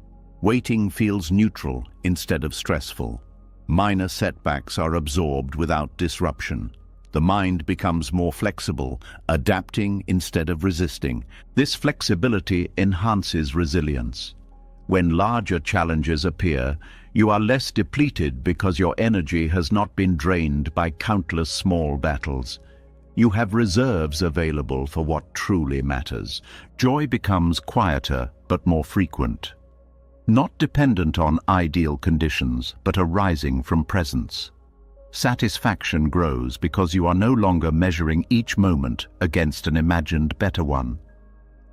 Speaker 1: Waiting feels neutral instead of stressful. Minor setbacks are absorbed without disruption. The mind becomes more flexible, adapting instead of resisting. This flexibility enhances resilience. When larger challenges appear, you are less depleted because your energy has not been drained by countless small battles. You have reserves available for what truly matters. Joy becomes quieter but more frequent. not dependent on ideal conditions, but arising from presence. Satisfaction grows because you are no longer measuring each moment against an imagined better one.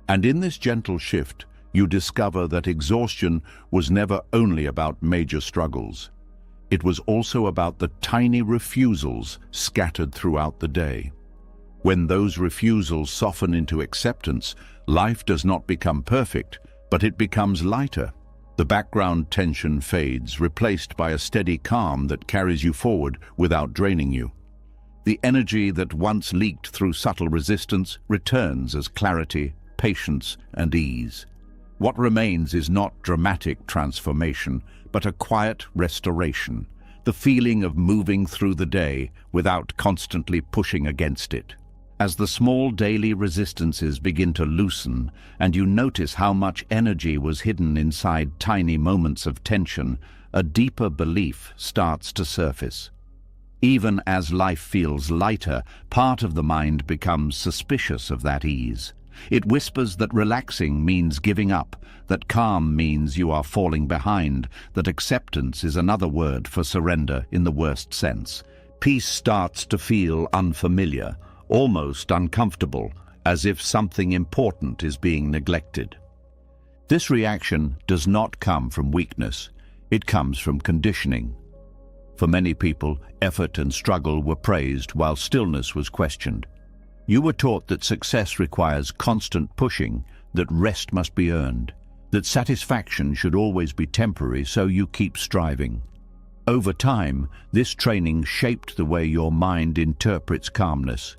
Speaker 1: And in this gentle shift, you discover that exhaustion was never only about major struggles. It was also about the tiny refusals scattered throughout the day. When those refusals soften into acceptance, life does not become perfect, but it becomes lighter. The background tension fades, replaced by a steady calm that carries you forward without draining you. The energy that once leaked through subtle resistance returns as clarity, patience, and ease. What remains is not dramatic transformation, but a quiet restoration, the feeling of moving through the day without constantly pushing against it. As the small daily resistances begin to loosen and you notice how much energy was hidden inside tiny moments of tension, a deeper belief starts to surface. Even as life feels lighter, part of the mind becomes suspicious of that ease. It whispers that relaxing means giving up, that calm means you are falling behind, that acceptance is another word for surrender in the worst sense. Peace starts to feel unfamiliar, almost uncomfortable, as if something important is being neglected. This reaction does not come from weakness, it comes from conditioning. For many people, effort and struggle were praised while stillness was questioned. You were taught that success requires constant pushing, that rest must be earned, that satisfaction should always be temporary, so you keep striving. Over time, this training shaped the way your mind interprets calmness.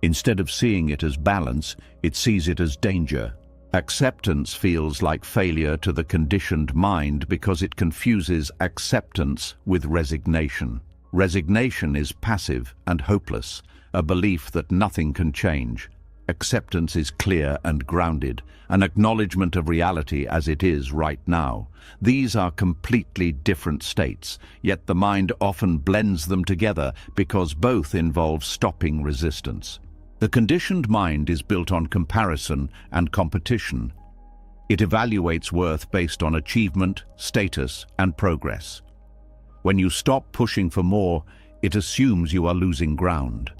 Speaker 1: Instead of seeing it as balance, it sees it as danger. Acceptance feels like failure to the conditioned mind because it confuses acceptance with resignation. Resignation is passive and hopeless, a belief that nothing can change. Acceptance is clear and grounded, an acknowledgement of reality as it is right now. These are completely different states, yet the mind often blends them together because both involve stopping resistance. The conditioned mind is built on comparison and competition. It evaluates worth based on achievement, status, and progress. When you stop pushing for more, it assumes you are losing ground.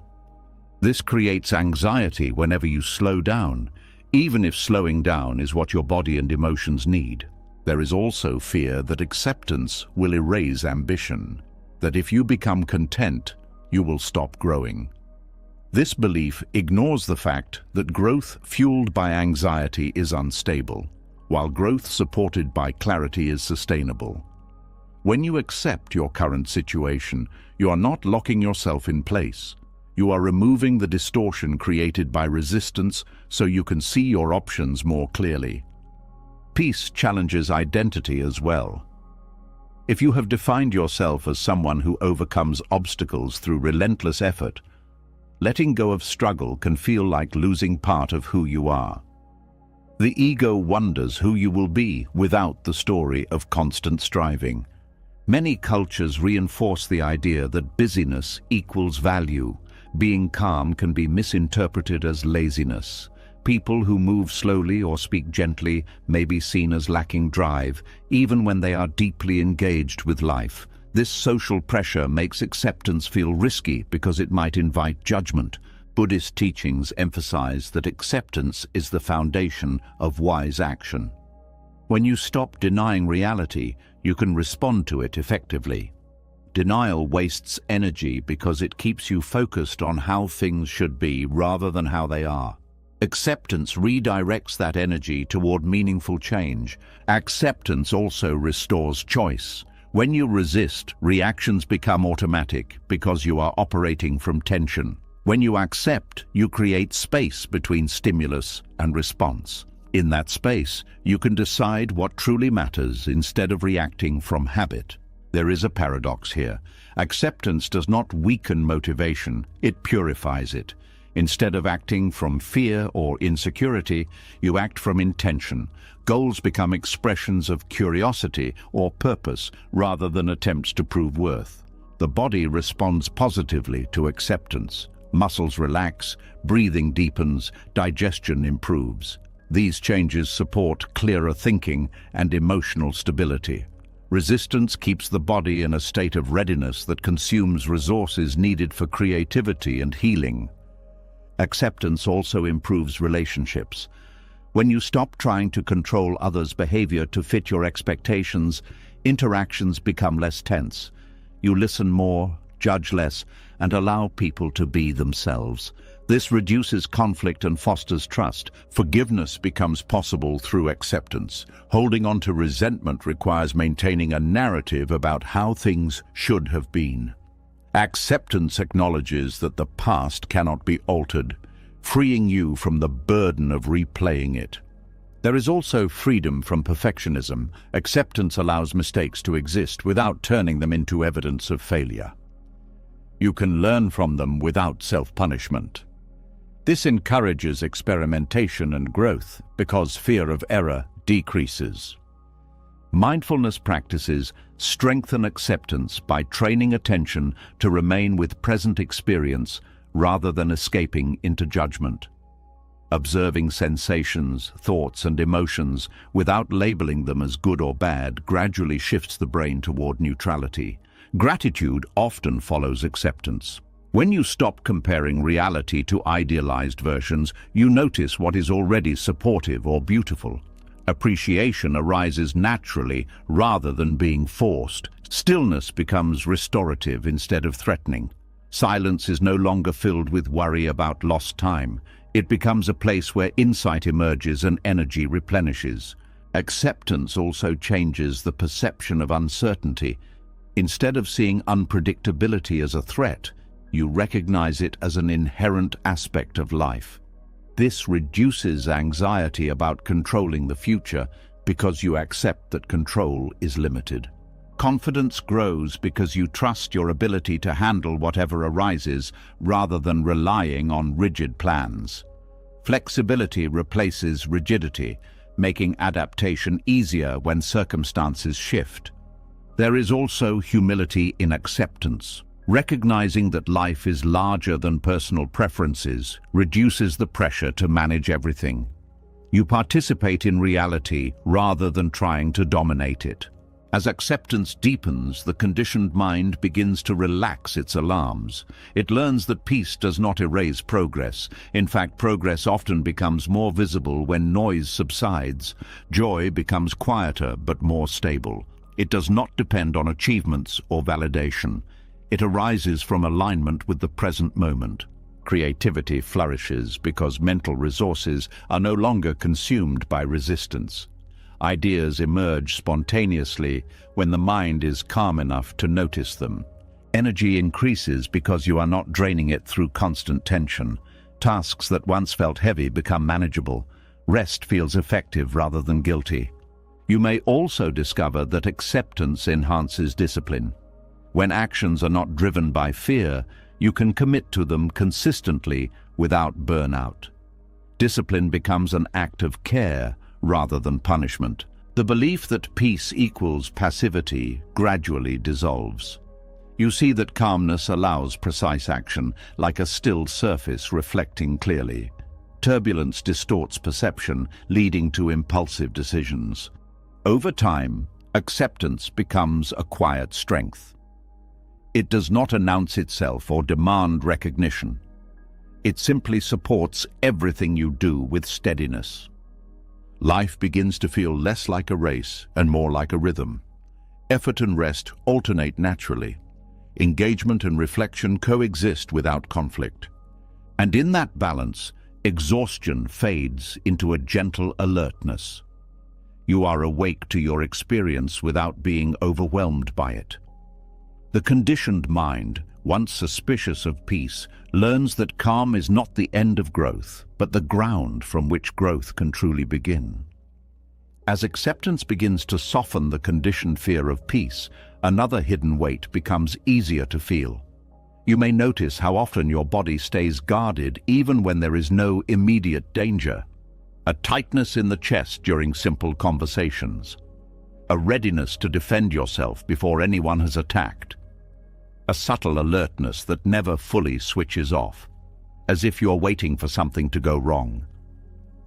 Speaker 1: This creates anxiety whenever you slow down, even if slowing down is what your body and emotions need. There is also fear that acceptance will erase ambition, that if you become content, you will stop growing. This belief ignores the fact that growth fueled by anxiety is unstable, while growth supported by clarity is sustainable. When you accept your current situation, you are not locking yourself in place. You are removing the distortion created by resistance so you can see your options more clearly. Peace challenges identity as well. If you have defined yourself as someone who overcomes obstacles through relentless effort, letting go of struggle can feel like losing part of who you are. The ego wonders who you will be without the story of constant striving. Many cultures reinforce the idea that busyness equals value. Being calm can be misinterpreted as laziness. People who move slowly or speak gently may be seen as lacking drive, even when they are deeply engaged with life. This social pressure makes acceptance feel risky because it might invite judgment. Buddhist teachings emphasize that acceptance is the foundation of wise action. When you stop denying reality, you can respond to it effectively. Denial wastes energy because it keeps you focused on how things should be rather than how they are. Acceptance redirects that energy toward meaningful change. Acceptance also restores choice. When you resist, reactions become automatic because you are operating from tension. When you accept, you create space between stimulus and response. In that space, you can decide what truly matters instead of reacting from habit. There is a paradox here. Acceptance does not weaken motivation, it purifies it. Instead of acting from fear or insecurity, you act from intention. Goals become expressions of curiosity or purpose rather than attempts to prove worth. The body responds positively to acceptance. Muscles relax, breathing deepens, digestion improves. These changes support clearer thinking and emotional stability. Resistance keeps the body in a state of readiness that consumes resources needed for creativity and healing. Acceptance also improves relationships. When you stop trying to control others' behavior to fit your expectations, interactions become less tense. You listen more, judge less, and allow people to be themselves. This reduces conflict and fosters trust. Forgiveness becomes possible through acceptance. Holding on to resentment requires maintaining a narrative about how things should have been. Acceptance acknowledges that the past cannot be altered, freeing you from the burden of replaying it. There is also freedom from perfectionism. Acceptance allows mistakes to exist without turning them into evidence of failure. You can learn from them without self-punishment. This encourages experimentation and growth because fear of error decreases. Mindfulness practices strengthen acceptance by training attention to remain with present experience rather than escaping into judgment. Observing sensations, thoughts, and emotions without labeling them as good or bad gradually shifts the brain toward neutrality. Gratitude often follows acceptance. When you stop comparing reality to idealized versions, you notice what is already supportive or beautiful. Appreciation arises naturally rather than being forced. Stillness becomes restorative instead of threatening. Silence is no longer filled with worry about lost time. It becomes a place where insight emerges and energy replenishes. Acceptance also changes the perception of uncertainty. Instead of seeing unpredictability as a threat, you recognize it as an inherent aspect of life. This reduces anxiety about controlling the future because you accept that control is limited. Confidence grows because you trust your ability to handle whatever arises rather than relying on rigid plans. Flexibility replaces rigidity, making adaptation easier when circumstances shift. There is also humility in acceptance. Recognizing that life is larger than personal preferences reduces the pressure to manage everything. You participate in reality rather than trying to dominate it. As acceptance deepens, the conditioned mind begins to relax its alarms. It learns that peace does not erase progress. In fact, progress often becomes more visible when noise subsides. Joy becomes quieter but more stable. It does not depend on achievements or validation. It arises from alignment with the present moment. Creativity flourishes because mental resources are no longer consumed by resistance. Ideas emerge spontaneously when the mind is calm enough to notice them. Energy increases because you are not draining it through constant tension. Tasks that once felt heavy become manageable. Rest feels effective rather than guilty. You may also discover that acceptance enhances discipline. When actions are not driven by fear, you can commit to them consistently without burnout. Discipline becomes an act of care rather than punishment. The belief that peace equals passivity gradually dissolves. You see that calmness allows precise action, like a still surface reflecting clearly. Turbulence distorts perception, leading to impulsive decisions. Over time, acceptance becomes a quiet strength. It does not announce itself or demand recognition. It simply supports everything you do with steadiness. Life begins to feel less like a race and more like a rhythm. Effort and rest alternate naturally. Engagement and reflection coexist without conflict. And in that balance, exhaustion fades into a gentle alertness. You are awake to your experience without being overwhelmed by it. The conditioned mind, once suspicious of peace, learns that calm is not the end of growth, but the ground from which growth can truly begin. As acceptance begins to soften the conditioned fear of peace, another hidden weight becomes easier to feel. You may notice how often your body stays guarded even when there is no immediate danger. A tightness in the chest during simple conversations. A readiness to defend yourself before anyone has attacked. A subtle alertness that never fully switches off, as if you're waiting for something to go wrong.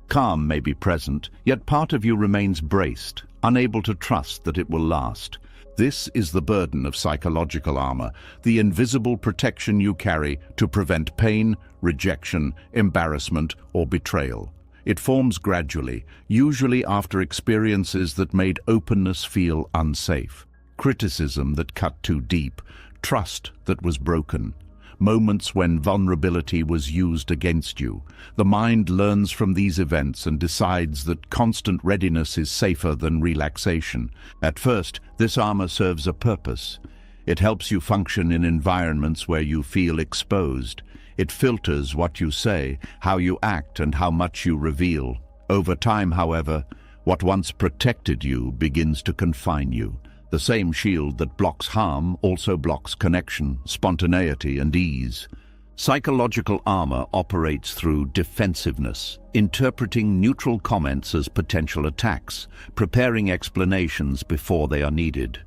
Speaker 1: Calm may be present, yet part of you remains braced, unable to trust that it will last. This is the burden of psychological armor, the invisible protection you carry to prevent pain, rejection, embarrassment, or betrayal. It forms gradually, usually after experiences that made openness feel unsafe, criticism that cut too deep, trust that was broken, moments when vulnerability was used against you. The mind learns from these events and decides that constant readiness is safer than relaxation. At first, this armor serves a purpose. It helps you function in environments where you feel exposed. It filters what you say, how you act, and how much you reveal. Over time, however, what once protected you begins to confine you. The same shield that blocks harm also blocks connection, spontaneity, and ease. Psychological armor operates through defensiveness, interpreting neutral comments as potential attacks, preparing explanations before they are needed,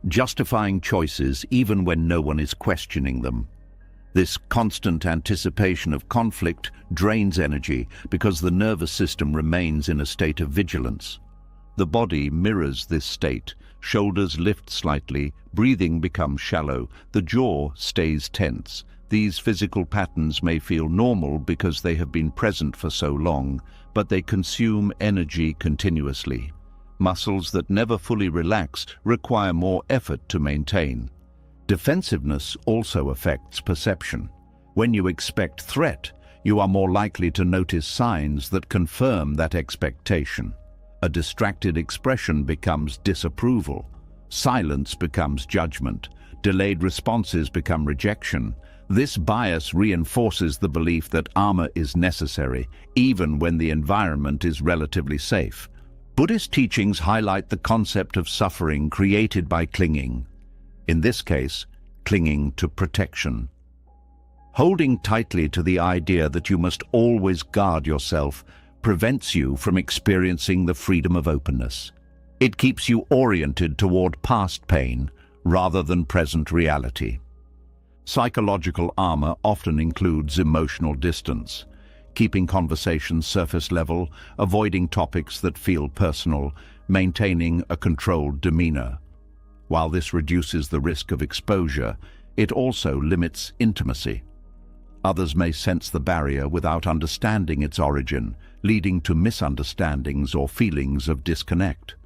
Speaker 1: justifying choices even when no one is questioning them. This constant anticipation of conflict drains energy because the nervous system remains in a state of vigilance. The body mirrors this state. Shoulders lift slightly, breathing becomes shallow, the jaw stays tense. These physical patterns may feel normal because they have been present for so long, but they consume energy continuously. Muscles that never fully relax require more effort to maintain. Defensiveness also affects perception. When you expect threat, you are more likely to notice signs that confirm that expectation. A distracted expression becomes disapproval. Silence becomes judgment. Delayed responses become rejection. This bias reinforces the belief that armor is necessary, even when the environment is relatively safe. Buddhist teachings highlight the concept of suffering created by clinging. In this case, clinging to protection. Holding tightly to the idea that you must always guard yourself prevents you from experiencing the freedom of openness. It keeps you oriented toward past pain rather than present reality. Psychological armor often includes emotional distance, keeping conversations surface level, avoiding topics that feel personal, maintaining a controlled demeanor. While this reduces the risk of exposure, it also limits intimacy. Others may sense the barrier without understanding its origin, leading to misunderstandings or feelings of disconnect.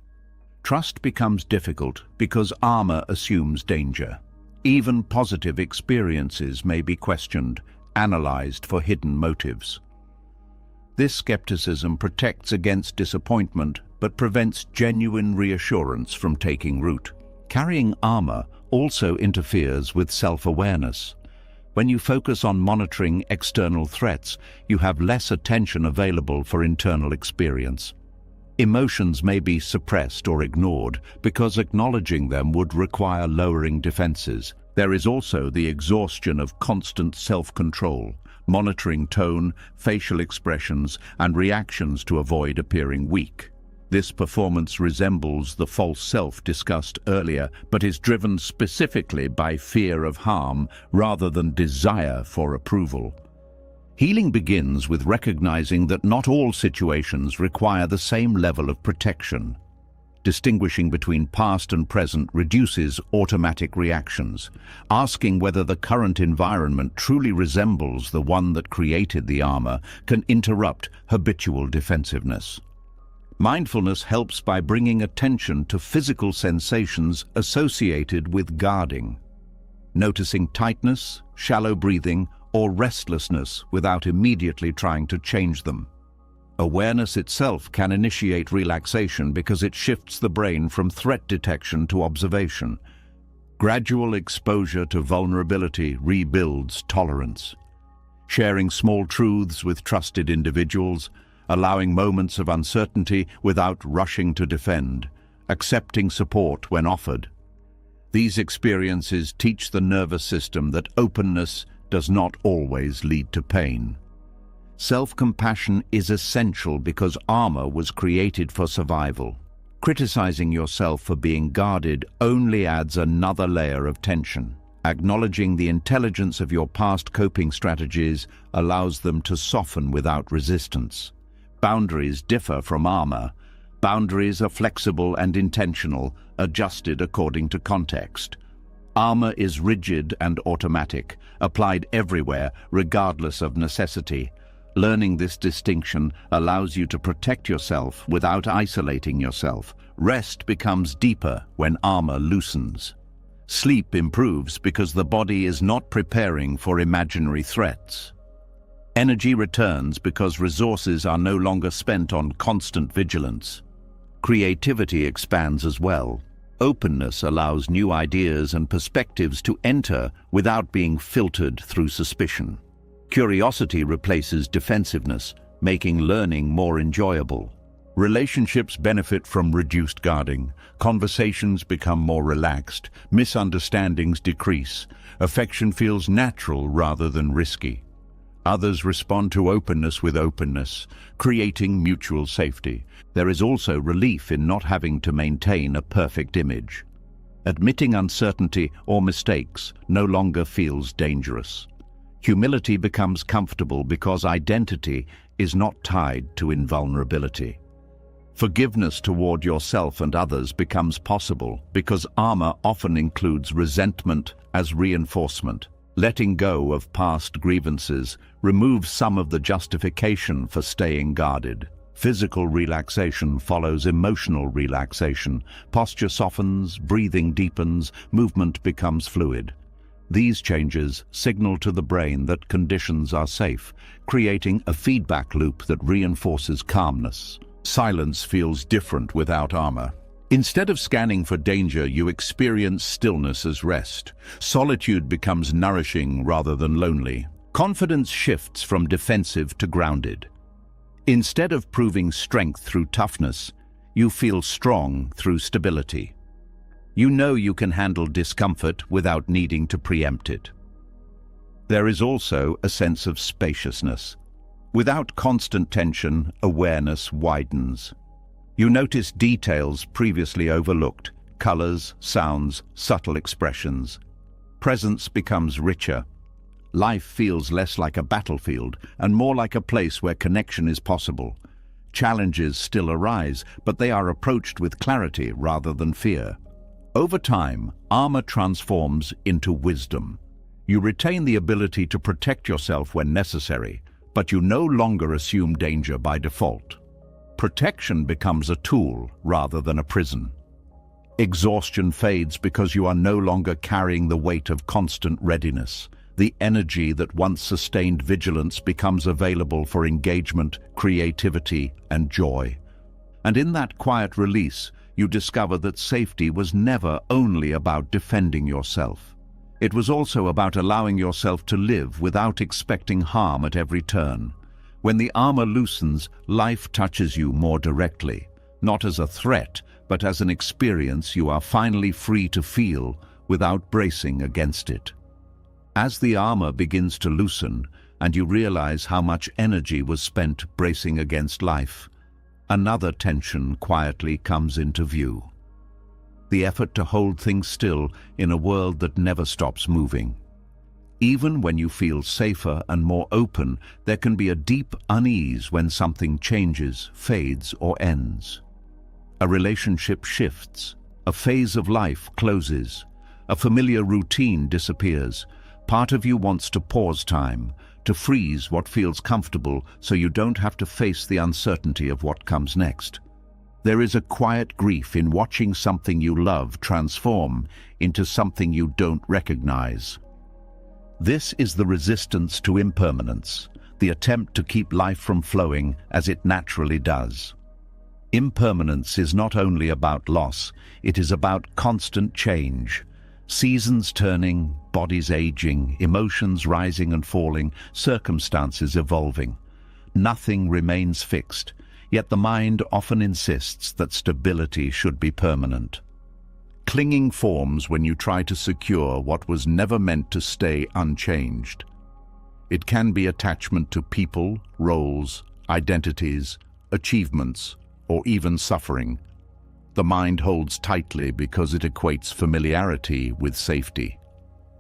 Speaker 1: Trust becomes difficult because armor assumes danger. Even positive experiences may be questioned, analyzed for hidden motives. This skepticism protects against disappointment but prevents genuine reassurance from taking root. Carrying armor also interferes with self-awareness. When you focus on monitoring external threats, you have less attention available for internal experience. Emotions may be suppressed or ignored because acknowledging them would require lowering defenses. There is also the exhaustion of constant self-control, monitoring tone, facial expressions, and reactions to avoid appearing weak. This performance resembles the false self discussed earlier, but is driven specifically by fear of harm rather than desire for approval. Healing begins with recognizing that not all situations require the same level of protection. Distinguishing between past and present reduces automatic reactions. Asking whether the current environment truly resembles the one that created the armor can interrupt habitual defensiveness. Mindfulness helps by bringing attention to physical sensations associated with guarding. Noticing tightness, shallow breathing, or restlessness without immediately trying to change them. Awareness itself can initiate relaxation because it shifts the brain from threat detection to observation. Gradual exposure to vulnerability rebuilds tolerance. Sharing small truths with trusted individuals, allowing moments of uncertainty without rushing to defend, accepting support when offered. These experiences teach the nervous system that openness does not always lead to pain. Self-compassion is essential because armor was created for survival. Criticizing yourself for being guarded only adds another layer of tension. Acknowledging the intelligence of your past coping strategies allows them to soften without resistance. Boundaries differ from armor. Boundaries are flexible and intentional, adjusted according to context. Armor is rigid and automatic, applied everywhere, regardless of necessity. Learning this distinction allows you to protect yourself without isolating yourself. Rest becomes deeper when armor loosens. Sleep improves because the body is not preparing for imaginary threats. Energy returns because resources are no longer spent on constant vigilance. Creativity expands as well. Openness allows new ideas and perspectives to enter without being filtered through suspicion. Curiosity replaces defensiveness, making learning more enjoyable. Relationships benefit from reduced guarding. Conversations become more relaxed. Misunderstandings decrease. Affection feels natural rather than risky. Others respond to openness with openness, creating mutual safety. There is also relief in not having to maintain a perfect image. Admitting uncertainty or mistakes no longer feels dangerous. Humility becomes comfortable because identity is not tied to invulnerability. Forgiveness toward yourself and others becomes possible because armor often includes resentment as reinforcement. Letting go of past grievances removes some of the justification for staying guarded. Physical relaxation follows emotional relaxation. Posture softens, breathing deepens, movement becomes fluid. These changes signal to the brain that conditions are safe, creating a feedback loop that reinforces calmness. Silence feels different without armor. Instead of scanning for danger, you experience stillness as rest. Solitude becomes nourishing rather than lonely. Confidence shifts from defensive to grounded. Instead of proving strength through toughness, you feel strong through stability. You know you can handle discomfort without needing to preempt it. There is also a sense of spaciousness. Without constant tension, awareness widens. You notice details previously overlooked, colors, sounds, subtle expressions. Presence becomes richer. Life feels less like a battlefield and more like a place where connection is possible. Challenges still arise, but they are approached with clarity rather than fear. Over time, armor transforms into wisdom. You retain the ability to protect yourself when necessary, but you no longer assume danger by default. Protection becomes a tool rather than a prison. Exhaustion fades because you are no longer carrying the weight of constant readiness. The energy that once sustained vigilance becomes available for engagement, creativity, and joy. And in that quiet release, you discover that safety was never only about defending yourself. It was also about allowing yourself to live without expecting harm at every turn. When the armor loosens, life touches you more directly, not as a threat, but as an experience you are finally free to feel without bracing against it. As the armor begins to loosen and you realize how much energy was spent bracing against life, another tension quietly comes into view. The effort to hold things still in a world that never stops moving. Even when you feel safer and more open, there can be a deep unease when something changes, fades, or ends. A relationship shifts, a phase of life closes, a familiar routine disappears. Part of you wants to pause time, to freeze what feels comfortable so you don't have to face the uncertainty of what comes next. There is a quiet grief in watching something you love transform into something you don't recognize. This is the resistance to impermanence, the attempt to keep life from flowing as it naturally does. Impermanence is not only about loss, it is about constant change. Seasons turning, bodies aging, emotions rising and falling, circumstances evolving. Nothing remains fixed, yet the mind often insists that stability should be permanent. Clinging forms when you try to secure what was never meant to stay unchanged. It can be attachment to people, roles, identities, achievements, or even suffering. The mind holds tightly because it equates familiarity with safety.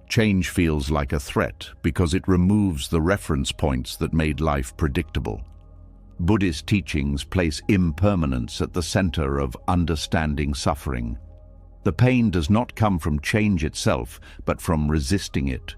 Speaker 1: Change feels like a threat because it removes the reference points that made life predictable. Buddhist teachings place impermanence at the center of understanding suffering. The pain does not come from change itself, but from resisting it.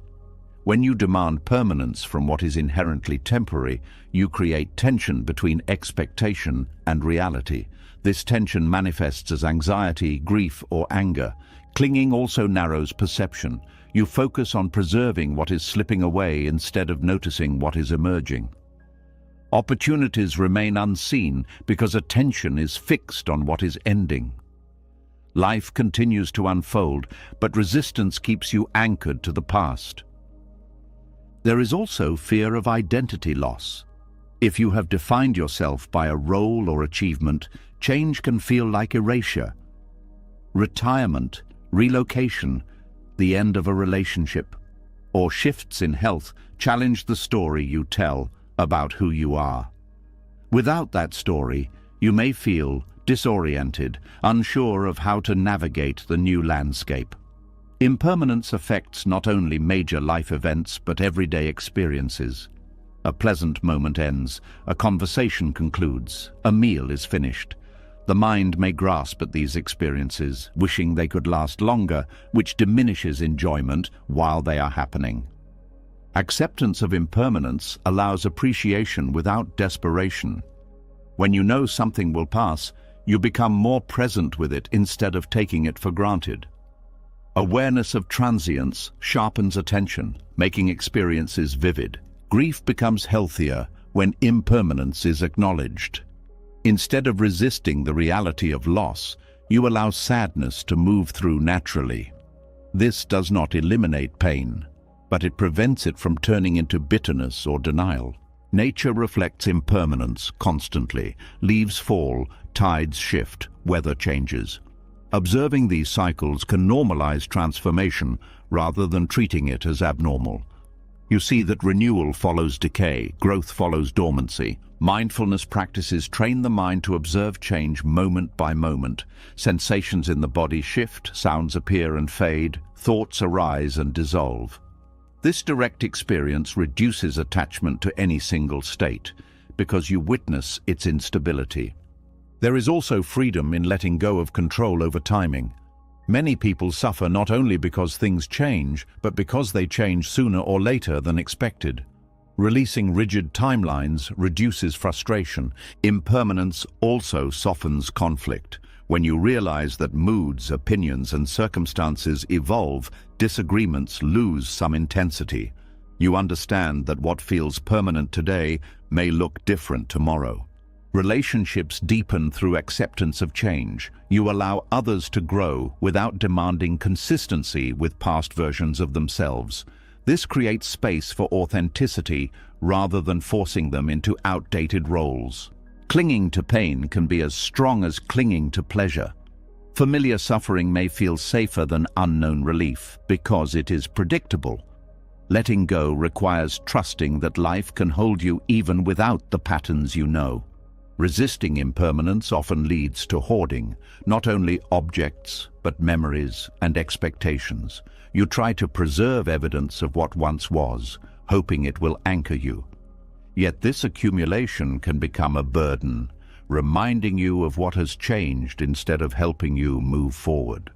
Speaker 1: When you demand permanence from what is inherently temporary, you create tension between expectation and reality. This tension manifests as anxiety, grief, or anger. Clinging also narrows perception. You focus on preserving what is slipping away instead of noticing what is emerging. Opportunities remain unseen because attention is fixed on what is ending. Life continues to unfold, but resistance keeps you anchored to the past. There is also fear of identity loss. If you have defined yourself by a role or achievement, change can feel like erasure. Retirement, relocation, the end of a relationship, or shifts in health challenge the story you tell about who you are. Without that story, you may feel disoriented, unsure of how to navigate the new landscape. Impermanence affects not only major life events but everyday experiences. A pleasant moment ends, a conversation concludes, a meal is finished. The mind may grasp at these experiences, wishing they could last longer, which diminishes enjoyment while they are happening. Acceptance of impermanence allows appreciation without desperation. When you know something will pass, you become more present with it instead of taking it for granted. Awareness of transience sharpens attention, making experiences vivid. Grief becomes healthier when impermanence is acknowledged. Instead of resisting the reality of loss, you allow sadness to move through naturally. This does not eliminate pain, but it prevents it from turning into bitterness or denial. Nature reflects impermanence constantly. Leaves fall, tides shift, weather changes. Observing these cycles can normalize transformation rather than treating it as abnormal. You see that renewal follows decay, growth follows dormancy. Mindfulness practices train the mind to observe change moment by moment. Sensations in the body shift, sounds appear and fade, thoughts arise and dissolve. This direct experience reduces attachment to any single state, because you witness its instability. There is also freedom in letting go of control over timing. Many people suffer not only because things change, but because they change sooner or later than expected. Releasing rigid timelines reduces frustration. Impermanence also softens conflict. When you realize that moods, opinions, and circumstances evolve, disagreements lose some intensity. You understand that what feels permanent today may look different tomorrow. Relationships deepen through acceptance of change. You allow others to grow without demanding consistency with past versions of themselves. This creates space for authenticity rather than forcing them into outdated roles. Clinging to pain can be as strong as clinging to pleasure. Familiar suffering may feel safer than unknown relief because it is predictable. Letting go requires trusting that life can hold you even without the patterns you know. Resisting impermanence often leads to hoarding, not only objects, but memories and expectations. You try to preserve evidence of what once was, hoping it will anchor you. Yet this accumulation can become a burden, reminding you of what has changed instead of helping you move forward.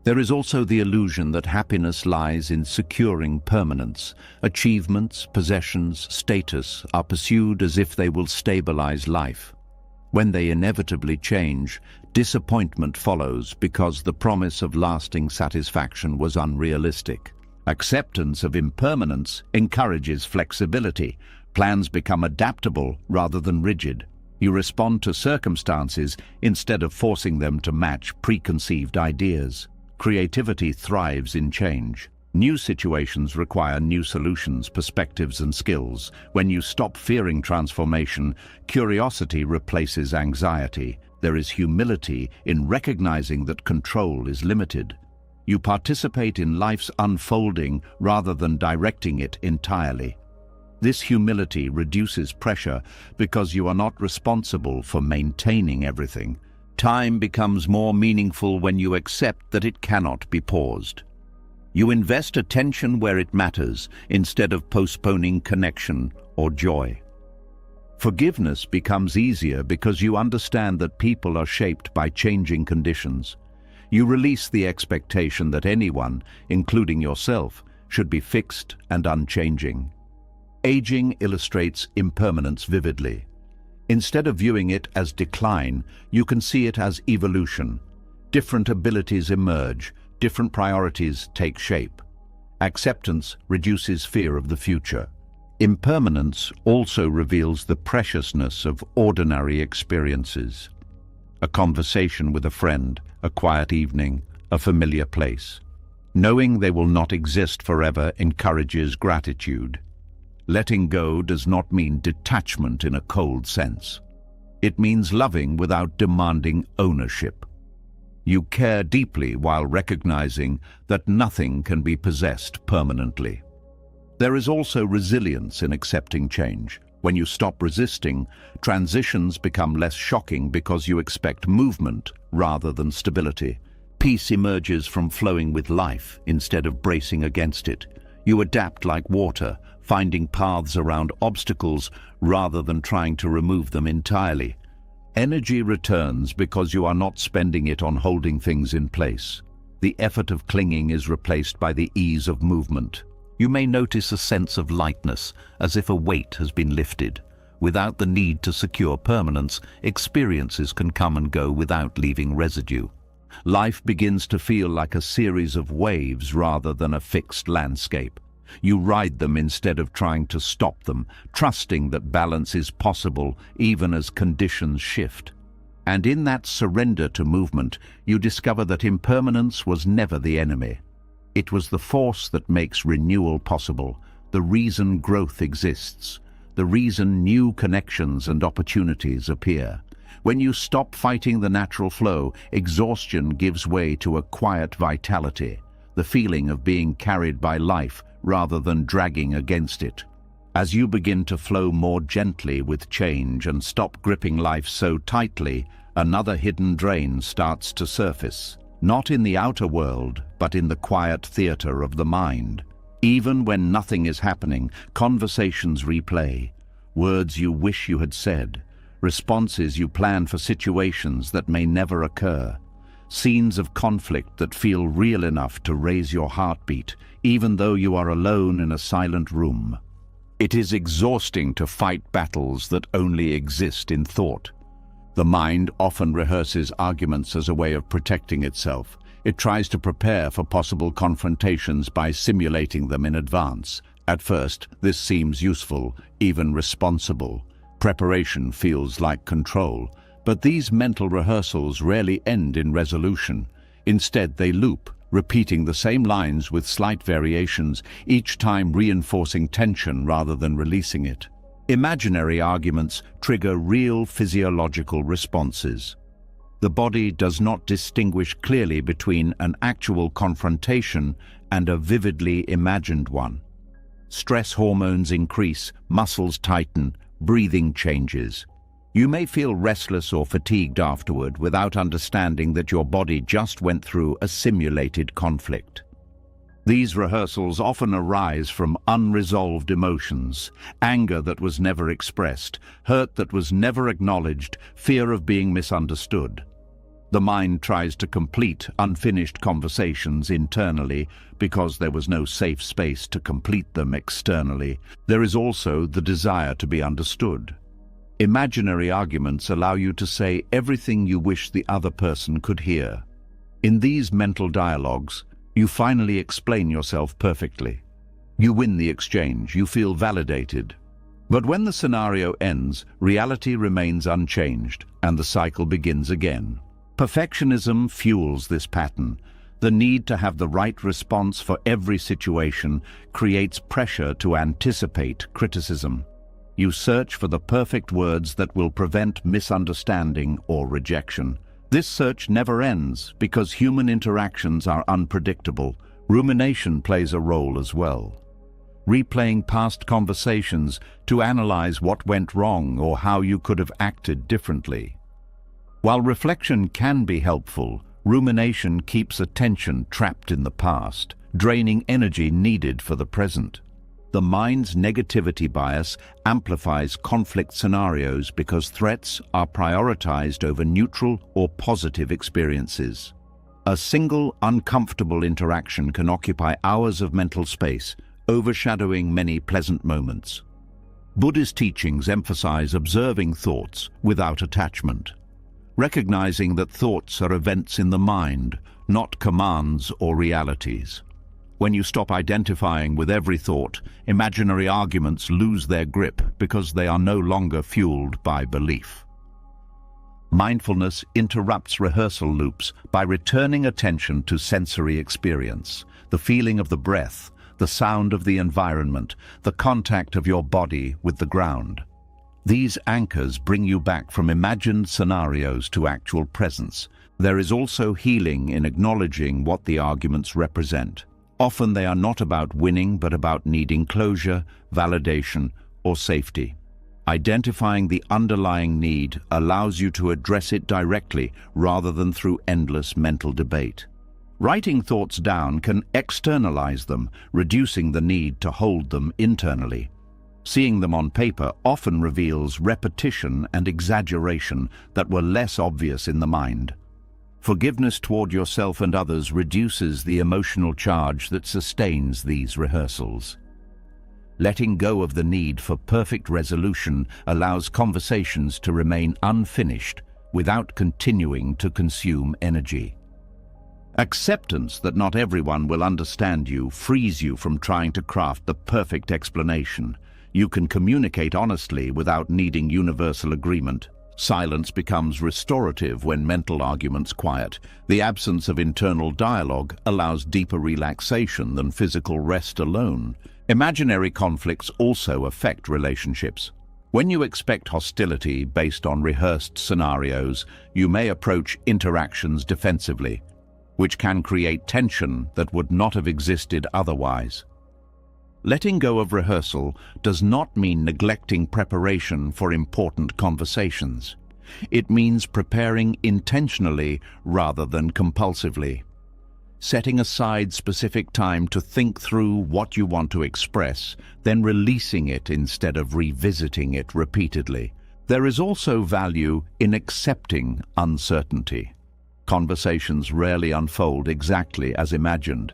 Speaker 1: There is also the illusion that happiness lies in securing permanence. Achievements, possessions, status are pursued as if they will stabilize life. When they inevitably change, disappointment follows because the promise of lasting satisfaction was unrealistic. Acceptance of impermanence encourages flexibility. Plans become adaptable rather than rigid. You respond to circumstances instead of forcing them to match preconceived ideas. Creativity thrives in change. New situations require new solutions, perspectives, and skills. When you stop fearing transformation, curiosity replaces anxiety. There is humility in recognizing that control is limited. You participate in life's unfolding rather than directing it entirely. This humility reduces pressure because you are not responsible for maintaining everything. Time becomes more meaningful when you accept that it cannot be paused. You invest attention where it matters instead of postponing connection or joy. Forgiveness becomes easier because you understand that people are shaped by changing conditions. You release the expectation that anyone, including yourself, should be fixed and unchanging. Aging illustrates impermanence vividly. Instead of viewing it as decline, you can see it as evolution. Different abilities emerge, different priorities take shape. Acceptance reduces fear of the future. Impermanence also reveals the preciousness of ordinary experiences. A conversation with a friend, a quiet evening, a familiar place. Knowing they will not exist forever encourages gratitude. Letting go does not mean detachment in a cold sense. It means loving without demanding ownership. You care deeply while recognizing that nothing can be possessed permanently. There is also resilience in accepting change. When you stop resisting, transitions become less shocking because you expect movement rather than stability. Peace emerges from flowing with life instead of bracing against it. You adapt like water, finding paths around obstacles rather than trying to remove them entirely. Energy returns because you are not spending it on holding things in place. The effort of clinging is replaced by the ease of movement. You may notice a sense of lightness, as if a weight has been lifted. Without the need to secure permanence, experiences can come and go without leaving residue. Life begins to feel like a series of waves rather than a fixed landscape. You ride them instead of trying to stop them, trusting that balance is possible even as conditions shift. And in that surrender to movement, you discover that impermanence was never the enemy. It was the force that makes renewal possible, the reason growth exists, the reason new connections and opportunities appear. When you stop fighting the natural flow, exhaustion gives way to a quiet vitality, the feeling of being carried by life rather than dragging against it. As you begin to flow more gently with change and stop gripping life so tightly, another hidden drain starts to surface. Not in the outer world, but in the quiet theater of the mind. Even when nothing is happening, conversations replay, words you wish you had said, responses you plan for situations that may never occur, scenes of conflict that feel real enough to raise your heartbeat, even though you are alone in a silent room. It is exhausting to fight battles that only exist in thought. The mind often rehearses arguments as a way of protecting itself. It tries to prepare for possible confrontations by simulating them in advance. At first, this seems useful, even responsible. Preparation feels like control, but these mental rehearsals rarely end in resolution. Instead, they loop, repeating the same lines with slight variations, each time reinforcing tension rather than releasing it. Imaginary arguments trigger real physiological responses. The body does not distinguish clearly between an actual confrontation and a vividly imagined one. Stress hormones increase, muscles tighten, breathing changes. You may feel restless or fatigued afterward without understanding that your body just went through a simulated conflict. These rehearsals often arise from unresolved emotions, anger that was never expressed, hurt that was never acknowledged, fear of being misunderstood. The mind tries to complete unfinished conversations internally because there was no safe space to complete them externally. There is also the desire to be understood. Imaginary arguments allow you to say everything you wish the other person could hear. In these mental dialogues, you finally explain yourself perfectly. You win the exchange, you feel validated. But when the scenario ends, reality remains unchanged, and the cycle begins again. Perfectionism fuels this pattern. The need to have the right response for every situation creates pressure to anticipate criticism. You search for the perfect words that will prevent misunderstanding or rejection. This search never ends because human interactions are unpredictable. Rumination plays a role as well. Replaying past conversations to analyze what went wrong or how you could have acted differently. While reflection can be helpful, rumination keeps attention trapped in the past, draining energy needed for the present. The mind's negativity bias amplifies conflict scenarios because threats are prioritized over neutral or positive experiences. A single uncomfortable interaction can occupy hours of mental space, overshadowing many pleasant moments. Buddhist teachings emphasize observing thoughts without attachment, recognizing that thoughts are events in the mind, not commands or realities. When you stop identifying with every thought, imaginary arguments lose their grip because they are no longer fueled by belief. Mindfulness interrupts rehearsal loops by returning attention to sensory experience, the feeling of the breath, the sound of the environment, the contact of your body with the ground. These anchors bring you back from imagined scenarios to actual presence. There is also healing in acknowledging what the arguments represent. Often they are not about winning, but about needing closure, validation, or safety. Identifying the underlying need allows you to address it directly rather than through endless mental debate. Writing thoughts down can externalize them, reducing the need to hold them internally. Seeing them on paper often reveals repetition and exaggeration that were less obvious in the mind. Forgiveness toward yourself and others reduces the emotional charge that sustains these rehearsals. Letting go of the need for perfect resolution allows conversations to remain unfinished without continuing to consume energy. Acceptance that not everyone will understand you frees you from trying to craft the perfect explanation. You can communicate honestly without needing universal agreement. Silence becomes restorative when mental arguments quiet. The absence of internal dialogue allows deeper relaxation than physical rest alone. Imaginary conflicts also affect relationships. When you expect hostility based on rehearsed scenarios, you may approach interactions defensively, which can create tension that would not have existed otherwise. Letting go of rehearsal does not mean neglecting preparation for important conversations. It means preparing intentionally rather than compulsively. Setting aside specific time to think through what you want to express, then releasing it instead of revisiting it repeatedly. There is also value in accepting uncertainty. Conversations rarely unfold exactly as imagined.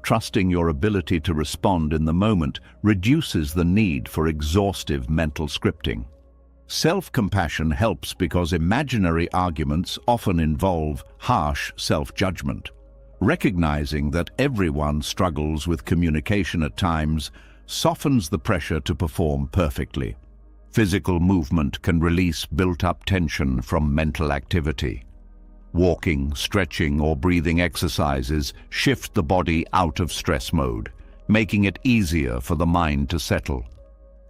Speaker 1: Trusting your ability to respond in the moment reduces the need for exhaustive mental scripting. Self-compassion helps because imaginary arguments often involve harsh self-judgment. Recognizing that everyone struggles with communication at times softens the pressure to perform perfectly. Physical movement can release built-up tension from mental activity. Walking, stretching, or breathing exercises shift the body out of stress mode, making it easier for the mind to settle.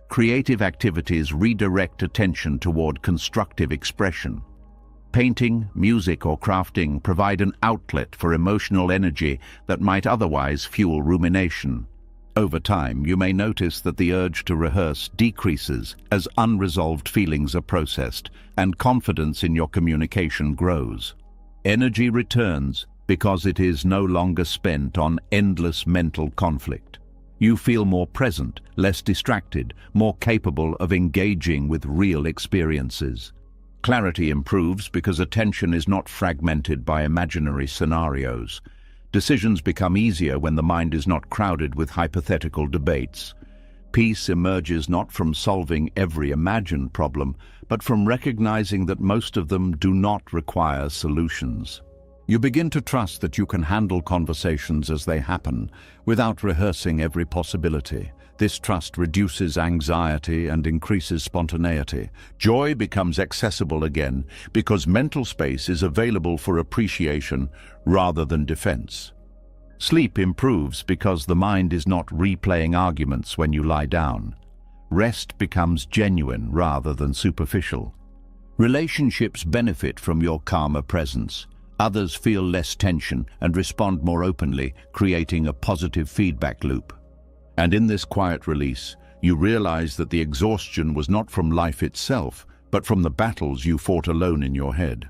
Speaker 1: Creative activities redirect attention toward constructive expression. Painting, music, or crafting provide an outlet for emotional energy that might otherwise fuel rumination. Over time, you may notice that the urge to rehearse decreases as unresolved feelings are processed and confidence in your communication grows. Energy returns because it is no longer spent on endless mental conflict. You feel more present, less distracted, more capable of engaging with real experiences. Clarity improves because attention is not fragmented by imaginary scenarios. Decisions become easier when the mind is not crowded with hypothetical debates. Peace emerges not from solving every imagined problem, but from recognizing that most of them do not require solutions. You begin to trust that you can handle conversations as they happen, without rehearsing every possibility. This trust reduces anxiety and increases spontaneity. Joy becomes accessible again because mental space is available for appreciation rather than defense. Sleep improves because the mind is not replaying arguments when you lie down. Rest becomes genuine rather than superficial. Relationships benefit from your calmer presence. Others feel less tension and respond more openly, creating a positive feedback loop. And in this quiet release, you realize that the exhaustion was not from life itself, but from the battles you fought alone in your head.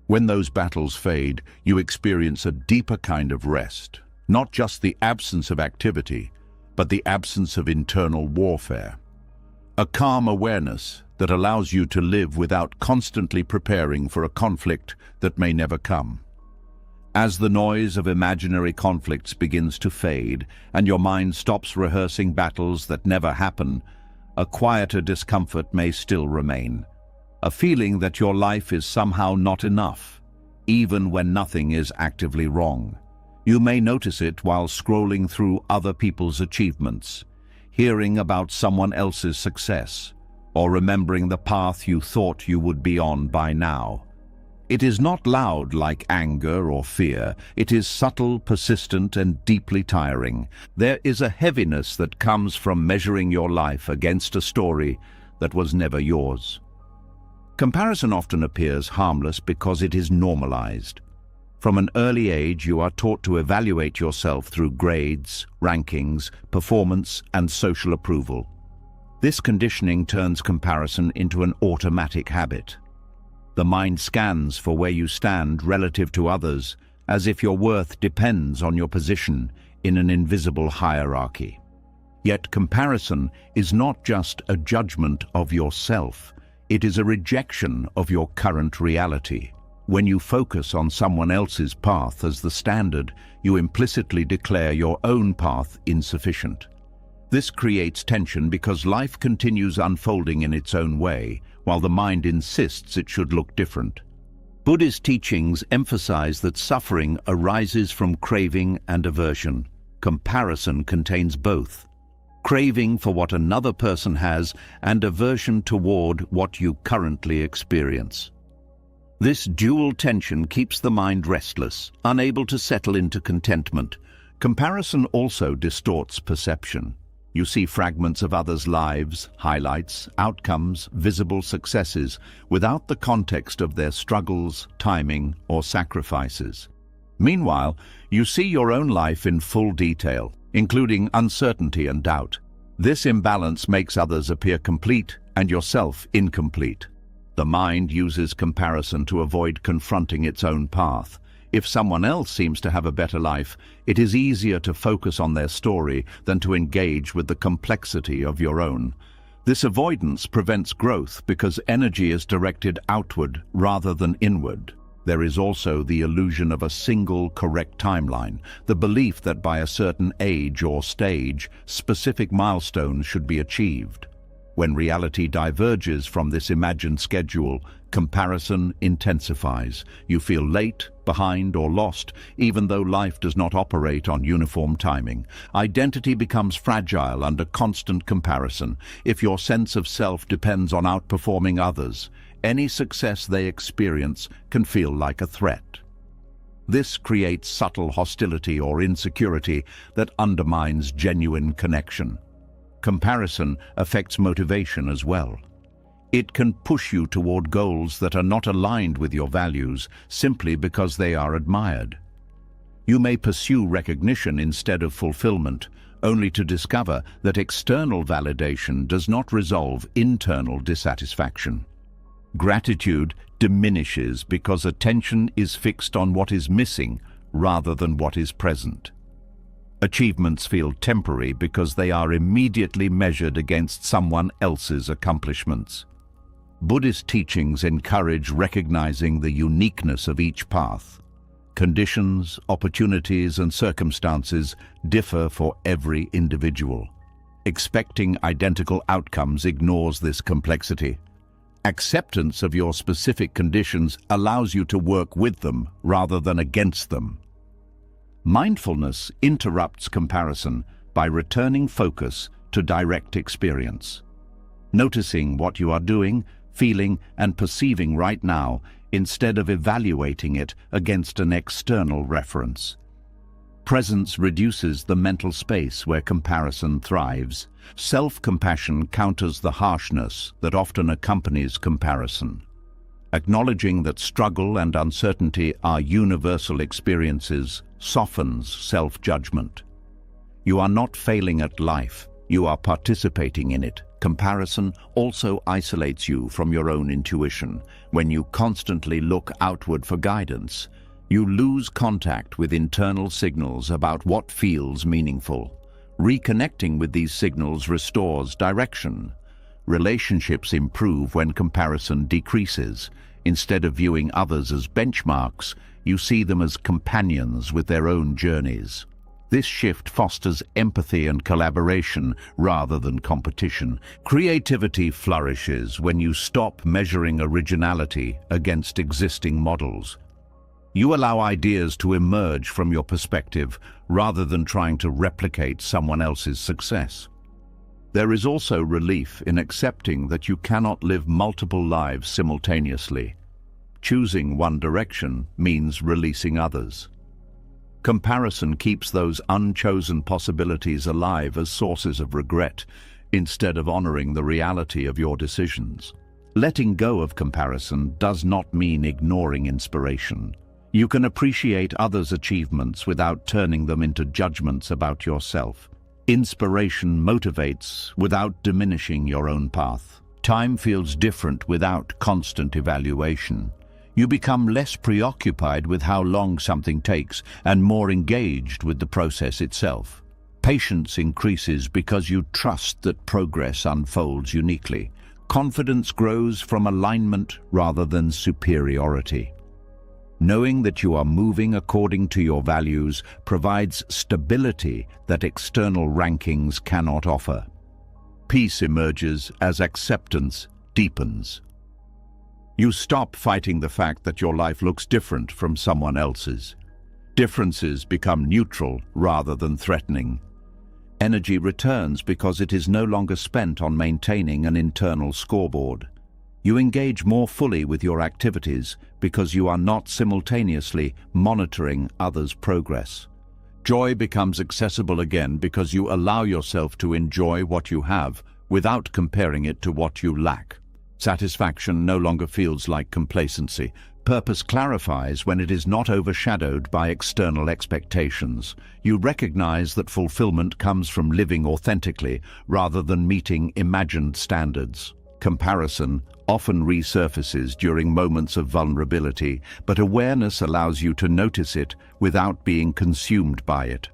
Speaker 1: When those battles fade, you experience a deeper kind of rest, not just the absence of activity, but the absence of internal warfare. A calm awareness that allows you to live without constantly preparing for a conflict that may never come. As the noise of imaginary conflicts begins to fade and your mind stops rehearsing battles that never happen, a quieter discomfort may still remain. A feeling that your life is somehow not enough, even when nothing is actively wrong. You may notice it while scrolling through other people's achievements, hearing about someone else's success, or remembering the path you thought you would be on by now. It is not loud like anger or fear. It is subtle, persistent, and deeply tiring. There is a heaviness that comes from measuring your life against a story that was never yours. Comparison often appears harmless because it is normalized. From an early age, you are taught to evaluate yourself through grades, rankings, performance, and social approval. This conditioning turns comparison into an automatic habit. The mind scans for where you stand relative to others, as if your worth depends on your position in an invisible hierarchy. Yet comparison is not just a judgment of yourself, it is a rejection of your current reality. When you focus on someone else's path as the standard, you implicitly declare your own path insufficient. This creates tension because life continues unfolding in its own way, while the mind insists it should look different. Buddhist teachings emphasize that suffering arises from craving and aversion. Comparison contains both. Craving for what another person has and aversion toward what you currently experience. This dual tension keeps the mind restless, unable to settle into contentment. Comparison also distorts perception. You see fragments of others' lives, highlights, outcomes, visible successes, without the context of their struggles, timing, or sacrifices. Meanwhile, you see your own life in full detail, including uncertainty and doubt. This imbalance makes others appear complete and yourself incomplete. The mind uses comparison to avoid confronting its own path. If someone else seems to have a better life, it is easier to focus on their story than to engage with the complexity of your own. This avoidance prevents growth because energy is directed outward rather than inward. There is also the illusion of a single correct timeline, the belief that by a certain age or stage, specific milestones should be achieved. When reality diverges from this imagined schedule, comparison intensifies. You feel late, behind, or lost, even though life does not operate on uniform timing. Identity becomes fragile under constant comparison. If your sense of self depends on outperforming others, any success they experience can feel like a threat. This creates subtle hostility or insecurity that undermines genuine connection. Comparison affects motivation as well. It can push you toward goals that are not aligned with your values simply because they are admired. You may pursue recognition instead of fulfillment, only to discover that external validation does not resolve internal dissatisfaction. Gratitude diminishes because attention is fixed on what is missing rather than what is present. Achievements feel temporary because they are immediately measured against someone else's accomplishments. Buddhist teachings encourage recognizing the uniqueness of each path. Conditions, opportunities, and circumstances differ for every individual. Expecting identical outcomes ignores this complexity. Acceptance of your specific conditions allows you to work with them rather than against them. Mindfulness interrupts comparison by returning focus to direct experience. Noticing what you are doing, feeling, and perceiving right now instead of evaluating it against an external reference. Presence reduces the mental space where comparison thrives. Self-compassion counters the harshness that often accompanies comparison. Acknowledging that struggle and uncertainty are universal experiences softens self-judgment. You are not failing at life, you are participating in it. Comparison also isolates you from your own intuition. When you constantly look outward for guidance, you lose contact with internal signals about what feels meaningful. Reconnecting with these signals restores direction. Relationships improve when comparison decreases. Instead of viewing others as benchmarks, you see them as companions with their own journeys. This shift fosters empathy and collaboration rather than competition. Creativity flourishes when you stop measuring originality against existing models. You allow ideas to emerge from your perspective rather than trying to replicate someone else's success. There is also relief in accepting that you cannot live multiple lives simultaneously. Choosing one direction means releasing others. Comparison keeps those unchosen possibilities alive as sources of regret, instead of honoring the reality of your decisions. Letting go of comparison does not mean ignoring inspiration. You can appreciate others' achievements without turning them into judgments about yourself. Inspiration motivates without diminishing your own path. Time feels different without constant evaluation. You become less preoccupied with how long something takes and more engaged with the process itself. Patience increases because you trust that progress unfolds uniquely. Confidence grows from alignment rather than superiority. Knowing that you are moving according to your values provides stability that external rankings cannot offer. Peace emerges as acceptance deepens. You stop fighting the fact that your life looks different from someone else's. Differences become neutral rather than threatening. Energy returns because it is no longer spent on maintaining an internal scoreboard. You engage more fully with your activities because you are not simultaneously monitoring others' progress. Joy becomes accessible again because you allow yourself to enjoy what you have without comparing it to what you lack. Satisfaction no longer feels like complacency. Purpose clarifies when it is not overshadowed by external expectations. You recognize that fulfillment comes from living authentically rather than meeting imagined standards. Comparison often resurfaces during moments of vulnerability, but awareness allows you to notice it without being consumed by it.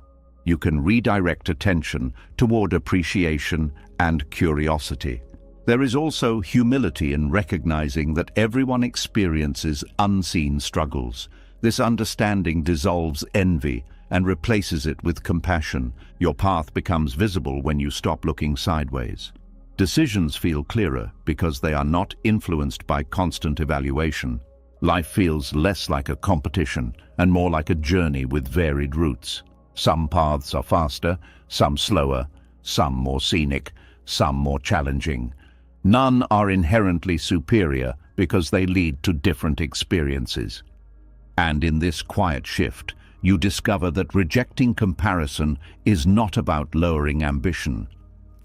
Speaker 1: You can redirect attention toward appreciation and curiosity. There is also humility in recognizing that everyone experiences unseen struggles. This understanding dissolves envy and replaces it with compassion. Your path becomes visible when you stop looking sideways. Decisions feel clearer because they are not influenced by constant evaluation. Life feels less like a competition and more like a journey with varied routes. Some paths are faster, some slower, some more scenic, some more challenging. None are inherently superior because they lead to different experiences. And in this quiet shift, you discover that rejecting comparison is not about lowering ambition.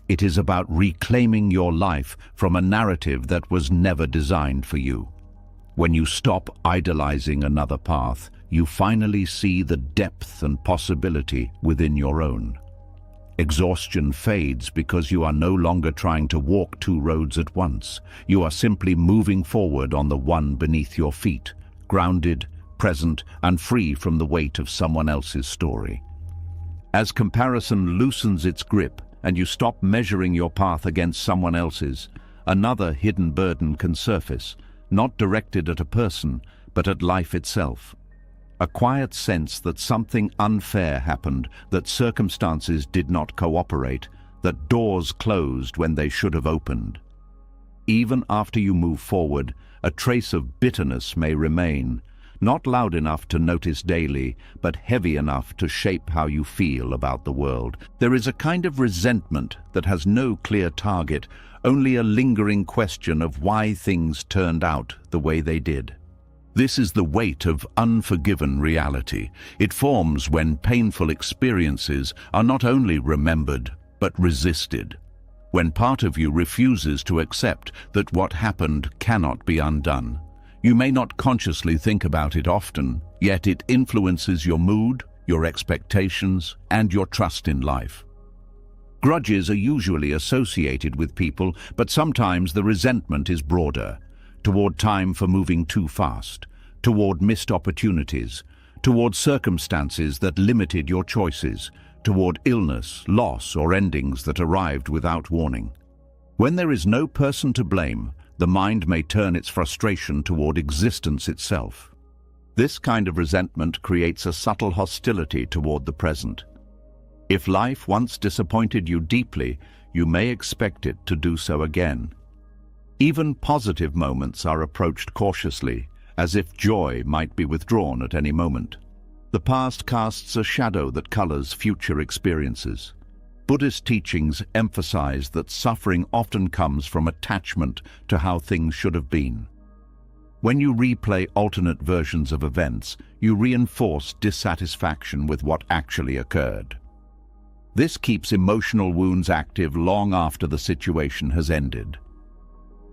Speaker 1: It is about reclaiming your life from a narrative that was never designed for you. When you stop idolizing another path, you finally see the depth and possibility within your own. Exhaustion fades because you are no longer trying to walk two roads at once. You are simply moving forward on the one beneath your feet, grounded, present, and free from the weight of someone else's story. As comparison loosens its grip and you stop measuring your path against someone else's, another hidden burden can surface, not directed at a person, but at life itself. A quiet sense that something unfair happened, that circumstances did not cooperate, that doors closed when they should have opened. Even after you move forward, a trace of bitterness may remain, not loud enough to notice daily, but heavy enough to shape how you feel about the world. There is a kind of resentment that has no clear target, only a lingering question of why things turned out the way they did. This is the weight of unforgiven reality. It forms when painful experiences are not only remembered, but resisted. When part of you refuses to accept that what happened cannot be undone. You may not consciously think about it often, yet it influences your mood, your expectations, and your trust in life. Grudges are usually associated with people, but sometimes the resentment is broader, toward time for moving too fast, toward missed opportunities, toward circumstances that limited your choices, toward illness, loss, or endings that arrived without warning. When there is no person to blame, the mind may turn its frustration toward existence itself. This kind of resentment creates a subtle hostility toward the present. If life once disappointed you deeply, you may expect it to do so again. Even positive moments are approached cautiously, as if joy might be withdrawn at any moment. The past casts a shadow that colors future experiences. Buddhist teachings emphasize that suffering often comes from attachment to how things should have been. When you replay alternate versions of events, you reinforce dissatisfaction with what actually occurred. This keeps emotional wounds active long after the situation has ended.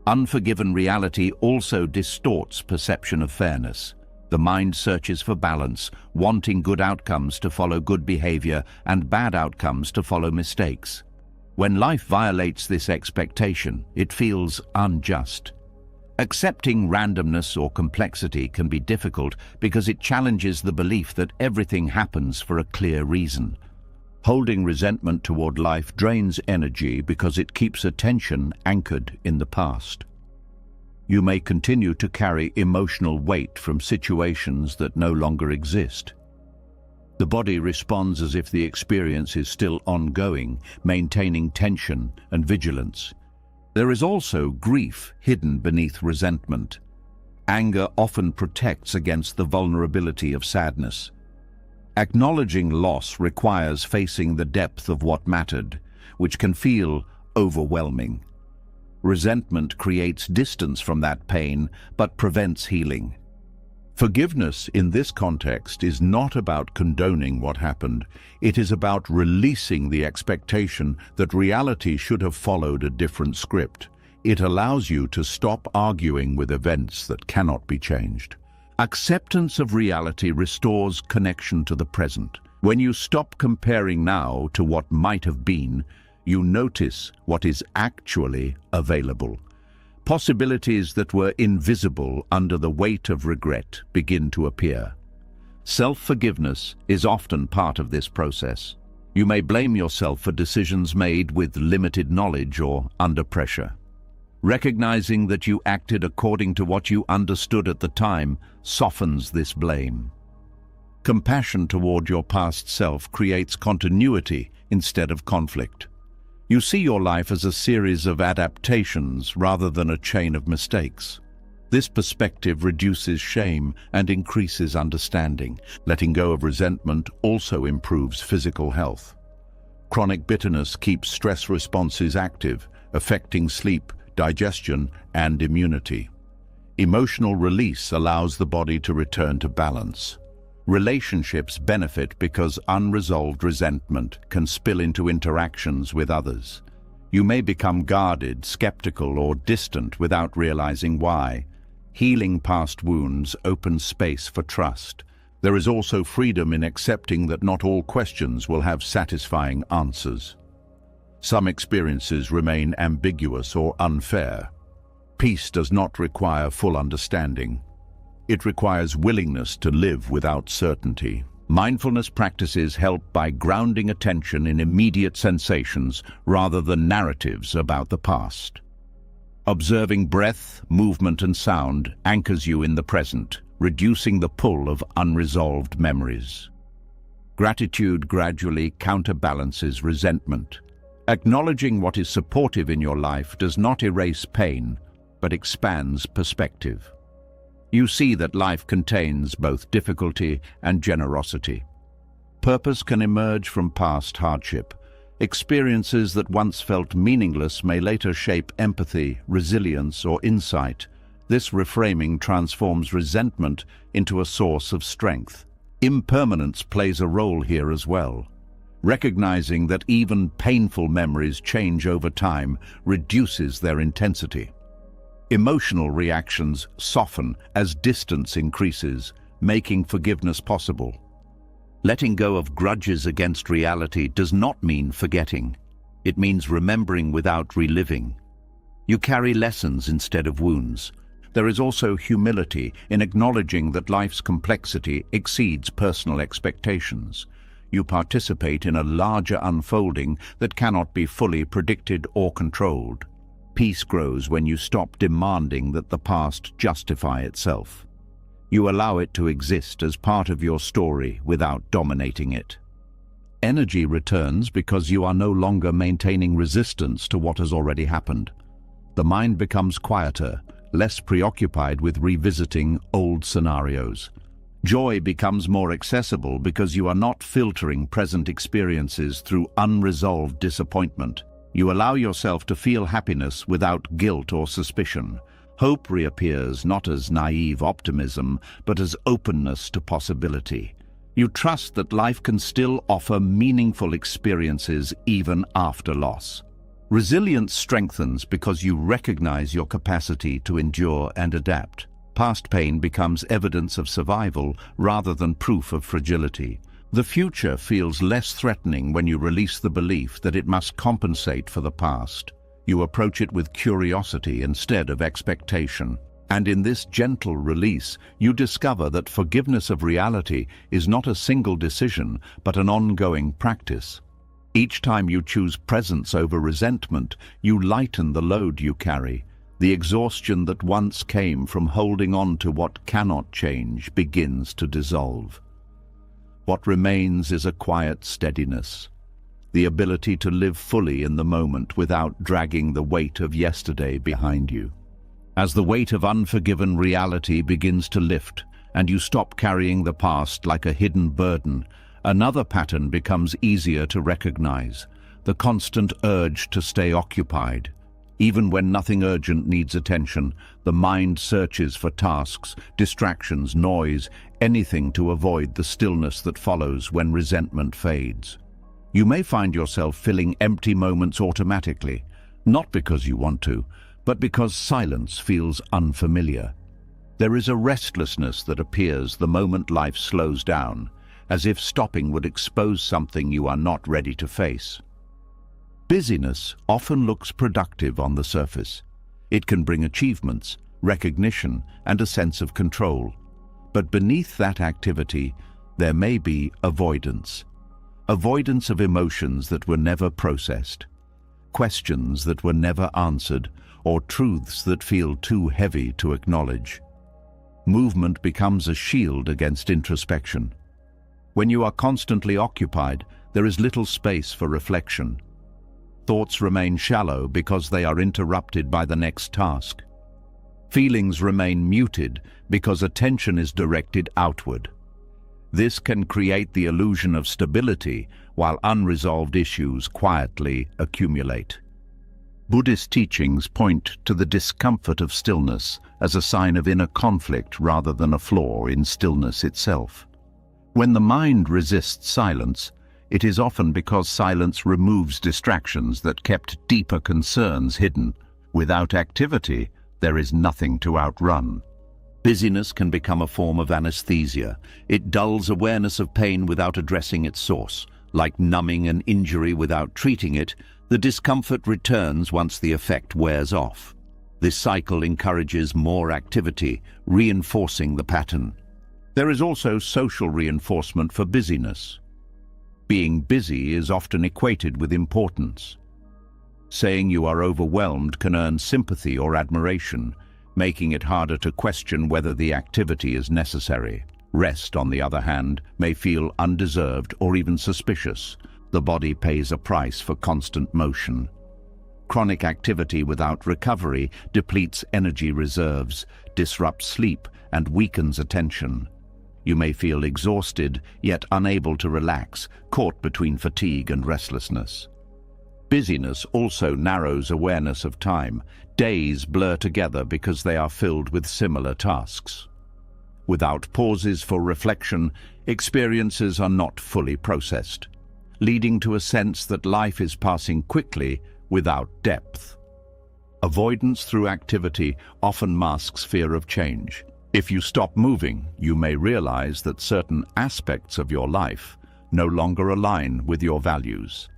Speaker 1: Unforgiven reality also distorts perception of fairness. The mind searches for balance, wanting good outcomes to follow good behavior and bad outcomes to follow mistakes. When life violates this expectation, it feels unjust. Accepting randomness or complexity can be difficult because it challenges the belief that everything happens for a clear reason. Holding resentment toward life drains energy because it keeps attention anchored in the past. You may continue to carry emotional weight from situations that no longer exist. The body responds as if the experience is still ongoing, maintaining tension and vigilance. There is also grief hidden beneath resentment. Anger often protects against the vulnerability of sadness. Acknowledging loss requires facing the depth of what mattered, which can feel overwhelming. Resentment creates distance from that pain, but prevents healing. Forgiveness in this context is not about condoning what happened. It is about releasing the expectation that reality should have followed a different script. It allows you to stop arguing with events that cannot be changed. Acceptance of reality restores connection to the present. When you stop comparing now to what might have been, you notice what is actually available. Possibilities that were invisible under the weight of regret begin to appear. Self-forgiveness is often part of this process. You may blame yourself for decisions made with limited knowledge or under pressure. Recognizing that you acted according to what you understood at the time softens this blame. Compassion toward your past self creates continuity instead of conflict. You see your life as a series of adaptations rather than a chain of mistakes. This perspective reduces shame and increases understanding. Letting go of resentment also improves physical health. Chronic bitterness keeps stress responses active, affecting sleep, digestion, and immunity. Emotional release allows the body to return to balance. Relationships benefit because unresolved resentment can spill into interactions with others. You may become guarded, skeptical, or distant without realizing why. Healing past wounds opens space for trust. There is also freedom in accepting that not all questions will have satisfying answers. Some experiences remain ambiguous or unfair. Peace does not require full understanding. It requires willingness to live without certainty. Mindfulness practices help by grounding attention in immediate sensations rather than narratives about the past. Observing breath, movement, and sound anchors you in the present, reducing the pull of unresolved memories. Gratitude gradually counterbalances resentment. Acknowledging what is supportive in your life does not erase pain, but expands perspective. You see that life contains both difficulty and generosity. Purpose can emerge from past hardship. Experiences that once felt meaningless may later shape empathy, resilience, or insight. This reframing transforms resentment into a source of strength. Impermanence plays a role here as well. Recognizing that even painful memories change over time reduces their intensity. Emotional reactions soften as distance increases, making forgiveness possible. Letting go of grudges against reality does not mean forgetting. It means remembering without reliving. You carry lessons instead of wounds. There is also humility in acknowledging that life's complexity exceeds personal expectations. You participate in a larger unfolding that cannot be fully predicted or controlled. Peace grows when you stop demanding that the past justify itself. You allow it to exist as part of your story without dominating it. Energy returns because you are no longer maintaining resistance to what has already happened. The mind becomes quieter, less preoccupied with revisiting old scenarios. Joy becomes more accessible because you are not filtering present experiences through unresolved disappointment. You allow yourself to feel happiness without guilt or suspicion. Hope reappears not as naive optimism, but as openness to possibility. You trust that life can still offer meaningful experiences even after loss. Resilience strengthens because you recognize your capacity to endure and adapt. Past pain becomes evidence of survival rather than proof of fragility. The future feels less threatening when you release the belief that it must compensate for the past. You approach it with curiosity instead of expectation. And in this gentle release, you discover that forgiveness of reality is not a single decision, but an ongoing practice. Each time you choose presence over resentment, you lighten the load you carry. The exhaustion that once came from holding on to what cannot change begins to dissolve. What remains is a quiet steadiness, the ability to live fully in the moment without dragging the weight of yesterday behind you. As the weight of unforgiven reality begins to lift and you stop carrying the past like a hidden burden, another pattern becomes easier to recognize: the constant urge to stay occupied. Even when nothing urgent needs attention, the mind searches for tasks, distractions, noise, anything to avoid the stillness that follows when resentment fades. You may find yourself filling empty moments automatically, not because you want to, but because silence feels unfamiliar. There is a restlessness that appears the moment life slows down, as if stopping would expose something you are not ready to face. Busyness often looks productive on the surface. It can bring achievements, recognition, and a sense of control. But beneath that activity, there may be avoidance. Avoidance of emotions that were never processed, questions that were never answered, or truths that feel too heavy to acknowledge. Movement becomes a shield against introspection. When you are constantly occupied, there is little space for reflection. Thoughts remain shallow because they are interrupted by the next task. Feelings remain muted because attention is directed outward. This can create the illusion of stability while unresolved issues quietly accumulate. Buddhist teachings point to the discomfort of stillness as a sign of inner conflict rather than a flaw in stillness itself. When the mind resists silence, it is often because silence removes distractions that kept deeper concerns hidden. Without activity, there is nothing to outrun. Busyness can become a form of anesthesia. It dulls awareness of pain without addressing its source. Like numbing an injury without treating it, the discomfort returns once the effect wears off. This cycle encourages more activity, reinforcing the pattern. There is also social reinforcement for busyness. Being busy is often equated with importance. Saying you are overwhelmed can earn sympathy or admiration, making it harder to question whether the activity is necessary. Rest, on the other hand, may feel undeserved or even suspicious. The body pays a price for constant motion. Chronic activity without recovery depletes energy reserves, disrupts sleep, and weakens attention. You may feel exhausted, yet unable to relax, caught between fatigue and restlessness. Busyness also narrows awareness of time. Days blur together because they are filled with similar tasks. Without pauses for reflection, experiences are not fully processed, leading to a sense that life is passing quickly without depth. Avoidance through activity often masks fear of change. If you stop moving, you may realize that certain aspects of your life no longer align with your values.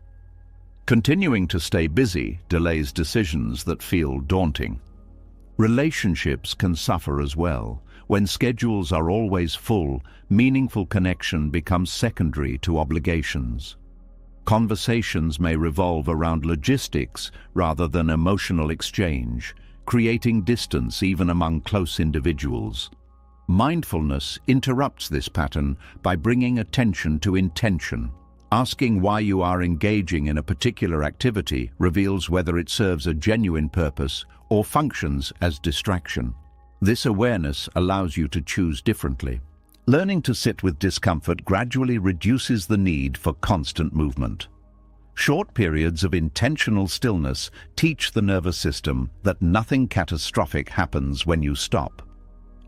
Speaker 1: Continuing to stay busy delays decisions that feel daunting. Relationships can suffer as well. When schedules are always full, meaningful connection becomes secondary to obligations. Conversations may revolve around logistics rather than emotional exchange, creating distance even among close individuals. Mindfulness interrupts this pattern by bringing attention to intention. Asking why you are engaging in a particular activity reveals whether it serves a genuine purpose or functions as distraction. This awareness allows you to choose differently. Learning to sit with discomfort gradually reduces the need for constant movement. Short periods of intentional stillness teach the nervous system that nothing catastrophic happens when you stop.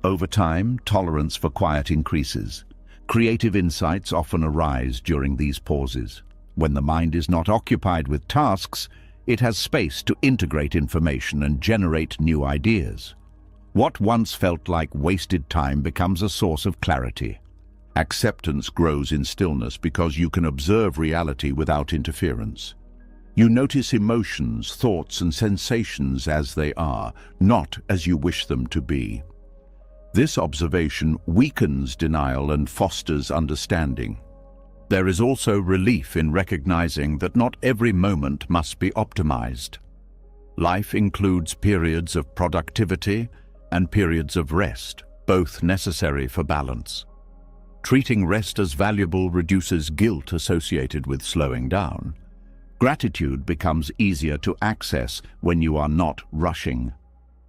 Speaker 1: Over time, tolerance for quiet increases. Creative insights often arise during these pauses. When the mind is not occupied with tasks, it has space to integrate information and generate new ideas. What once felt like wasted time becomes a source of clarity. Acceptance grows in stillness because you can observe reality without interference. You notice emotions, thoughts, and sensations as they are, not as you wish them to be. This observation weakens denial and fosters understanding. There is also relief in recognizing that not every moment must be optimized. Life includes periods of productivity and periods of rest, both necessary for balance. Treating rest as valuable reduces guilt associated with slowing down. Gratitude becomes easier to access when you are not rushing.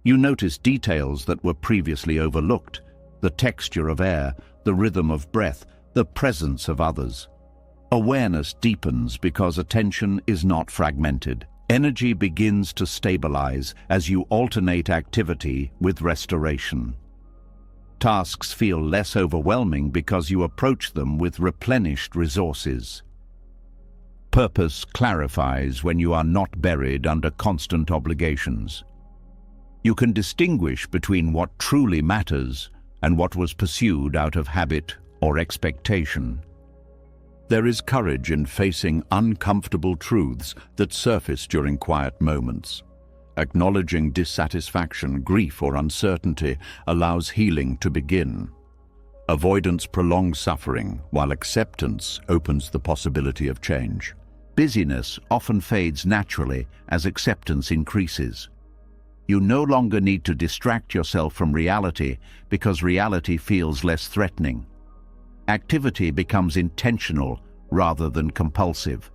Speaker 1: You notice details that were previously overlooked: the texture of air, the rhythm of breath, the presence of others. Awareness deepens because attention is not fragmented. Energy begins to stabilize as you alternate activity with restoration. Tasks feel less overwhelming because you approach them with replenished resources. Purpose clarifies when you are not buried under constant obligations. You can distinguish between what truly matters and what was pursued out of habit or expectation. There is courage in facing uncomfortable truths that surface during quiet moments. Acknowledging dissatisfaction, grief, or uncertainty allows healing to begin. Avoidance prolongs suffering, while acceptance opens the possibility of change. Busyness often fades naturally as acceptance increases. You no longer need to distract yourself from reality because reality feels less threatening. Activity becomes intentional rather than compulsive.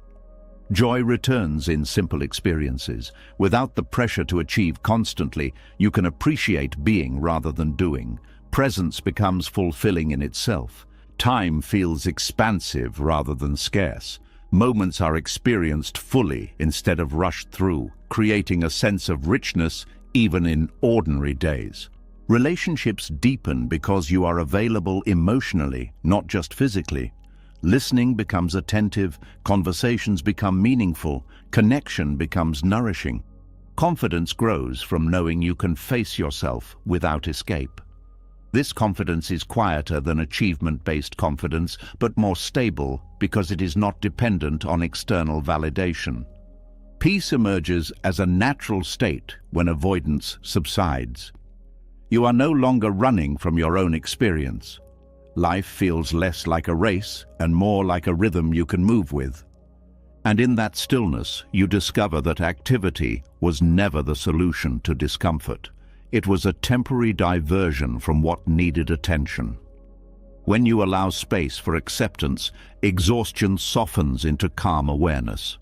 Speaker 1: Joy returns in simple experiences. Without the pressure to achieve constantly, you can appreciate being rather than doing. Presence becomes fulfilling in itself. Time feels expansive rather than scarce. Moments are experienced fully instead of rushed through, creating a sense of richness even in ordinary days. Relationships deepen because you are available emotionally, not just physically. Listening becomes attentive, conversations become meaningful, connection becomes nourishing. Confidence grows from knowing you can face yourself without escape. This confidence is quieter than achievement-based confidence, but more stable because it is not dependent on external validation. Peace emerges as a natural state when avoidance subsides. You are no longer running from your own experience. Life feels less like a race and more like a rhythm you can move with. And in that stillness, you discover that activity was never the solution to discomfort. It was a temporary diversion from what needed attention. When you allow space for acceptance, exhaustion softens into calm awareness.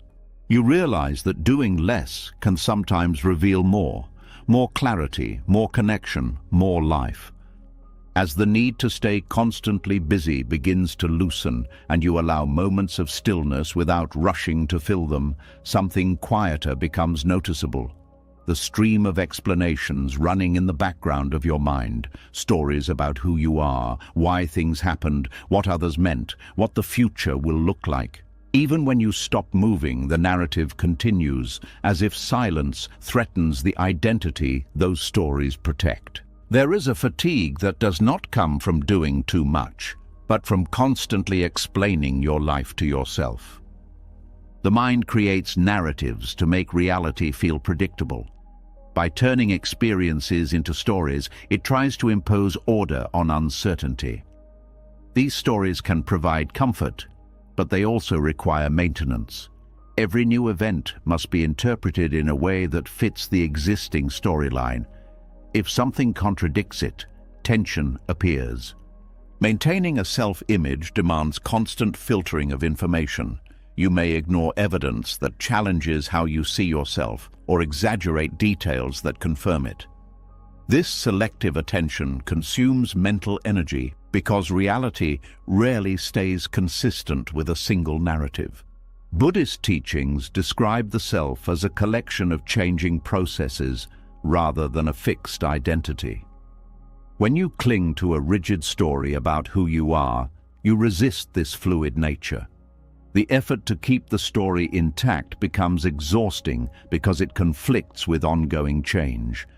Speaker 1: You realize that doing less can sometimes reveal more clarity, more connection, more life. As the need to stay constantly busy begins to loosen and you allow moments of stillness without rushing to fill them, something quieter becomes noticeable. The stream of explanations running in the background of your mind, stories about who you are, why things happened, what others meant, what the future will look like. Even when you stop moving, the narrative continues, as if silence threatens the identity those stories protect. There is a fatigue that does not come from doing too much, but from constantly explaining your life to yourself. The mind creates narratives to make reality feel predictable. By turning experiences into stories, it tries to impose order on uncertainty. These stories can provide comfort, but they also require maintenance. Every new event must be interpreted in a way that fits the existing storyline. If something contradicts it, tension appears. Maintaining a self-image demands constant filtering of information. You may ignore evidence that challenges how you see yourself or exaggerate details that confirm it. This selective attention consumes mental energy because reality rarely stays consistent with a single narrative. Buddhist teachings describe the self as a collection of changing processes rather than a fixed identity. When you cling to a rigid story about who you are, you resist this fluid nature. The effort to keep the story intact becomes exhausting because it conflicts with ongoing change.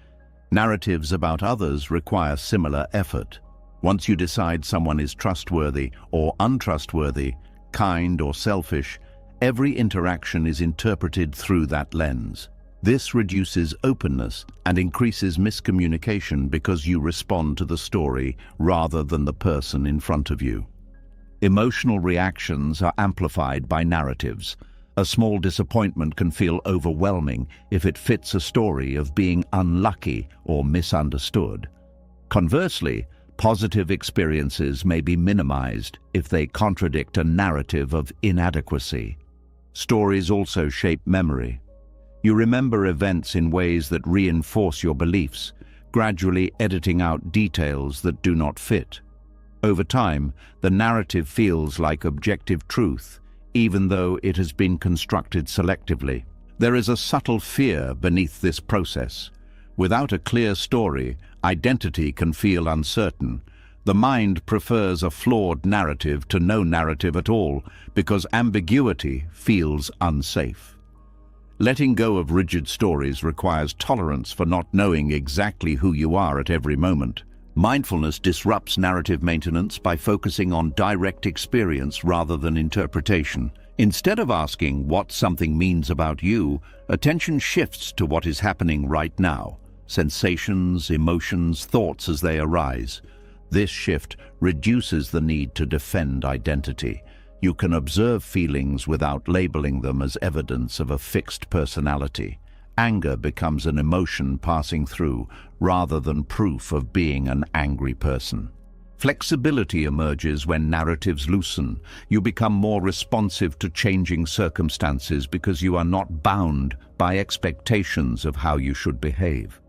Speaker 1: Narratives about others require similar effort. Once you decide someone is trustworthy or untrustworthy, kind or selfish, every interaction is interpreted through that lens. This reduces openness and increases miscommunication because you respond to the story rather than the person in front of you. Emotional reactions are amplified by narratives. A small disappointment can feel overwhelming if it fits a story of being unlucky or misunderstood. Conversely, positive experiences may be minimized if they contradict a narrative of inadequacy. Stories also shape memory. You remember events in ways that reinforce your beliefs, gradually editing out details that do not fit. Over time, the narrative feels like objective truth, even though it has been constructed selectively. There is a subtle fear beneath this process. Without a clear story, identity can feel uncertain. The mind prefers a flawed narrative to no narrative at all because ambiguity feels unsafe. Letting go of rigid stories requires tolerance for not knowing exactly who you are at every moment. Mindfulness disrupts narrative maintenance by focusing on direct experience rather than interpretation. Instead of asking what something means about you, attention shifts to what is happening right now. Sensations, emotions, thoughts as they arise. This shift reduces the need to defend identity. You can observe feelings without labeling them as evidence of a fixed personality. Anger becomes an emotion passing through rather than proof of being an angry person. Flexibility emerges when narratives loosen. You become more responsive to changing circumstances because you are not bound by expectations of how you should behave.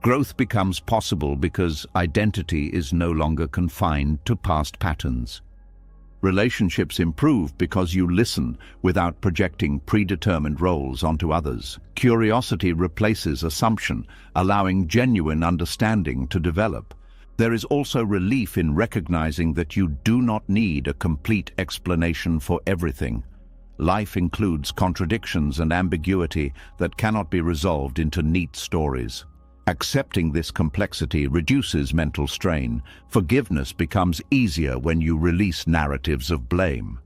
Speaker 1: Growth becomes possible because identity is no longer confined to past patterns. Relationships improve because you listen without projecting predetermined roles onto others. Curiosity replaces assumption, allowing genuine understanding to develop. There is also relief in recognizing that you do not need a complete explanation for everything. Life includes contradictions and ambiguity that cannot be resolved into neat stories. Accepting this complexity reduces mental strain. Forgiveness becomes easier when you release narratives of blame.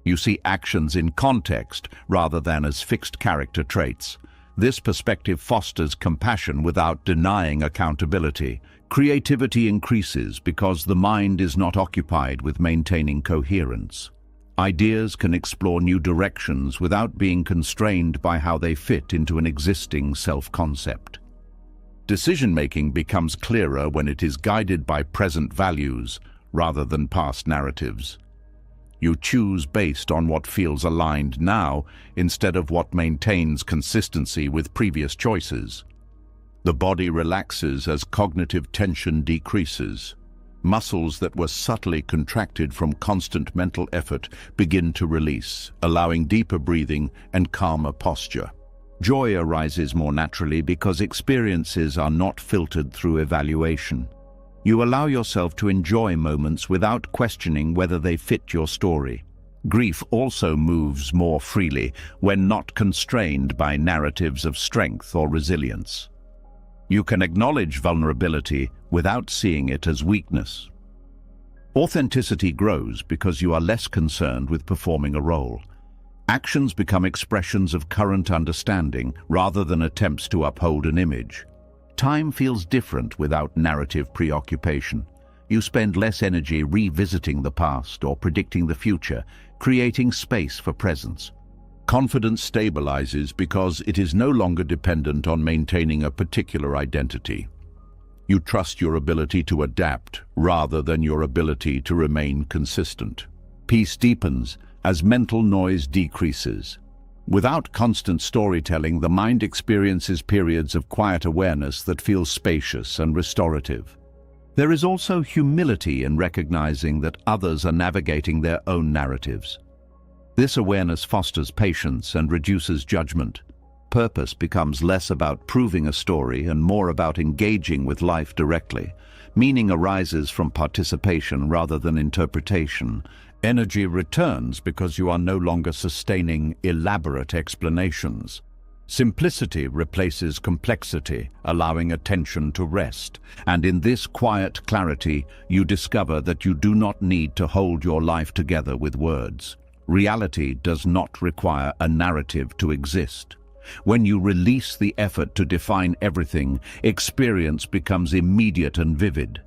Speaker 1: You see actions in context rather than as fixed character traits. This perspective fosters compassion without denying accountability. Creativity increases because the mind is not occupied with maintaining coherence. Ideas can explore new directions without being constrained by how they fit into an existing self-concept. Decision-making becomes clearer when it is guided by present values rather than past narratives. You choose based on what feels aligned now instead of what maintains consistency with previous choices. The body relaxes as cognitive tension decreases. Muscles that were subtly contracted from constant mental effort begin to release, allowing deeper breathing and calmer posture. Joy arises more naturally because experiences are not filtered through evaluation. You allow yourself to enjoy moments without questioning whether they fit your story. Grief also moves more freely when not constrained by narratives of strength or resilience. You can acknowledge vulnerability without seeing it as weakness. Authenticity grows because you are less concerned with performing a role. Actions become expressions of current understanding rather than attempts to uphold an image. Time feels different without narrative preoccupation. You spend less energy revisiting the past or predicting the future, creating space for presence. Confidence stabilizes because it is no longer dependent on maintaining a particular identity. You trust your ability to adapt rather than your ability to remain consistent. Peace deepens as mental noise decreases. Without constant storytelling, the mind experiences periods of quiet awareness that feel spacious and restorative. There is also humility in recognizing that others are navigating their own narratives. This awareness fosters patience and reduces judgment. Purpose becomes less about proving a story and more about engaging with life directly. Meaning arises from participation rather than interpretation. Energy returns because you are no longer sustaining elaborate explanations. Simplicity replaces complexity, allowing attention to rest. And in this quiet clarity, you discover that you do not need to hold your life together with words. Reality does not require a narrative to exist. When you release the effort to define everything, experience becomes immediate and vivid.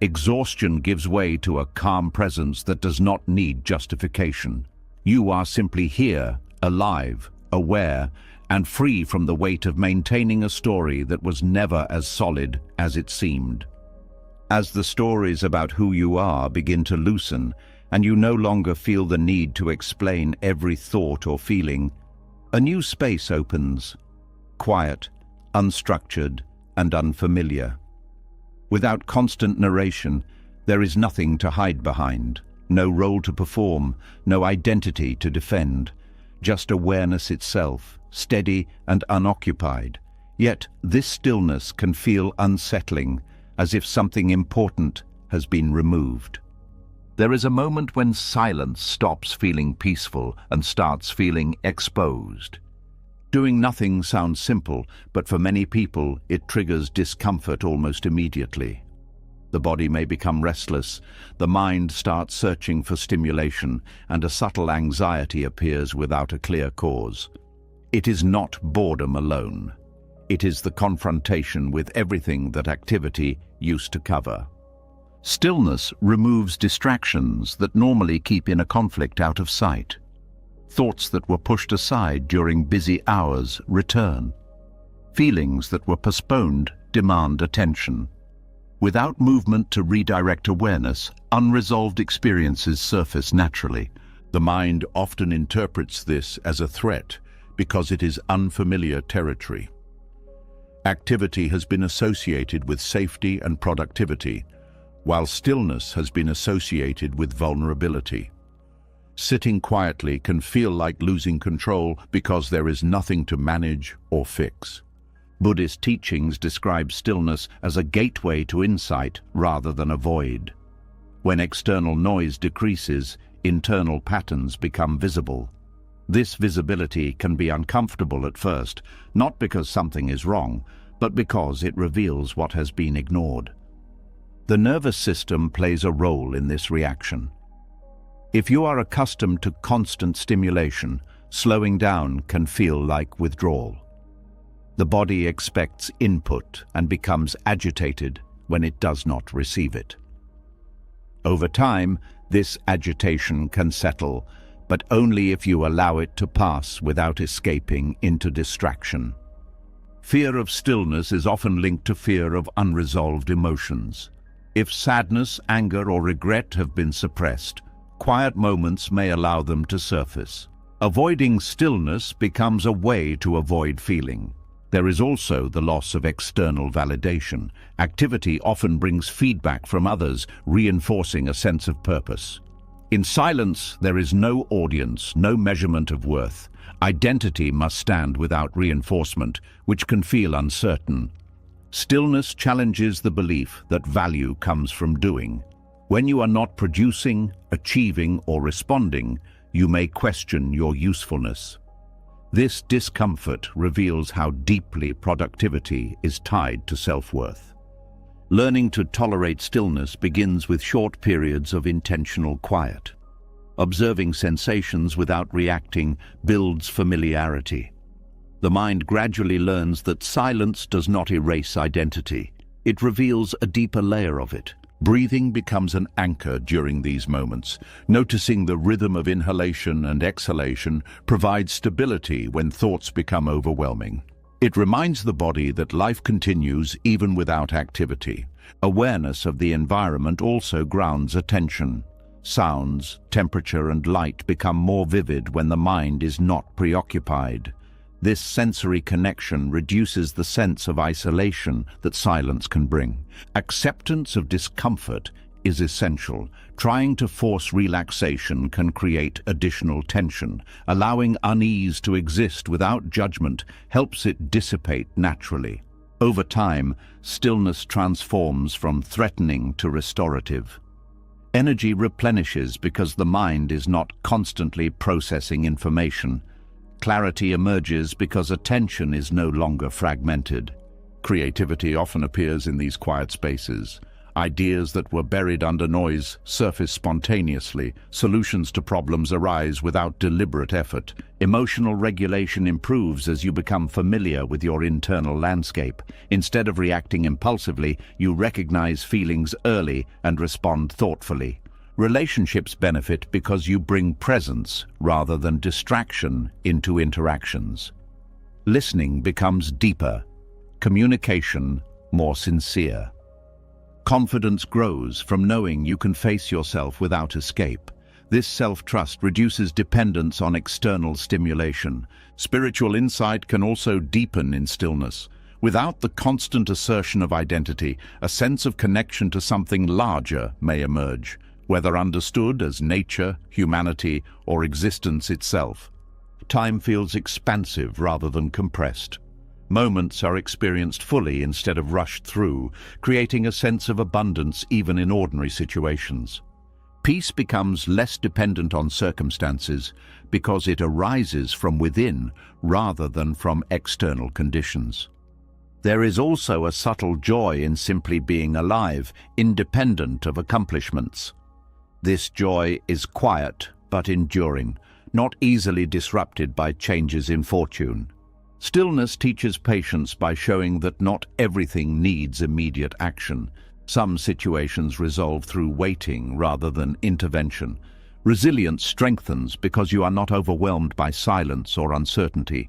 Speaker 1: Exhaustion gives way to a calm presence that does not need justification. You are simply here, alive, aware, and free from the weight of maintaining a story that was never as solid as it seemed. As the stories about who you are begin to loosen, and you no longer feel the need to explain every thought or feeling, a new space opens, quiet, unstructured, and unfamiliar. Without constant narration, there is nothing to hide behind, no role to perform, no identity to defend, just awareness itself, steady and unoccupied. Yet this stillness can feel unsettling, as if something important has been removed. There is a moment when silence stops feeling peaceful and starts feeling exposed. Doing nothing sounds simple, but for many people it triggers discomfort almost immediately. The body may become restless, the mind starts searching for stimulation, and a subtle anxiety appears without a clear cause. It is not boredom alone. It is the confrontation with everything that activity used to cover. Stillness removes distractions that normally keep inner conflict out of sight. Thoughts that were pushed aside during busy hours return. Feelings that were postponed demand attention. Without movement to redirect awareness, unresolved experiences surface naturally. The mind often interprets this as a threat because it is unfamiliar territory. Activity has been associated with safety and productivity, while stillness has been associated with vulnerability. Sitting quietly can feel like losing control because there is nothing to manage or fix. Buddhist teachings describe stillness as a gateway to insight rather than a void. When external noise decreases, internal patterns become visible. This visibility can be uncomfortable at first, not because something is wrong, but because it reveals what has been ignored. The nervous system plays a role in this reaction. If you are accustomed to constant stimulation, slowing down can feel like withdrawal. The body expects input and becomes agitated when it does not receive it. Over time, this agitation can settle, but only if you allow it to pass without escaping into distraction. Fear of stillness is often linked to fear of unresolved emotions. If sadness, anger, or regret have been suppressed, quiet moments may allow them to surface. Avoiding stillness becomes a way to avoid feeling. There is also the loss of external validation. Activity often brings feedback from others, reinforcing a sense of purpose. In silence, there is no audience, no measurement of worth. Identity must stand without reinforcement, which can feel uncertain. Stillness challenges the belief that value comes from doing. When you are not producing, achieving, or responding, you may question your usefulness. This discomfort reveals how deeply productivity is tied to self-worth. Learning to tolerate stillness begins with short periods of intentional quiet. Observing sensations without reacting builds familiarity. The mind gradually learns that silence does not erase identity. It reveals a deeper layer of it. Breathing becomes an anchor during these moments. Noticing the rhythm of inhalation and exhalation provides stability when thoughts become overwhelming. It reminds the body that life continues even without activity. Awareness of the environment also grounds attention. Sounds, temperature, and light become more vivid when the mind is not preoccupied. This sensory connection reduces the sense of isolation that silence can bring. Acceptance of discomfort is essential. Trying to force relaxation can create additional tension. Allowing unease to exist without judgment helps it dissipate naturally. Over time, stillness transforms from threatening to restorative. Energy replenishes because the mind is not constantly processing information. Clarity emerges because attention is no longer fragmented. Creativity often appears in these quiet spaces. Ideas that were buried under noise surface spontaneously. Solutions to problems arise without deliberate effort. Emotional regulation improves as you become familiar with your internal landscape. Instead of reacting impulsively, you recognize feelings early and respond thoughtfully. Relationships benefit because you bring presence rather than distraction into interactions. Listening becomes deeper, communication more sincere. Confidence grows from knowing you can face yourself without escape. This self-trust reduces dependence on external stimulation. Spiritual insight can also deepen in stillness. Without the constant assertion of identity, a sense of connection to something larger may emerge, whether understood as nature, humanity, or existence itself. Time feels expansive rather than compressed. Moments are experienced fully instead of rushed through, creating a sense of abundance even in ordinary situations. Peace becomes less dependent on circumstances because it arises from within rather than from external conditions. There is also a subtle joy in simply being alive, independent of accomplishments. This joy is quiet but enduring, not easily disrupted by changes in fortune. Stillness teaches patience by showing that not everything needs immediate action. Some situations resolve through waiting rather than intervention. Resilience strengthens because you are not overwhelmed by silence or uncertainty.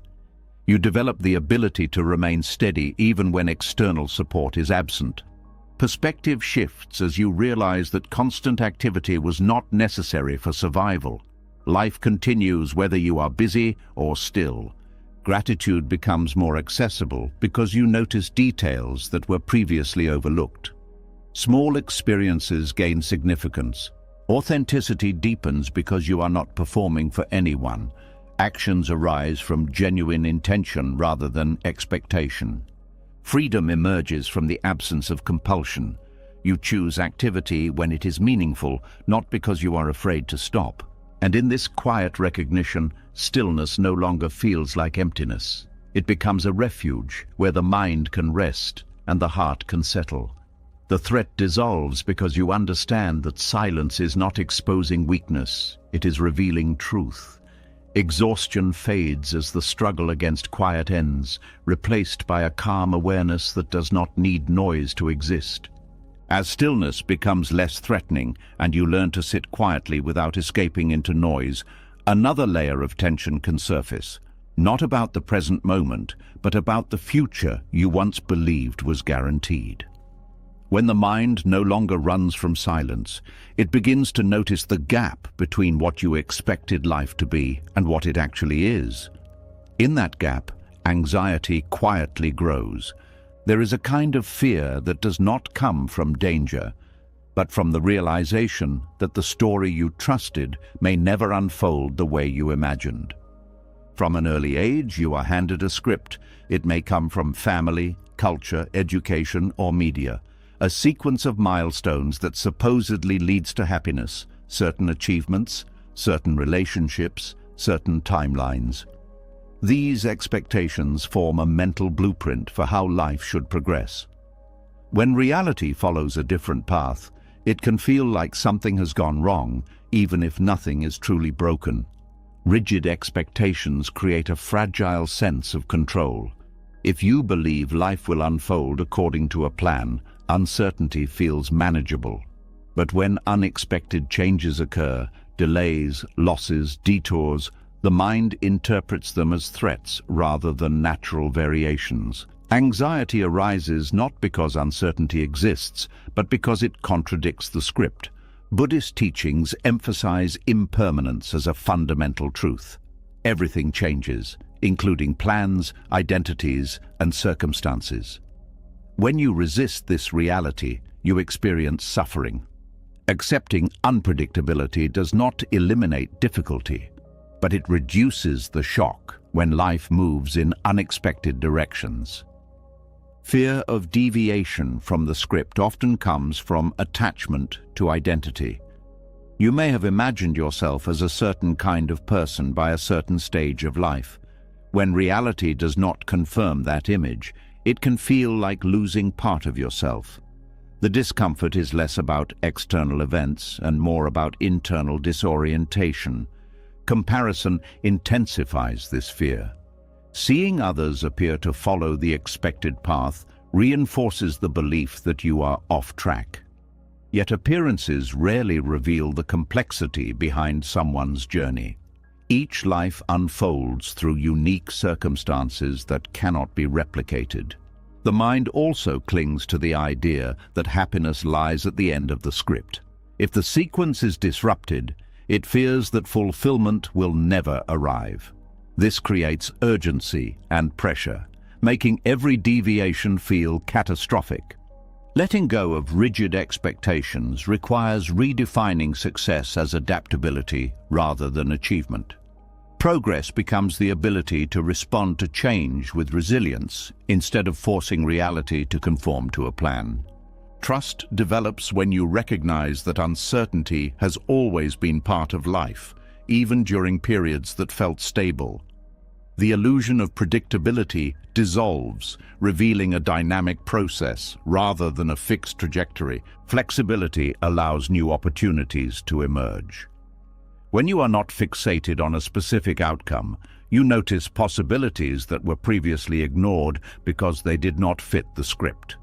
Speaker 1: You develop the ability to remain steady even when external support is absent. Perspective shifts as you realize that constant activity was not necessary for survival. Life continues whether you are busy or still. Gratitude becomes more accessible because you notice details that were previously overlooked. Small experiences gain significance. Authenticity deepens because you are not performing for anyone. Actions arise from genuine intention rather than expectation. Freedom emerges from the absence of compulsion. You choose activity when it is meaningful, not because you are afraid to stop. And in this quiet recognition, stillness no longer feels like emptiness. It becomes a refuge where the mind can rest and the heart can settle. The threat dissolves because you understand that silence is not exposing weakness, it is revealing truth. Exhaustion fades as the struggle against quiet ends, replaced by a calm awareness that does not need noise to exist. As stillness becomes less threatening and you learn to sit quietly without escaping into noise, another layer of tension can surface, not about the present moment, but about the future you once believed was guaranteed. When the mind no longer runs from silence, it begins to notice the gap between what you expected life to be and what it actually is. In that gap, anxiety quietly grows. There is a kind of fear that does not come from danger, but from the realization that the story you trusted may never unfold the way you imagined. From an early age, you are handed a script. It may come from family, culture, education, or media. A sequence of milestones that supposedly leads to happiness, certain achievements, certain relationships, certain timelines. These expectations form a mental blueprint for how life should progress. When reality follows a different path, it can feel like something has gone wrong, even if nothing is truly broken. Rigid expectations create a fragile sense of control. If you believe life will unfold according to a plan, uncertainty feels manageable. But when unexpected changes occur, delays, losses, detours, the mind interprets them as threats rather than natural variations. Anxiety arises not because uncertainty exists, but because it contradicts the script. Buddhist teachings emphasize impermanence as a fundamental truth. Everything changes, including plans, identities, and circumstances. When you resist this reality, you experience suffering. Accepting unpredictability does not eliminate difficulty, but it reduces the shock when life moves in unexpected directions. Fear of deviation from the script often comes from attachment to identity. You may have imagined yourself as a certain kind of person by a certain stage of life. When reality does not confirm that image, it can feel like losing part of yourself. The discomfort is less about external events and more about internal disorientation. Comparison intensifies this fear. Seeing others appear to follow the expected path reinforces the belief that you are off track. Yet appearances rarely reveal the complexity behind someone's journey. Each life unfolds through unique circumstances that cannot be replicated. The mind also clings to the idea that happiness lies at the end of the script. If the sequence is disrupted, it fears that fulfillment will never arrive. This creates urgency and pressure, making every deviation feel catastrophic. Letting go of rigid expectations requires redefining success as adaptability rather than achievement. Progress becomes the ability to respond to change with resilience instead of forcing reality to conform to a plan. Trust develops when you recognize that uncertainty has always been part of life, even during periods that felt stable. The illusion of predictability dissolves, revealing a dynamic process rather than a fixed trajectory. Flexibility allows new opportunities to emerge. When you are not fixated on a specific outcome, you notice possibilities that were previously ignored because they did not fit the script.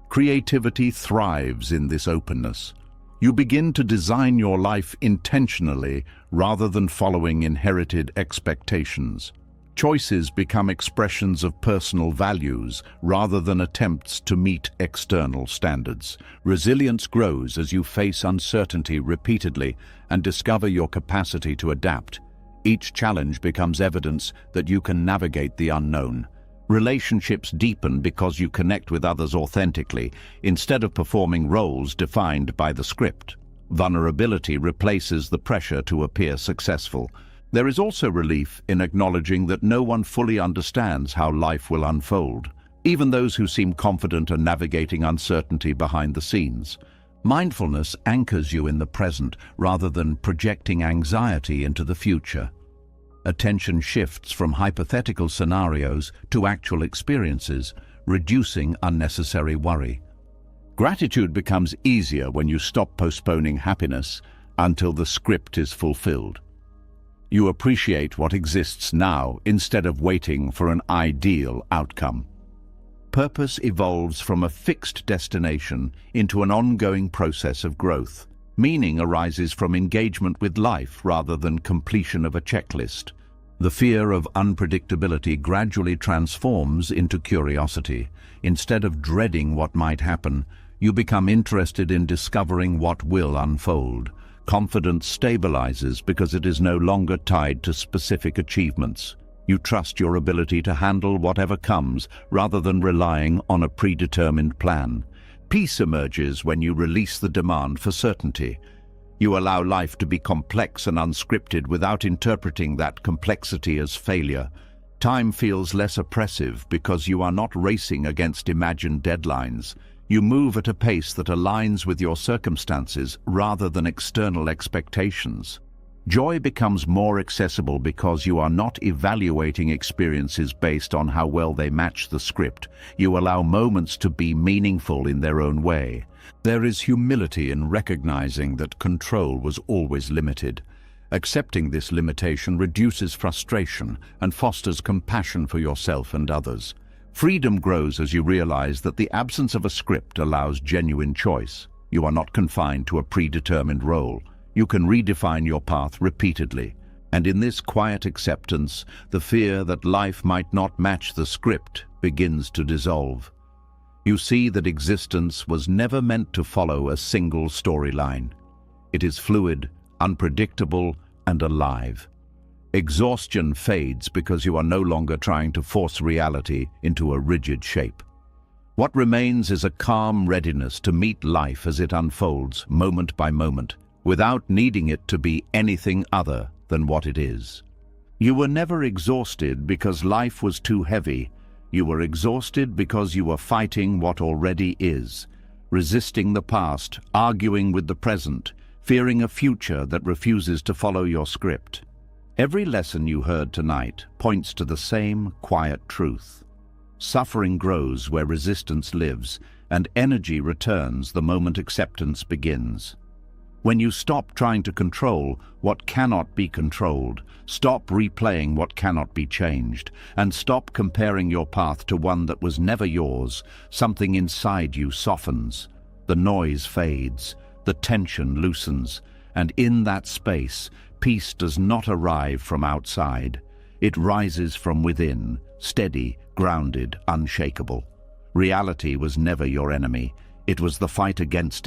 Speaker 1: Creativity thrives in this openness. You begin to design your life intentionally rather than following inherited expectations. Choices become expressions of personal values rather than attempts to meet external standards. Resilience grows as you face uncertainty repeatedly and discover your capacity to adapt. Each challenge becomes evidence that you can navigate the unknown. Relationships deepen because you connect with others authentically, instead of performing roles defined by the script. Vulnerability replaces the pressure to appear successful. There is also relief in acknowledging that no one fully understands how life will unfold. Even those who seem confident are navigating uncertainty behind the scenes. Mindfulness anchors you in the present rather than projecting anxiety into the future. Attention shifts from hypothetical scenarios to actual experiences, reducing unnecessary worry. Gratitude becomes easier when you stop postponing happiness until the script is fulfilled. You appreciate what exists now instead of waiting for an ideal outcome. Purpose evolves from a fixed destination into an ongoing process of growth. Meaning arises from engagement with life rather than completion of a checklist. The fear of unpredictability gradually transforms into curiosity. Instead of dreading what might happen, you become interested in discovering what will unfold. Confidence stabilizes because it is no longer tied to specific achievements. You trust your ability to handle whatever comes rather than relying on a predetermined plan. Peace emerges when you release the demand for certainty. You allow life to be complex and unscripted without interpreting that complexity as failure. Time feels less oppressive because you are not racing against imagined deadlines. You move at a pace that aligns with your circumstances rather than external expectations. Joy becomes more accessible because you are not evaluating experiences based on how well they match the script. You allow moments to be meaningful in their own way. There is humility in recognizing that control was always limited. Accepting this limitation reduces frustration and fosters compassion for yourself and others. Freedom grows as you realize that the absence of a script allows genuine choice. You are not confined to a predetermined role. You can redefine your path repeatedly. And in this quiet acceptance, the fear that life might not match the script begins to dissolve. You see that existence was never meant to follow a single storyline. It is fluid, unpredictable, and alive. Exhaustion fades because you are no longer trying to force reality into a rigid shape. What remains is a calm readiness to meet life as it unfolds, moment by moment, without needing it to be anything other than what it is. You were never exhausted because life was too heavy. You were exhausted because you were fighting what already is, resisting the past, arguing with the present, fearing a future that refuses to follow your script. Every lesson you heard tonight points to the same quiet truth. Suffering grows where resistance lives, and energy returns the moment acceptance begins. When you stop trying to control what cannot be controlled, stop replaying what cannot be changed, and stop comparing your path to one that was never yours, something inside you softens. The noise fades, the tension loosens, and in that space, peace does not arrive from outside. It rises from within, steady, grounded, unshakable. Reality was never your enemy. It was the fight against it